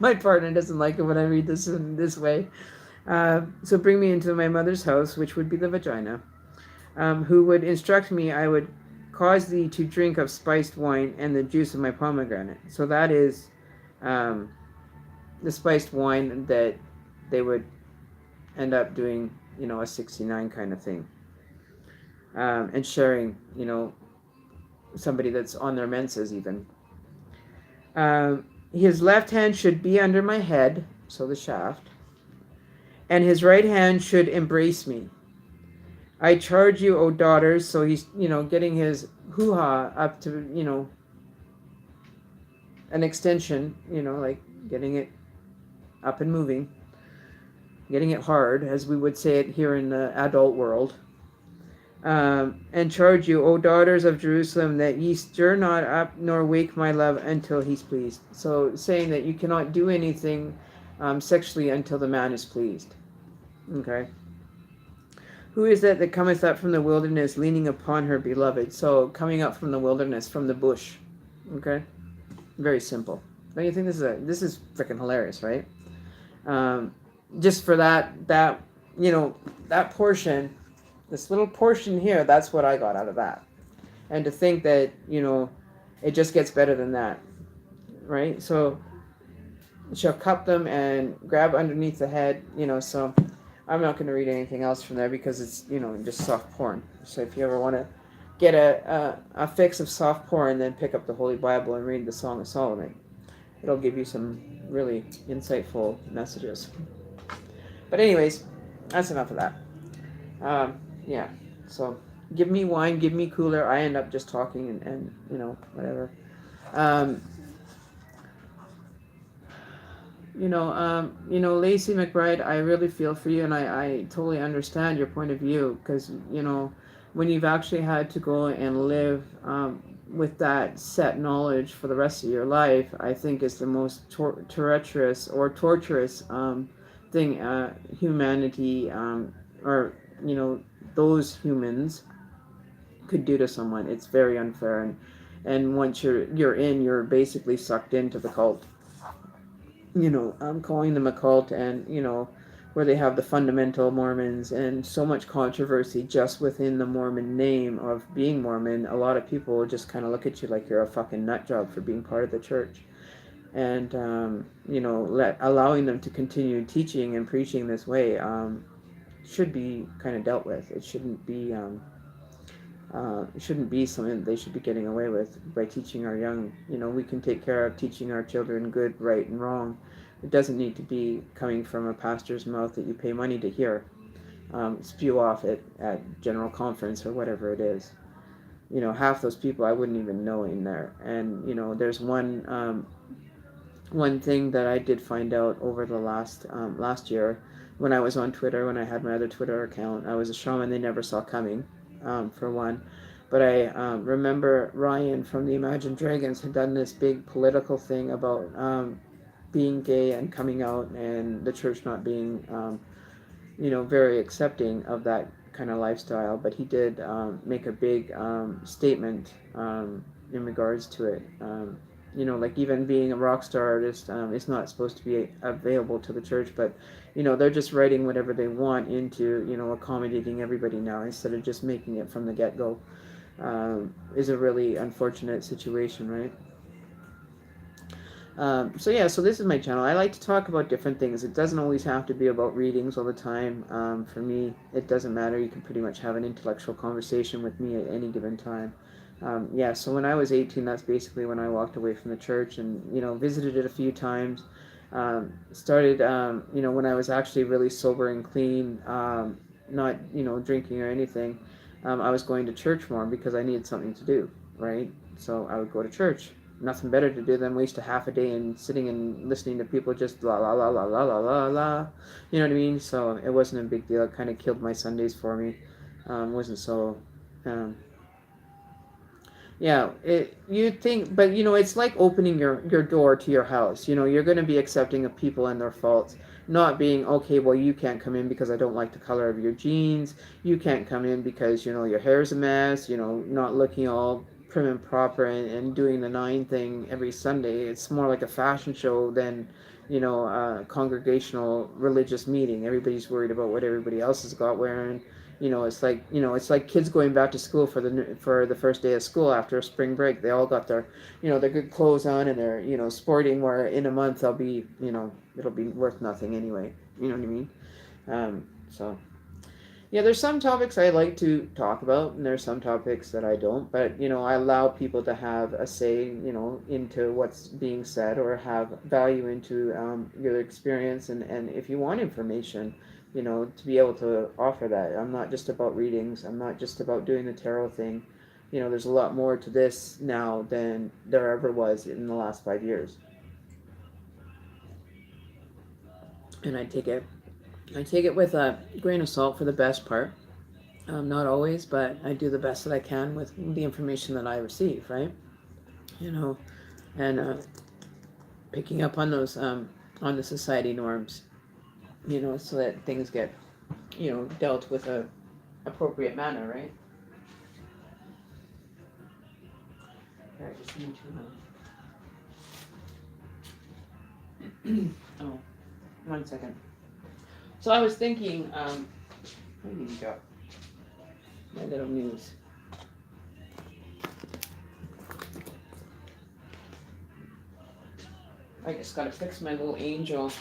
My partner doesn't like it when I read this in this way. So bring me into my mother's house, which would be the vagina. Who would instruct me, I would cause thee to drink of spiced wine and the juice of my pomegranate. So that is the spiced wine that they would end up doing, a 69 kind of thing. And sharing, somebody that's on their menses even. His left hand should be under my head, so the shaft, and his right hand should embrace me. I charge you, O daughters, so he's, getting his hoo-ha up to, an extension, like getting it up and moving, getting it hard, as we would say it here in the adult world. And charge you, O daughters of Jerusalem, that ye stir not up nor wake my love until he's pleased. So saying that you cannot do anything sexually until the man is pleased. Okay. Who is that cometh up from the wilderness, leaning upon her beloved? So coming up from the wilderness, from the bush. Okay. Very simple. Don't you think this is freaking hilarious, right? Just for that portion. This little portion here, that's what I got out of that. And to think that, it just gets better than that. Right? So she'll cup them and grab underneath the head, so I'm not going to read anything else from there because it's, just soft porn. So if you ever want to get a fix of soft porn, then pick up the Holy Bible and read the Song of Solomon. It'll give you some really insightful messages. But anyways, that's enough of that. Yeah, so give me wine, give me cooler. I end up just talking and whatever. Lacey McBride, I really feel for you, and I totally understand your point of view, because, when you've actually had to go and live with that set knowledge for the rest of your life, I think is the most torturous thing humanity, or, those humans could do to someone. It's very unfair, and once you're basically sucked into the cult. I'm calling them a cult, and where they have the fundamental Mormons and so much controversy just within the Mormon name of being Mormon. A lot of people just kind of look at you like you're a fucking nut job for being part of the church, and allowing them to continue teaching and preaching this way should be kind of dealt with. It shouldn't be It shouldn't be something that they should be getting away with by teaching our young. We can take care of teaching our children good, right, and wrong. It doesn't need to be coming from a pastor's mouth that you pay money to hear, spew off at general conference or whatever it is. Half those people I wouldn't even know in there. And there's one thing that I did find out over the last year when I was on Twitter, when I had my other Twitter account. I was a shaman they never saw coming, for one. But I remember Ryan from the Imagine Dragons had done this big political thing about being gay and coming out, and the church not being, very accepting of that kind of lifestyle. But he did make a big statement in regards to it. Like even being a rock star artist is not supposed to be available to the church, but they're just writing whatever they want into accommodating everybody now instead of just making it from the get go. Is a really unfortunate situation, right? So this is my channel. I like to talk about different things. It doesn't always have to be about readings all the time. For me, it doesn't matter. You can pretty much have an intellectual conversation with me at any given time. So when I was 18, that's basically when I walked away from the church and, visited it a few times. Started, when I was actually really sober and clean, not, drinking or anything. I was going to church more because I needed something to do, right? So I would go to church. Nothing better to do than waste a half a day and sitting and listening to people just la la la la la la la la. You know what I mean? So it wasn't a big deal. It kind of killed my Sundays for me. Wasn't so. Um, yeah, you'd think, but it's like opening your door to your house. You're going to be accepting of people and their faults, not being okay. Well, you can't come in because I don't like the color of your jeans. You can't come in because your hair's a mess. Not looking all prim and proper and doing the nine thing every Sunday. It's more like a fashion show than a congregational religious meeting. Everybody's worried about what everybody else has got wearing. It's like kids going back to school for the first day of school after a spring break. They all got their good clothes on and they're sporting. Where in a month they'll be it'll be worth nothing anyway. You know what I mean? So yeah, there's some topics I like to talk about, and there's some topics that I don't. But I allow people to have a say, into what's being said or have value into your experience, and if you want information, to be able to offer that. I'm not just about readings. I'm not just about doing the tarot thing. There's a lot more to this now than there ever was in the last 5 years, and I take it with a grain of salt for the best part. Not always, but I do the best that I can with the information that I receive, right? You know, and picking up on those on the society norms, so that things get dealt with a appropriate manner, right? Here, I just need to. Oh, 1 second. So I was thinking, where did you go? My little news. I just gotta fix my little angel.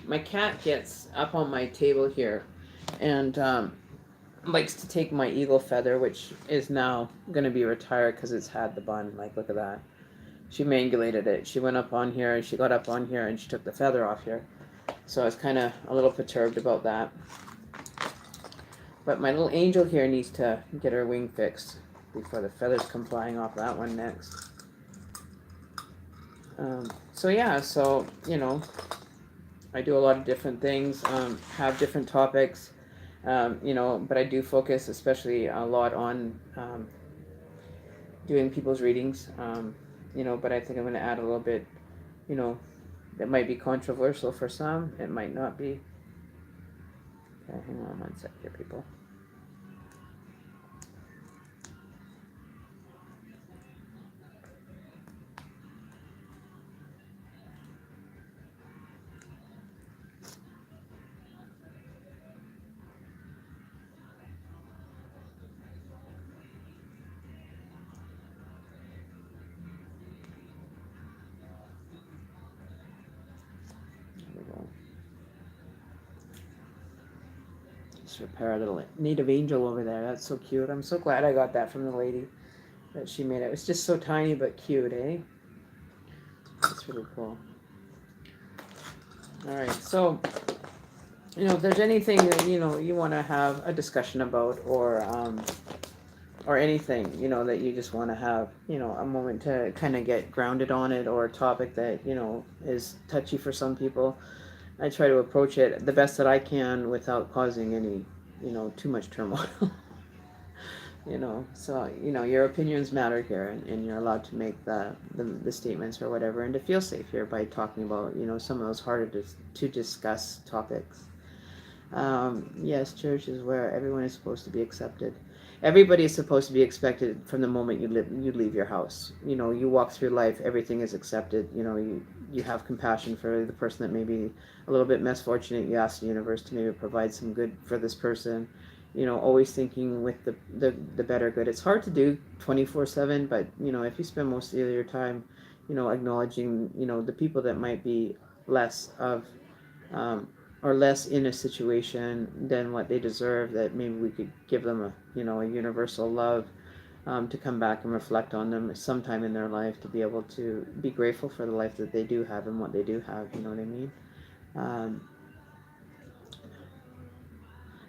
My cat gets up on my table here and likes to take my eagle feather, which is now gonna be retired because it's had the bun. Like, look at that. She mangulated it. She went up on here and she got up on here and she took the feather off here. So I was kind of a little perturbed about that. But my little angel here needs to get her wing fixed before the feathers come flying off that one next. So I do a lot of different things, have different topics, but I do focus especially a lot on doing people's readings, but I think I'm going to add a little bit, that might be controversial for some, it might not be. Okay, hang on 1 sec here, people. Just repair a little native angel over there. That's so cute. I'm so glad I got that from the lady that she made. It was just so tiny but cute, eh? That's really cool. All right, so if there's anything that you want to have a discussion about, or anything that you just want to have a moment to kind of get grounded on it, or a topic that is touchy for some people, I try to approach it the best that I can without causing any too much turmoil. So your opinions matter here, and you're allowed to make the statements or whatever, and to feel safe here by talking about some of those harder to discuss topics. Yes, church is where everyone is supposed to be accepted. Everybody is supposed to be expected from the moment you leave your house. You walk through life, everything is accepted. You have compassion for the person that may be a little bit less fortunate. You ask the universe to maybe provide some good for this person. Always thinking with the better good. It's hard to do 24/7, but if you spend most of your time, acknowledging the people that might be less of or less in a situation than what they deserve, that maybe we could give them a universal love, to come back and reflect on them sometime in their life, to be able to be grateful for the life that they do have and what they do have. You know what I mean?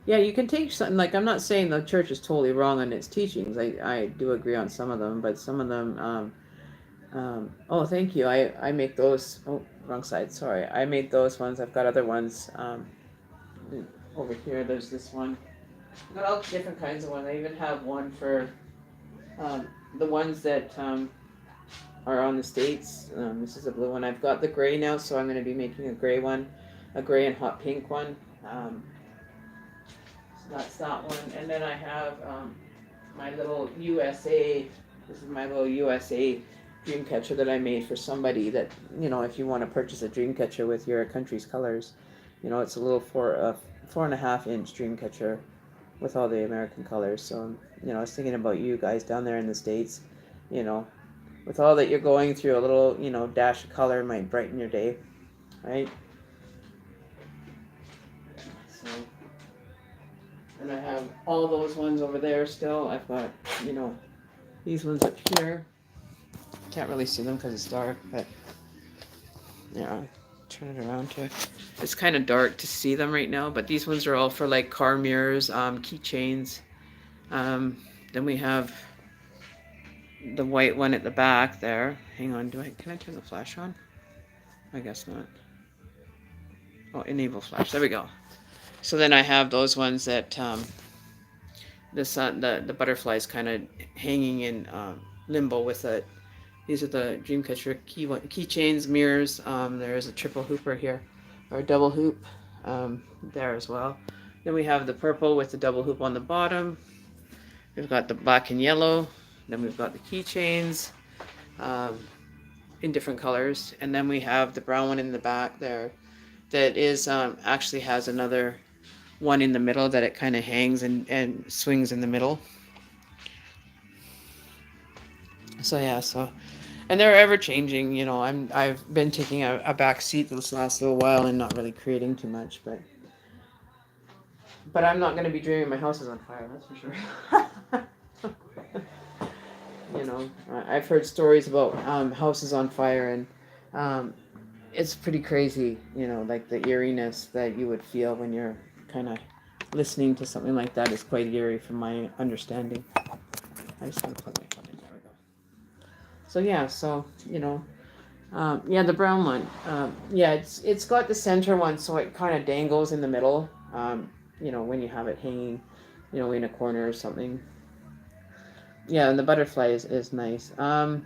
Yeah, you can take something like, I'm not saying the church is totally wrong on its teachings. I do agree on some of them, but some of them. Oh, thank you. I make those. Oh, wrong side. Sorry. I made those ones. I've got other ones. Over here, there's this one. I've got all different kinds of ones. I even have one for the ones that are on the States. This is a blue one. I've got the gray now, so I'm going to be making a gray one, a gray and hot pink one. So that's that one. And then I have my little USA. This is my little USA dream catcher that I made for somebody that, if you want to purchase a dream catcher with your country's colors, it's a little 4.5-inch dream catcher with all the American colors. So, I was thinking about you guys down there in the States, with all that you're going through, a little, dash of color might brighten your day, right? So, and I have all those ones over there still. I've got, these ones up here. Can't really see them because it's dark, but yeah, turn it around to. It's kind of dark to see them right now, but these ones are all for like car mirrors, keychains. Then we have the white one at the back there. Hang on, can I turn the flash on? I guess not. Oh, enable flash. There we go. So then I have those ones that the butterflies kind of hanging in limbo with it. These are the Dreamcatcher keychains, mirrors. There is a triple hooper here, or a double hoop there as well. Then we have the purple with the double hoop on the bottom. We've got the black and yellow. Then we've got the keychains in different colors. And then we have the brown one in the back there that is actually has another one in the middle that it kind of hangs and swings in the middle. So yeah, and they're ever changing. I've been taking a back seat this last little while and not really creating too much, but I'm not going to be dreaming my house is on fire. That's for sure. I've heard stories about houses on fire, and it's pretty crazy. Like the eeriness that you would feel when you're kind of listening to something like that is quite eerie from my understanding. I just want to plug my phone in. There we go. So yeah, the brown one. It's got the center one, so it kind of dangles in the middle. When you have it hanging, in a corner or something. Yeah, and the butterfly is nice. To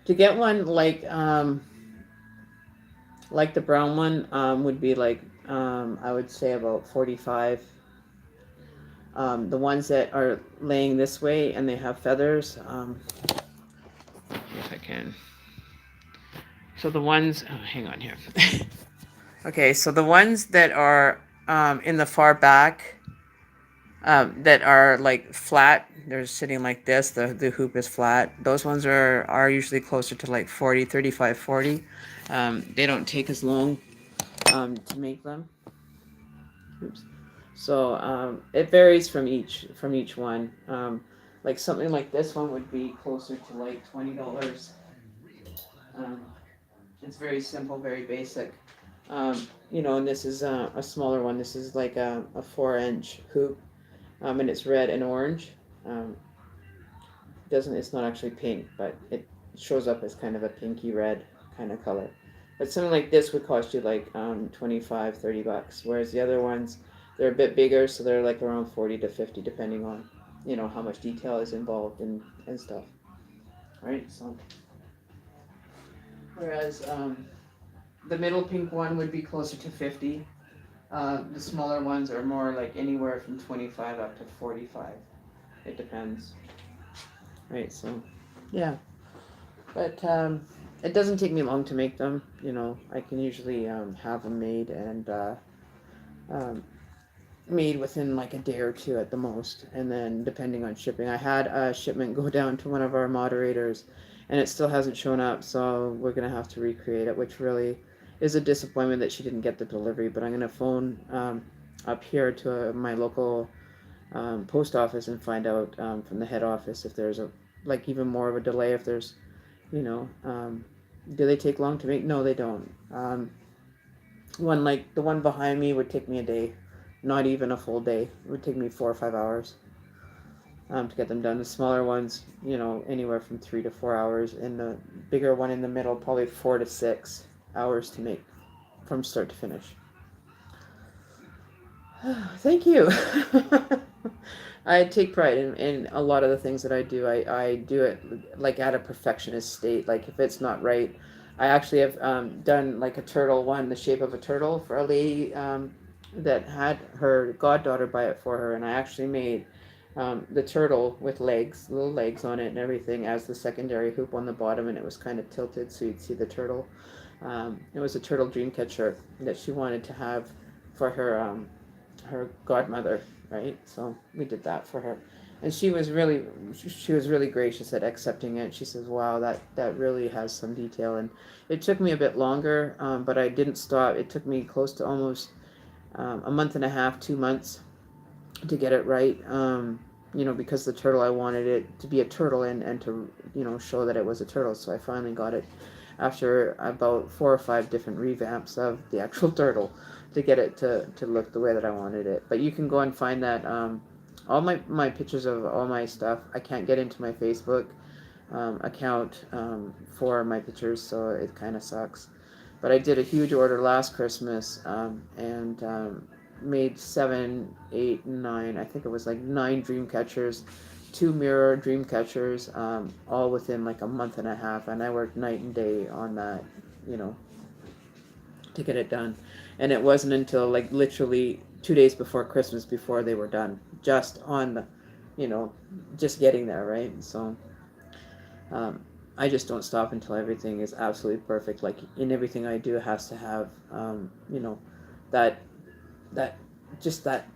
get one like the brown one would be like I would say about 45. The ones that are laying this way and they have feathers. If I can. So the ones, hang on here. Okay, so the ones that are in the far back, that are like flat, they're sitting like this, the hoop is flat. Those ones are usually closer to like 40, 35, 40. They don't take as long to make them. Oops. So it varies from each one. Like something like this one would be closer to like $20. Um, it's very simple, very basic. And this is a smaller one. This is like a 4-inch hoop, and it's red and orange. Um, doesn't It's not actually pink, but it shows up as kind of a pinky red kind of color. But something like this would cost you like 25, $30, whereas the other ones, they're a bit bigger, so they're like around 40 to 50, depending on how much detail is involved and stuff. Right. So whereas the middle pink one would be closer to 50. The smaller ones are more like anywhere from 25 up to 45. It depends. Right. So yeah. But it doesn't take me long to make them. I can usually have them made and um, made within like a day or two at the most. And then depending on shipping, I had a shipment go down to one of our moderators, and it still hasn't shown up. So we're gonna have to recreate it, which really is a disappointment that she didn't get the delivery. But I'm gonna phone up here to my local post office and find out from the head office if there's a like even more of a delay, if there's you know, do they take long to make? No, they don't. One like the one behind me would take me a day, not even a full day. It would take me 4 or 5 hours to get them done. The smaller ones, anywhere from 3 to 4 hours, and the bigger one in the middle, probably 4 to 6 hours to make from start to finish. Thank you. I take pride in a lot of the things that I do. I do it like at a perfectionist state. Like if it's not right, I actually have done like a turtle one, the shape of a turtle for a lady that had her goddaughter buy it for her, and I actually made the turtle with legs, little legs on it and everything as the secondary hoop on the bottom, and it was kind of tilted so you'd see the turtle. It was a turtle dream catcher that she wanted to have for her godmother, right? So we did that for her, and she was really gracious at accepting it. She says, "Wow, that really has some detail." And it took me a bit longer, but I didn't stop. It took me close to almost a month and a half, 2 months to get it right. Because the turtle, I wanted it to be a turtle and to show that it was a turtle. So I finally got it after about 4 or 5 different revamps of the actual turtle to get it to look the way that I wanted it. But you can go and find that all my pictures of all my stuff. I can't get into my Facebook account for my pictures, so it kind of sucks. But I did a huge order last Christmas and made 7, 8, 9. I think it was like 9 dream catchers, 2 mirror dream catchers, all within like a month and a half. And I worked night and day on that, you know, to get it done. And it wasn't until like literally 2 days before Christmas before they were done. Just on the, just getting there, right? So um, I just don't stop until everything is absolutely perfect. Like in everything I do has to have, that that just that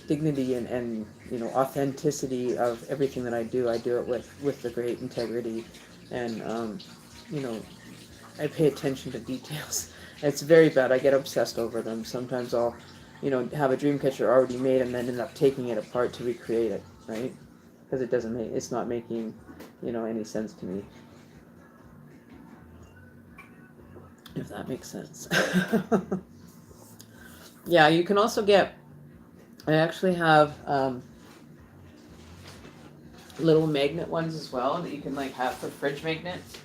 dignity and authenticity of everything that I do. I do it with the great integrity, and you know I pay attention to details. It's very bad. I get obsessed over them. Sometimes I'll have a dream catcher already made and then end up taking it apart to recreate it, right? Because it's not making any sense to me, if that makes sense. Yeah, you can also get, I actually have little magnet ones as well that you can like have for fridge magnets.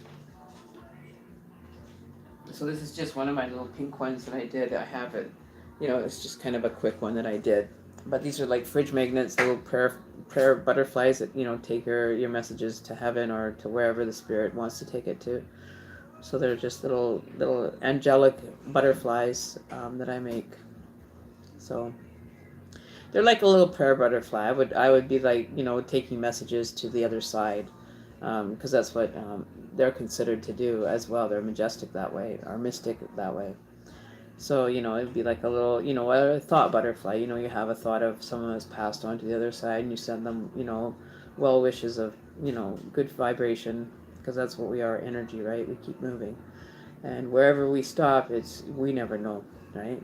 So this is just one of my little pink ones that I did. I have it, it's just kind of a quick one that I did. But these are like fridge magnets, little prayer butterflies that take your messages to heaven or to wherever the spirit wants to take it to. So they're just little angelic butterflies that I make. So they're like a little prayer butterfly. I would be like taking messages to the other side, because that's what they're considered to do as well. They're majestic that way, or mystic that way. So it'd be like a little a thought butterfly. You have a thought of someone that's passed on to the other side, and you send them well wishes of good vibration, because that's what we are, energy, right? We keep moving, and wherever we stop, we never know, right?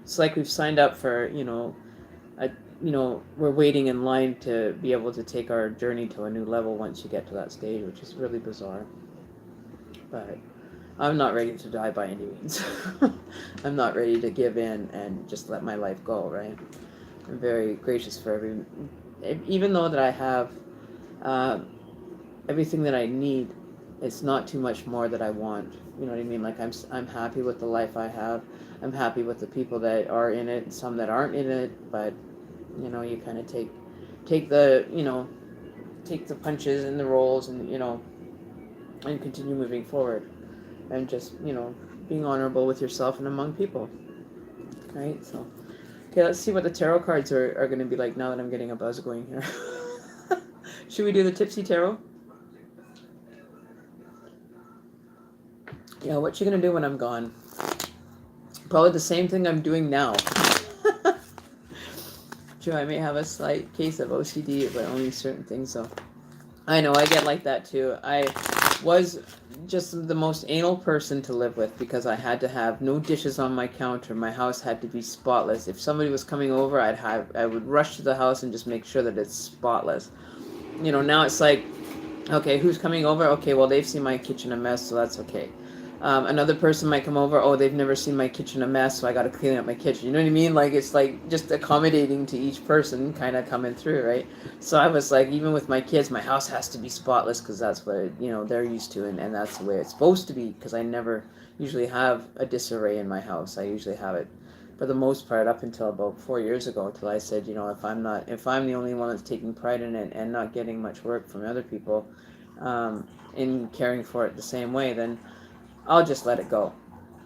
It's like we've signed up for, a, we're waiting in line to be able to take our journey to a new level once you get to that stage, which is really bizarre. But I'm not ready to die by any means. I'm not ready to give in and just let my life go, right? I'm very gracious for even though that I have uh, everything that I need, it's not too much more that I want. You know what I mean? Like I'm happy with the life I have. I'm happy with the people that are in it, and some that aren't in it. But you kind of take the take the punches and the rolls, and and continue moving forward, and just being honorable with yourself and among people, right? So okay, let's see what the tarot cards are going to be like now that I'm getting a buzz going here. Should we do the tipsy tarot? Yeah, what you gonna do when I'm gone? Probably the same thing I'm doing now. Sure, I may have a slight case of OCD, but only certain things. So I know I get like that too. I was just the most anal person to live with because I had to have no dishes on my counter. My house had to be spotless. If somebody was coming over, I would rush to the house and just make sure that it's spotless. Now it's like, okay, who's coming over? Okay, well, they've seen my kitchen a mess, so that's okay. Another person might come over. Oh, they've never seen my kitchen a mess, so I got to clean up my kitchen. You know what I mean? Like, it's like just accommodating to each person kind of coming through, right? So I was like, even with my kids, my house has to be spotless because that's what, they're used to. And that's the way it's supposed to be because I never usually have a disarray in my house. I usually have it for the most part up until about 4 years ago, until I said, if I'm the only one that's taking pride in it and not getting much work from other people in caring for it the same way, then I'll just let it go.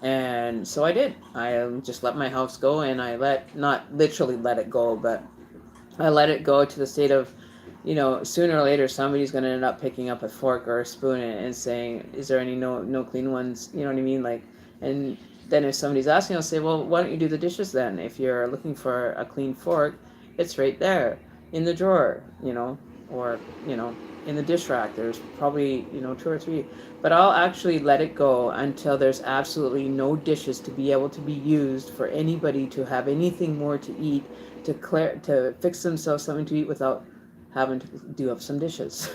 And so I did. I just let my house go, and not literally let it go, but I let it go to the state of, sooner or later somebody's going to end up picking up a fork or a spoon and saying, is there any no clean ones? You know what I mean? Like, and then if somebody's asking, I'll say, well, why don't you do the dishes then? If you're looking for a clean fork, it's right there in the drawer, or, in the dish rack. There's probably, 2 or 3. But I'll actually let it go until there's absolutely no dishes to be able to be used for anybody to have anything more to eat, to fix themselves something to eat without having to do up some dishes.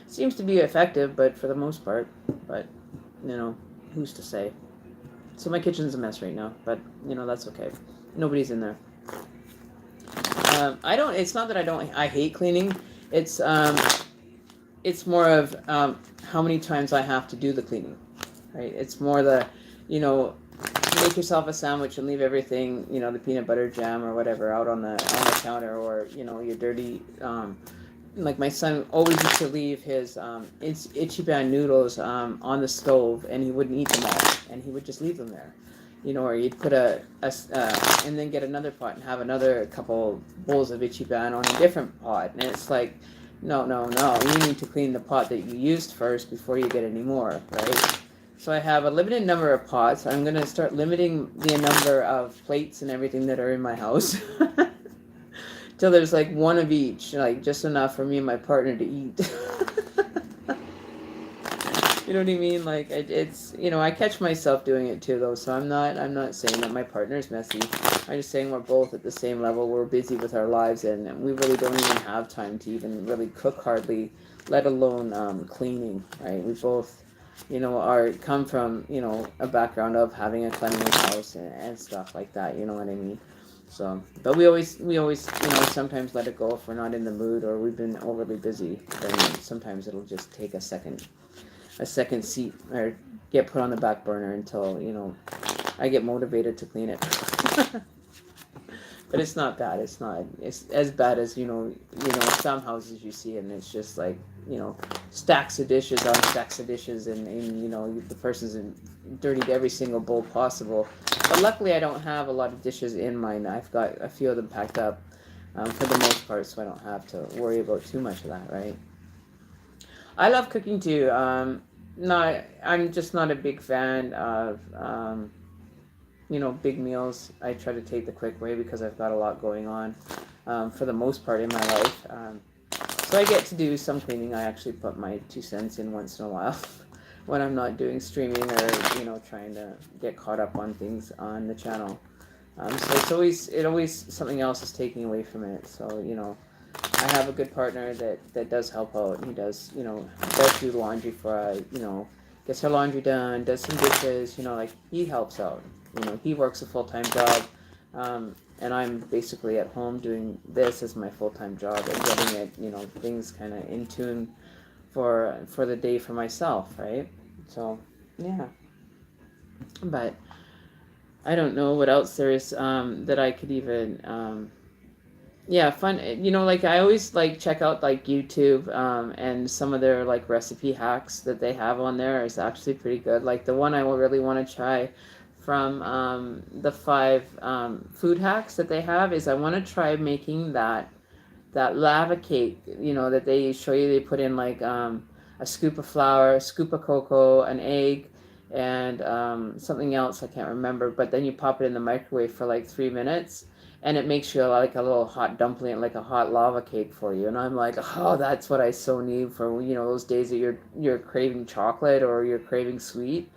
Seems to be effective, but for the most part. But, who's to say? So my kitchen's a mess right now, but, that's okay. Nobody's in there. It's not that I hate cleaning. It's more of how many times I have to do the cleaning, right? It's more the, make yourself a sandwich and leave everything, the peanut butter jam or whatever out on the counter, or your dirty. Like my son always used to leave his Ichiban noodles on the stove, and he wouldn't eat them all, and he would just leave them there. Or you'd put and then get another pot and have another couple bowls of Ichiban on a different pot, and it's like, no, you need to clean the pot that you used first before you get any more, right? So I have a limited number of pots. I'm going to start limiting the number of plates and everything that are in my house till there's like one of each, like just enough for me and my partner to eat. You know what I mean? Like it's I catch myself doing it too, though. So I'm not saying that my partner's messy. I'm just saying we're both at the same level. We're busy with our lives, and we really don't even have time to even really cook hardly, let alone cleaning. Right? We both, come from a background of having a cleanliness house and stuff like that. You know what I mean? So, but we always sometimes let it go if we're not in the mood or we've been overly busy. Then sometimes it'll just take a second seat or get put on the back burner until I get motivated to clean it. But it's not bad. It's as bad as some houses you see, and it's just like stacks of dishes on stacks of dishes, and the person's dirtied every single bowl possible. But luckily I don't have a lot of dishes in mine. I've got a few of them packed up for the most part, so I don't have to worry about too much of that, right? I love cooking too. I'm just not a big fan of, big meals. I try to take the quick way because I've got a lot going on for the most part in my life. So I get to do some cleaning. I actually put my 2 cents in once in a while when I'm not doing streaming or, trying to get caught up on things on the channel. So it always something else is taking away from it. So I have a good partner that does help out. He does does do laundry for gets her laundry done, does some dishes. Like he helps out. He works a full time job, and I'm basically at home doing this as my full time job and getting it things kind of in tune for the day for myself, right? So yeah, but I don't know what else there is that I could even yeah, fun. Like I always like check out like YouTube and some of their like recipe hacks that they have on there is actually pretty good. Like the one I will really want to try from the 5 food hacks that they have is I want to try making that lava cake. That they show you. They put in like a scoop of flour, a scoop of cocoa, an egg, and something else I can't remember. But then you pop it in the microwave for like 3 minutes, and it makes you like a little hot dumpling, like a hot lava cake for you. And I'm like, oh, that's what I so need for those days that you're craving chocolate or you're craving sweet.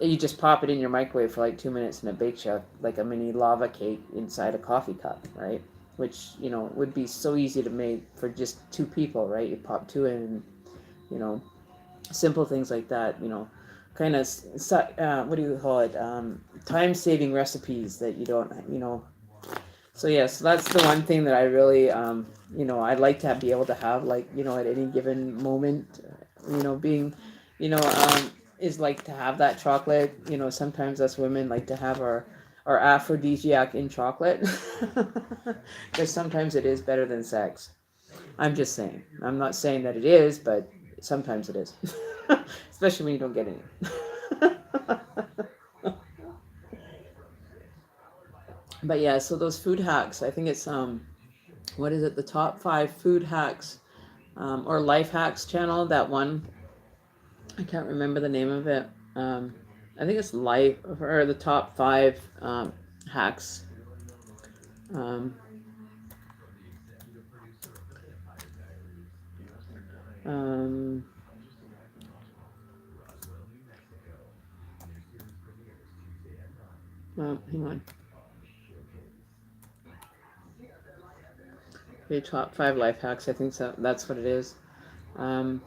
You just pop it in your microwave for like 2 minutes, and it bakes you like a mini lava cake inside a coffee cup, right? Which would be so easy to make for just 2 people, right? You pop 2 in, you know, simple things like that. Kind of what do you call it? Time-saving recipes that you don't, So yes, that's the one thing that I really, I'd like to be able to have, like, at any given moment, being, is like to have that chocolate. Sometimes us women like to have our aphrodisiac in chocolate, because sometimes it is better than sex. I'm just saying. I'm not saying that it is, but sometimes it is, especially when you don't get any. But yeah, so those food hacks, I think it's what is it? The top 5 food hacks, or life hacks channel. That one, I can't remember the name of it. I think it's life or the top 5 hacks. Um, um, Hang on. Okay, top 5 life hacks. I think so. That's what it is. Um,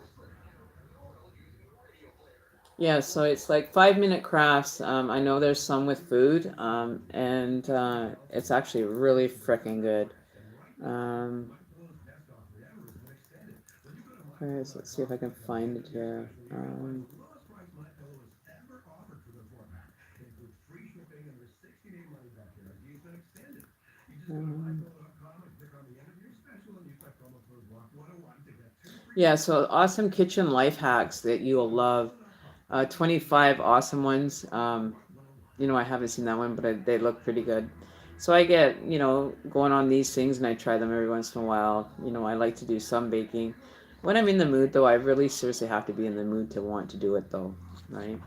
Yeah, so it's like 5 minute crafts. I know there's some with food, and it's actually really freaking good. Um, okay, so let's see if I can find it here. Um, yeah, so awesome kitchen life hacks that you will love. 25 awesome ones. I haven't seen that one, but they look pretty good. So I get, going on these things and I try them every once in a while. I like to do some baking. When I'm in the mood, though, I really seriously have to be in the mood to want to do it, though, right?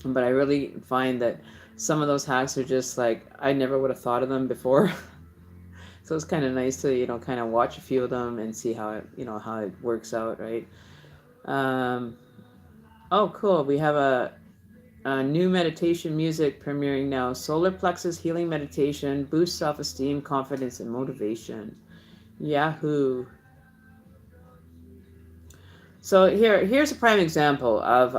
But I really find that some of those hacks are just like, I never would have thought of them before. So it's kind of nice to, kind of watch a few of them and see how it works out, right? Um, oh, cool. We have new meditation music premiering now. Solar plexus healing meditation boosts self-esteem, confidence, and motivation. Yahoo! So here's a prime example of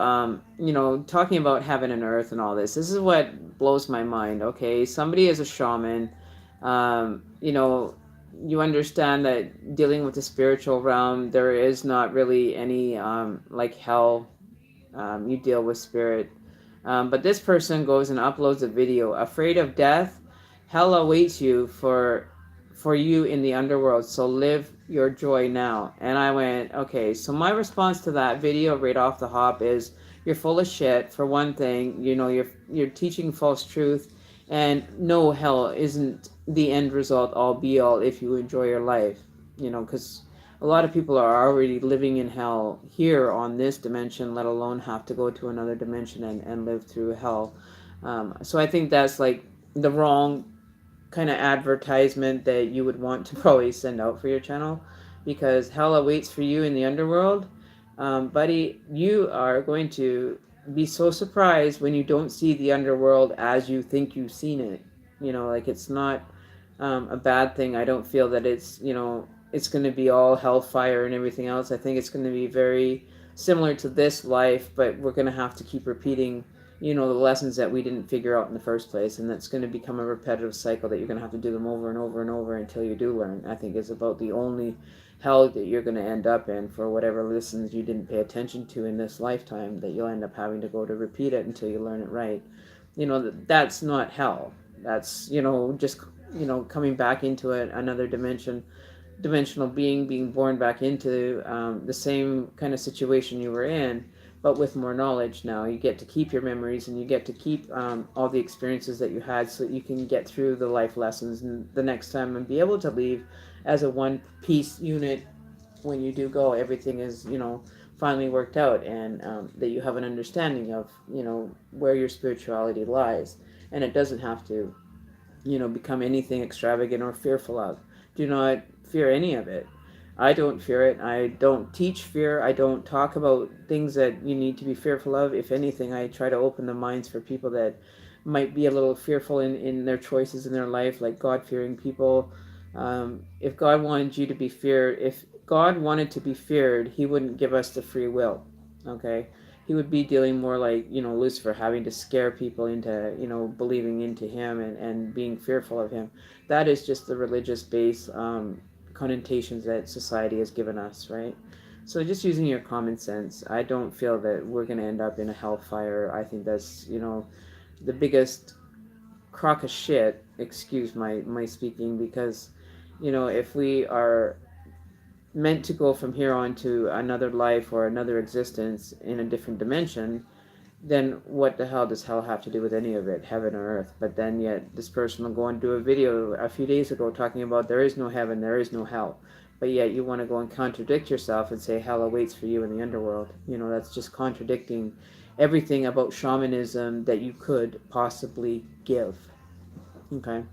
talking about heaven and earth and all this. This is what blows my mind. Okay, somebody is a shaman. You understand that dealing with the spiritual realm, there is not really any like hell. You deal with spirit. But this person goes and uploads a video. Afraid of death? Hell awaits you for you in the underworld. So live your joy now. And I went, okay. So my response to that video right off the hop is, you're full of shit. For one thing, you're teaching false truth, and no, hell isn't the end result, all be all, if you enjoy your life. Because a lot of people are already living in hell here on this dimension, let alone have to go to another dimension and live through hell. So I think that's like the wrong kind of advertisement that you would want to probably send out for your channel, because hell awaits for you in the underworld. Buddy, you are going to be so surprised when you don't see the underworld as you think you've seen it. Like it's not a bad thing. I don't feel that it's going to be all hellfire and everything else. I think it's going to be very similar to this life, but we're going to have to keep repeating, the lessons that we didn't figure out in the first place. And that's going to become a repetitive cycle that you're going to have to do them over and over and over until you do learn. I think is about the only hell that you're going to end up in for whatever lessons you didn't pay attention to in this lifetime, that you'll end up having to go to repeat it until you learn it right. That's not hell. That's, just, coming back into another dimensional being born back into the same kind of situation you were in, but with more knowledge. Now you get to keep your memories, and you get to keep all the experiences that you had, so that you can get through the life lessons and the next time, and be able to leave as a one piece unit. When you do go, everything is finally worked out, and that you have an understanding of where your spirituality lies, and it doesn't have to become anything extravagant or fearful of. Do not fear any of it. I don't fear it. I don't teach fear. I don't talk about things that you need to be fearful of. If anything, I try to open the minds for people that might be a little fearful in their choices in their life, like God-fearing people. If God wanted you to be feared, if God wanted to be feared, he wouldn't give us the free will. Okay? He would be dealing more like, Lucifer, having to scare people into, believing into him, and being fearful of him. That is just the religious base connotations that society has given us, right? So just using your common sense, I don't feel that we're going to end up in a hellfire. I think that's, the biggest crock of shit, excuse my speaking, because, if we are meant to go from here on to another life or another existence in a different dimension, then what the hell does hell have to do with any of it, heaven or earth? But then yet this person will go and do a video a few days ago talking about there is no heaven, there is no hell. But yet you want to go and contradict yourself and say hell awaits for you in the underworld. That's just contradicting everything about shamanism that you could possibly give. Okay?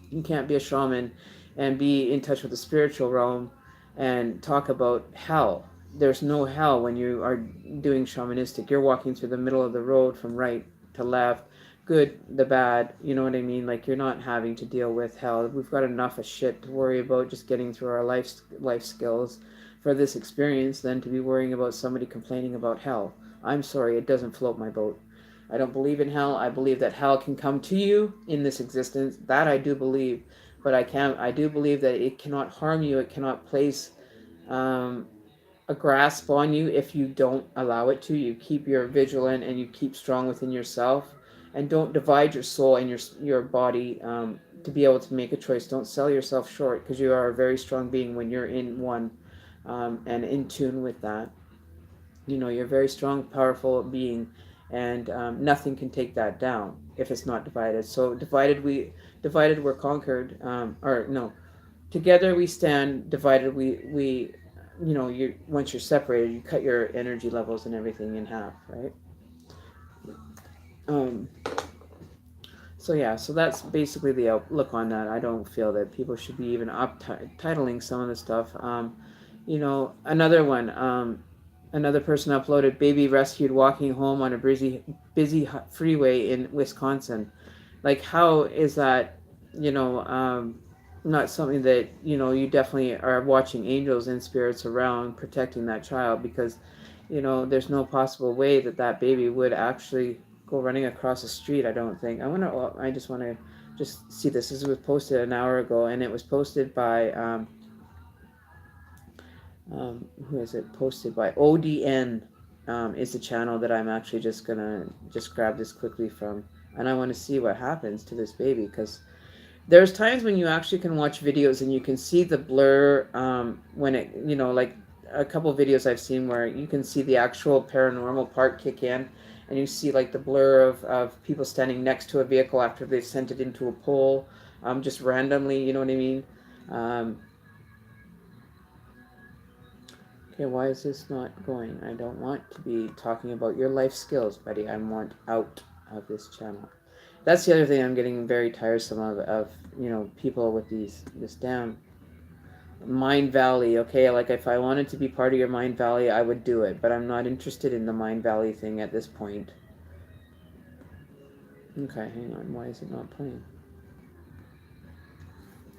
You can't be a shaman and be in touch with the spiritual realm and talk about hell. There's no hell when you are doing shamanistic. You're walking through the middle of the road from right to left, good, the bad, you know what I mean? Like, you're not having to deal with hell. We've got enough of shit to worry about just getting through our life skills for this experience than to be worrying about somebody complaining about hell. I'm sorry, it doesn't float my boat. I don't believe in hell. I believe that hell can come to you in this existence. That I do believe. But I do believe that it cannot harm you. It cannot place a grasp on you if you don't allow it to. You keep your vigilant and you keep strong within yourself, and don't divide your soul and your body to be able to make a choice. Don't sell yourself short, because you are a very strong being when you're in one and in tune with that. You're a very strong, powerful being, and nothing can take that down if it's not divided. So divided we're conquered, or no, together we stand, divided we you once you're separated, you cut your energy levels and everything in half, right? um so yeah, so that's basically the outlook on that. I don't feel that people should be even titling some of the stuff. Another one, another person uploaded baby rescued walking home on a busy freeway in Wisconsin. Like, how is that, not something that, you definitely are watching angels and spirits around protecting that child? Because, there's no possible way that that baby would actually go running across the street, I don't think. I just want to just see this. This was posted an hour ago, and it was posted by, who is it posted by? ODN is the channel that I'm actually just gonna just grab this quickly from, and I want to see what happens to this baby, because there's times when you actually can watch videos and you can see the blur when it, like a couple of videos I've seen where you can see the actual paranormal part kick in, and you see like the blur of people standing next to a vehicle after they've sent it into a pole, just randomly, you know what I mean? Okay, why is this not going? I don't want to be talking about your life skills, buddy. I want out of this channel. That's the other thing I'm getting very tiresome of people with this damn Mind Valley, okay? Like if I wanted to be part of your Mind Valley, I would do it, but I'm not interested in the Mind Valley thing at this point. Okay, hang on. Why is it not playing?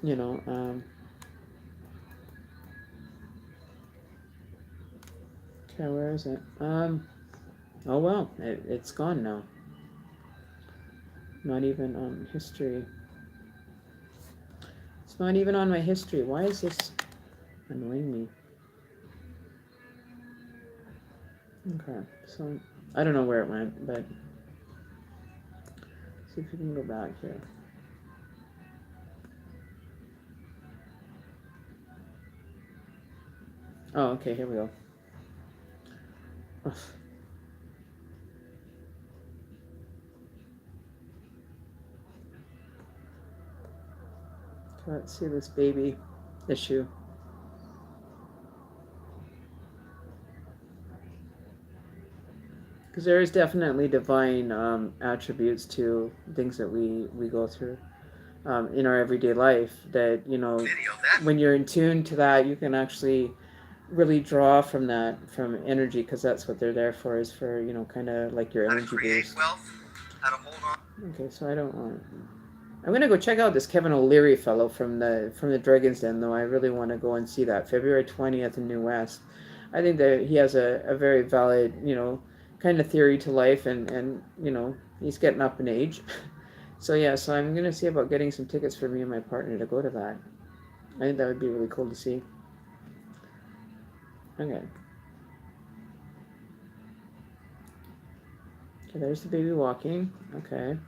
You know, okay, where is it? Oh well, it's gone now. Not even on history. It's not even on my history. Why is this annoying me? Okay, so I don't know where it went, but see if we can go back here. Oh, okay, here we go. Ugh. Let's see this baby issue. Because there is definitely divine attributes to things that we go through in our everyday life. That, you know, when you're in tune to that, you can actually really draw from that, from energy, because that's what they're there for, is for, you know, kind of like your energy boost. Okay, so I don't want. I'm gonna go check out this Kevin O'Leary fellow from the Dragon's Den, though. I really want to go and see that February 20th in New West. I think that he has a very valid, you know, kind of theory to life, and you know, he's getting up in age. So yeah, so I'm gonna see about getting some tickets for me and my partner to go to that. I think that would be really cool to see. Okay. Okay, there's the baby walking. Okay.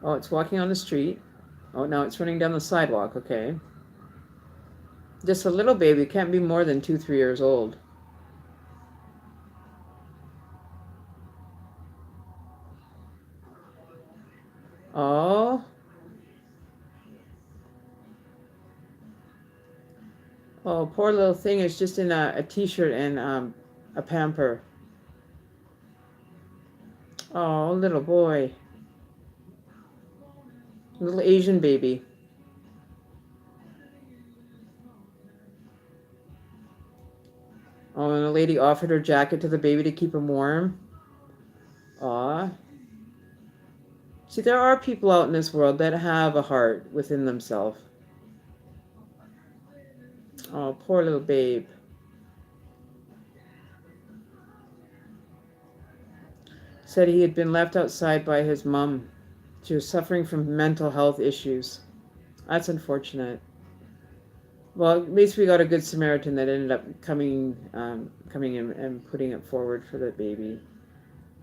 Oh, it's walking on the street. Oh, now it's running down the sidewalk. Okay. Just a little baby, can't be more than 2, 3 years old. Oh. Oh, poor little thing is just in a t-shirt and a pamper. Oh, little boy. Little Asian baby. Oh, and a lady offered her jacket to the baby to keep him warm. Aw. See, there are people out in this world that have a heart within themselves. Oh, poor little babe. Said he had been left outside by his mom. She was suffering from mental health issues. That's unfortunate. Well, at least we got a good Samaritan that ended up coming in and putting it forward for the baby.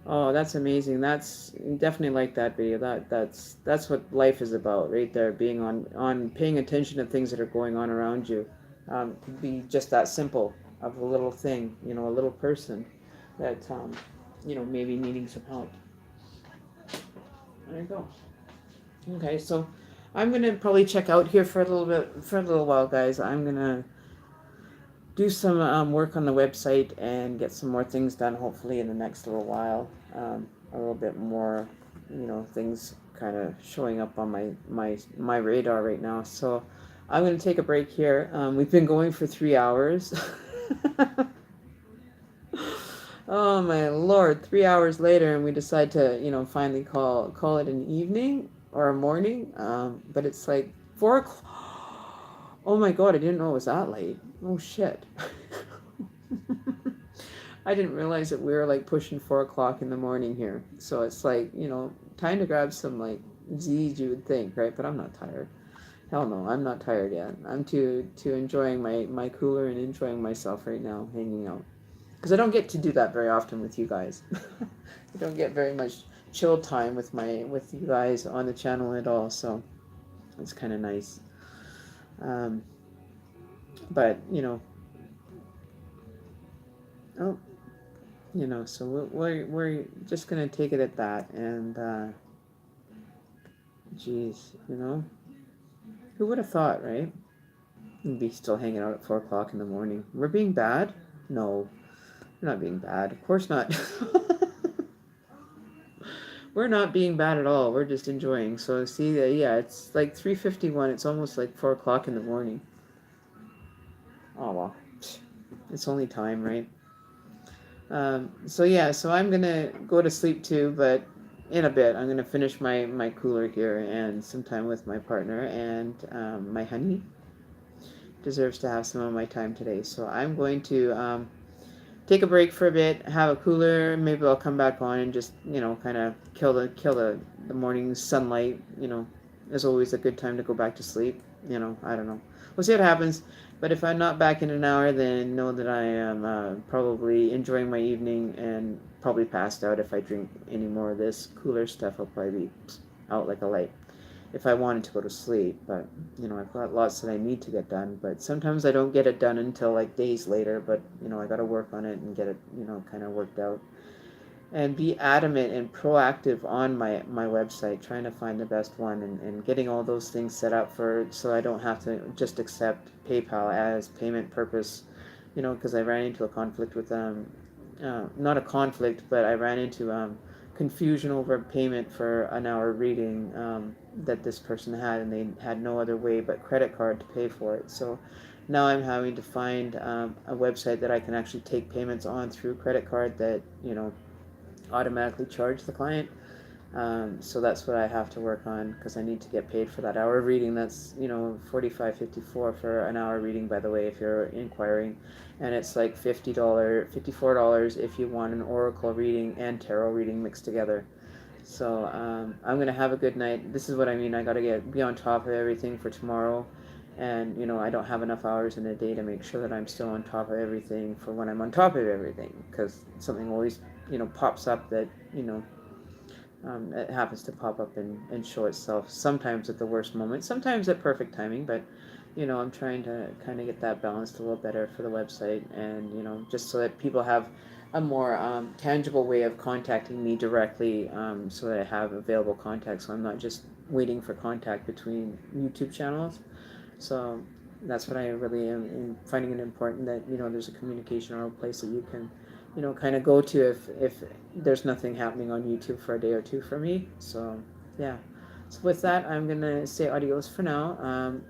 Oh, that's amazing. That's definitely like that video. That's what life is about, right there. Being on paying attention to things that are going on around you. Could be just that simple of a little thing, you know, a little person that you know, maybe needing some help. There you go. Okay, so I'm gonna probably check out here for a little while, guys. I'm gonna do some work on the website and get some more things done, hopefully in the next little while. A little bit more, you know, things kind of showing up on my radar right now. So I'm going to take a break here. We've been going for 3 hours. Oh my lord, 3 hours later, and we decide to, you know, finally call it an evening or a morning. But it's like 4 o'clock. Oh my god, I didn't know it was that late. Oh shit. I didn't realize that we were like pushing 4 o'clock in the morning here. So it's like, you know, time to grab some like Z's, you would think, right? But I'm not tired. Hell no, I'm not tired yet. I'm too enjoying my cooler and enjoying myself right now, hanging out. Because I don't get to do that very often with you guys. I don't get very much chill time with you guys on the channel at all. So it's kind of nice. But you know, oh, you know, so we're just gonna take it at that. And geez, you know, who would have thought, right? We'd be still hanging out at 4 o'clock in the morning. We're being bad? No, we're not being bad. Of course not. we're not being bad at all. We're just enjoying. So see, yeah, it's like 3:51. It's almost like 4 o'clock in the morning. Oh well, it's only time, right? So yeah, so I'm gonna go to sleep too, but in a bit I'm gonna finish my cooler here and some time with my partner, and my honey deserves to have some of my time today. So I'm going to take a break for a bit, have a cooler. Maybe I'll come back on and just kind of kill the morning sunlight. Is always a good time to go back to sleep. I don't know. We'll see what happens. But if I'm not back in an hour, then know that I am probably enjoying my evening and probably passed out. If I drink any more of this cooler stuff, I'll probably be out like a light if I wanted to go to sleep. But I've got lots that I need to get done. But sometimes I don't get it done until like days later. But I got to work on it and get it kind of worked out. And be adamant and proactive on my website, trying to find the best one, and getting all those things set up for so I don't have to just accept PayPal as payment purpose. Because I ran into a conflict with not a conflict, but I ran into confusion over payment for an hour reading that this person had, and they had no other way but credit card to pay for it. So now I'm having to find a website that I can actually take payments on through credit card that automatically charge the client. So that's what I have to work on, because I need to get paid for that hour of reading. That's $45.54 for an hour reading, by the way, if you're inquiring. And it's like $54 if you want an oracle reading and tarot reading mixed together. So I'm gonna have a good night. This is what I mean. I gotta be on top of everything for tomorrow. And I don't have enough hours in a day to make sure that I'm still on top of everything for when I'm on top of everything, because something always pops up that it happens to pop up and show itself, sometimes at the worst moment, sometimes at perfect timing. But I'm trying to kind of get that balanced a little better for the website, and just so that people have a more tangible way of contacting me directly, so that I have available contact, so I'm not just waiting for contact between YouTube channels. So that's what I really am finding it important, that there's a communication or a place that you can kind of go to if there's nothing happening on YouTube for a day or two for me. So yeah. So with that, I'm gonna say adios for now.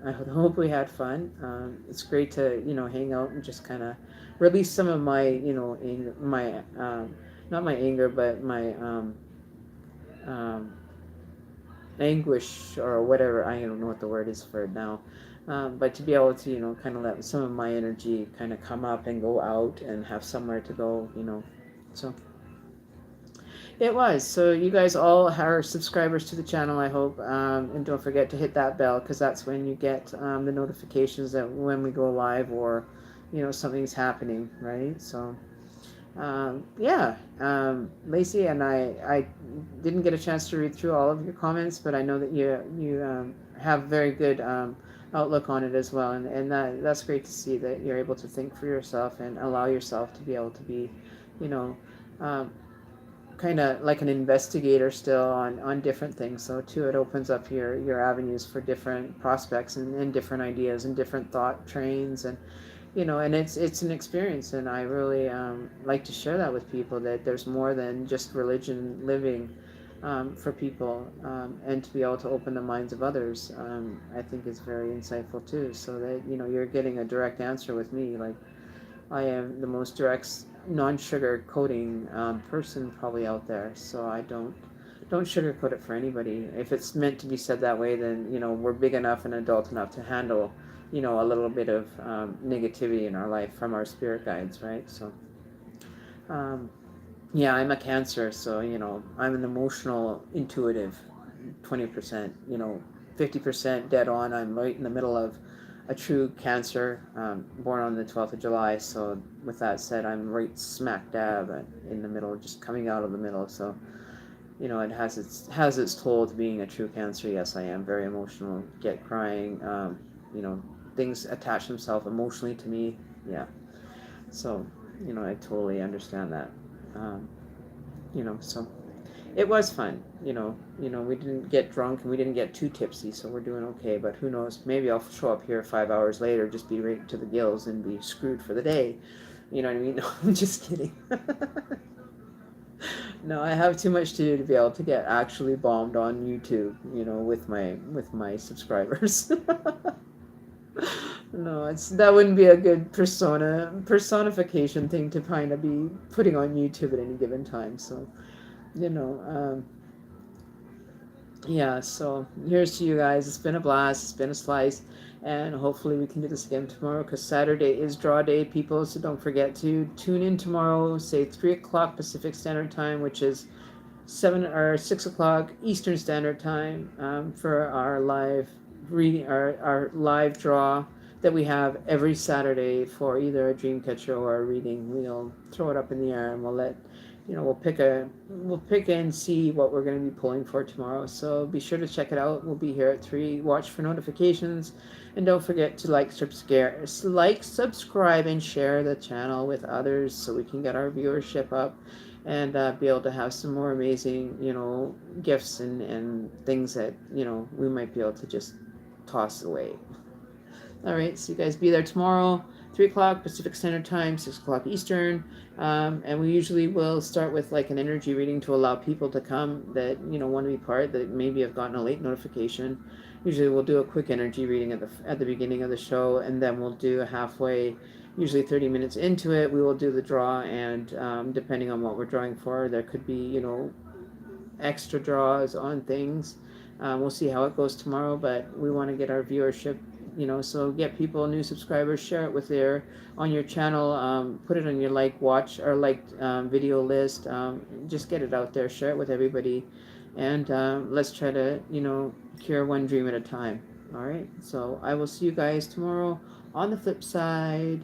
I hope we had fun. It's great to hang out and just kind of release some of my anger, my not my anger, but my um, anguish, or whatever. I don't know what the word is for it now. But to be able to, kind of let some of my energy kind of come up and go out and have somewhere to go. So it was. So you guys all are subscribers to the channel, I hope. And don't forget to hit that bell, because that's when you get the notifications that when we go live, or, something's happening, right? So yeah, Lacey and I didn't get a chance to read through all of your comments, but I know that you have very good outlook on it as well, and that's great to see that you're able to think for yourself and allow yourself to be able to be, you know, um, kind of like an investigator still on different things. So too, it opens up your avenues for different prospects and different ideas and different thought trains, and and it's an experience, and I really like to share that with people, that there's more than just religion living for people, and to be able to open the minds of others, I think is very insightful too. So that you're getting a direct answer with me. Like, I am the most direct, non-sugar coating person probably out there. So I don't sugarcoat it for anybody. If it's meant to be said that way, then we're big enough and adult enough to handle a little bit of negativity in our life from our spirit guides, right? So um, yeah, I'm a Cancer, so I'm an emotional intuitive, 20%, 50% dead on. I'm right in the middle of a true Cancer, born on the 12th of July. So with that said, I'm right smack dab in the middle, just coming out of the middle. So it has its toll to being a true Cancer. Yes, I am very emotional, get crying, things attach themselves emotionally to me. Yeah. So I totally understand that. um, so it was fun. We didn't get drunk and we didn't get too tipsy, so we're doing okay. But who knows, maybe I'll show up here 5 hours later, just be right to the gills and be screwed for the day. You know what I mean? No, I'm just kidding. No, I have too much to do to be able to get actually bombed on YouTube, with my subscribers. No, that wouldn't be a good personification thing to kind of be putting on YouTube at any given time. So, you know, yeah. So here's to you guys. It's been a blast. It's been a slice, and hopefully we can do this again tomorrow because Saturday is draw day, people. So don't forget to tune in tomorrow. Say 3 o'clock Pacific Standard Time, which is 6 o'clock Eastern Standard Time, for our live reading, our live draw that we have every Saturday for either a dream catcher or a reading. We'll throw it up in the air and we'll pick and see what we're going to be pulling for tomorrow. So be sure to check it out. We'll be here at 3. Watch for notifications, and don't forget to subscribe, and share the channel with others so we can get our viewership up, and be able to have some more amazing, gifts and things that, we might be able to just toss away. All right, so you guys be there tomorrow, 3 o'clock Pacific Standard Time, 6 o'clock Eastern. And we usually will start with like an energy reading to allow people to come that, want to be part, that maybe have gotten a late notification. Usually we'll do a quick energy reading at the beginning of the show, and then we'll do a halfway, usually 30 minutes into it, we will do the draw, and depending on what we're drawing for, there could be, extra draws on things. We'll see how it goes tomorrow, but we want to get our viewership, so get people, new subscribers, share it on your channel, put it on your watch or video list, just get it out there, share it with everybody, and let's try to, cure one dream at a time. All right, so I will see you guys tomorrow on the flip side.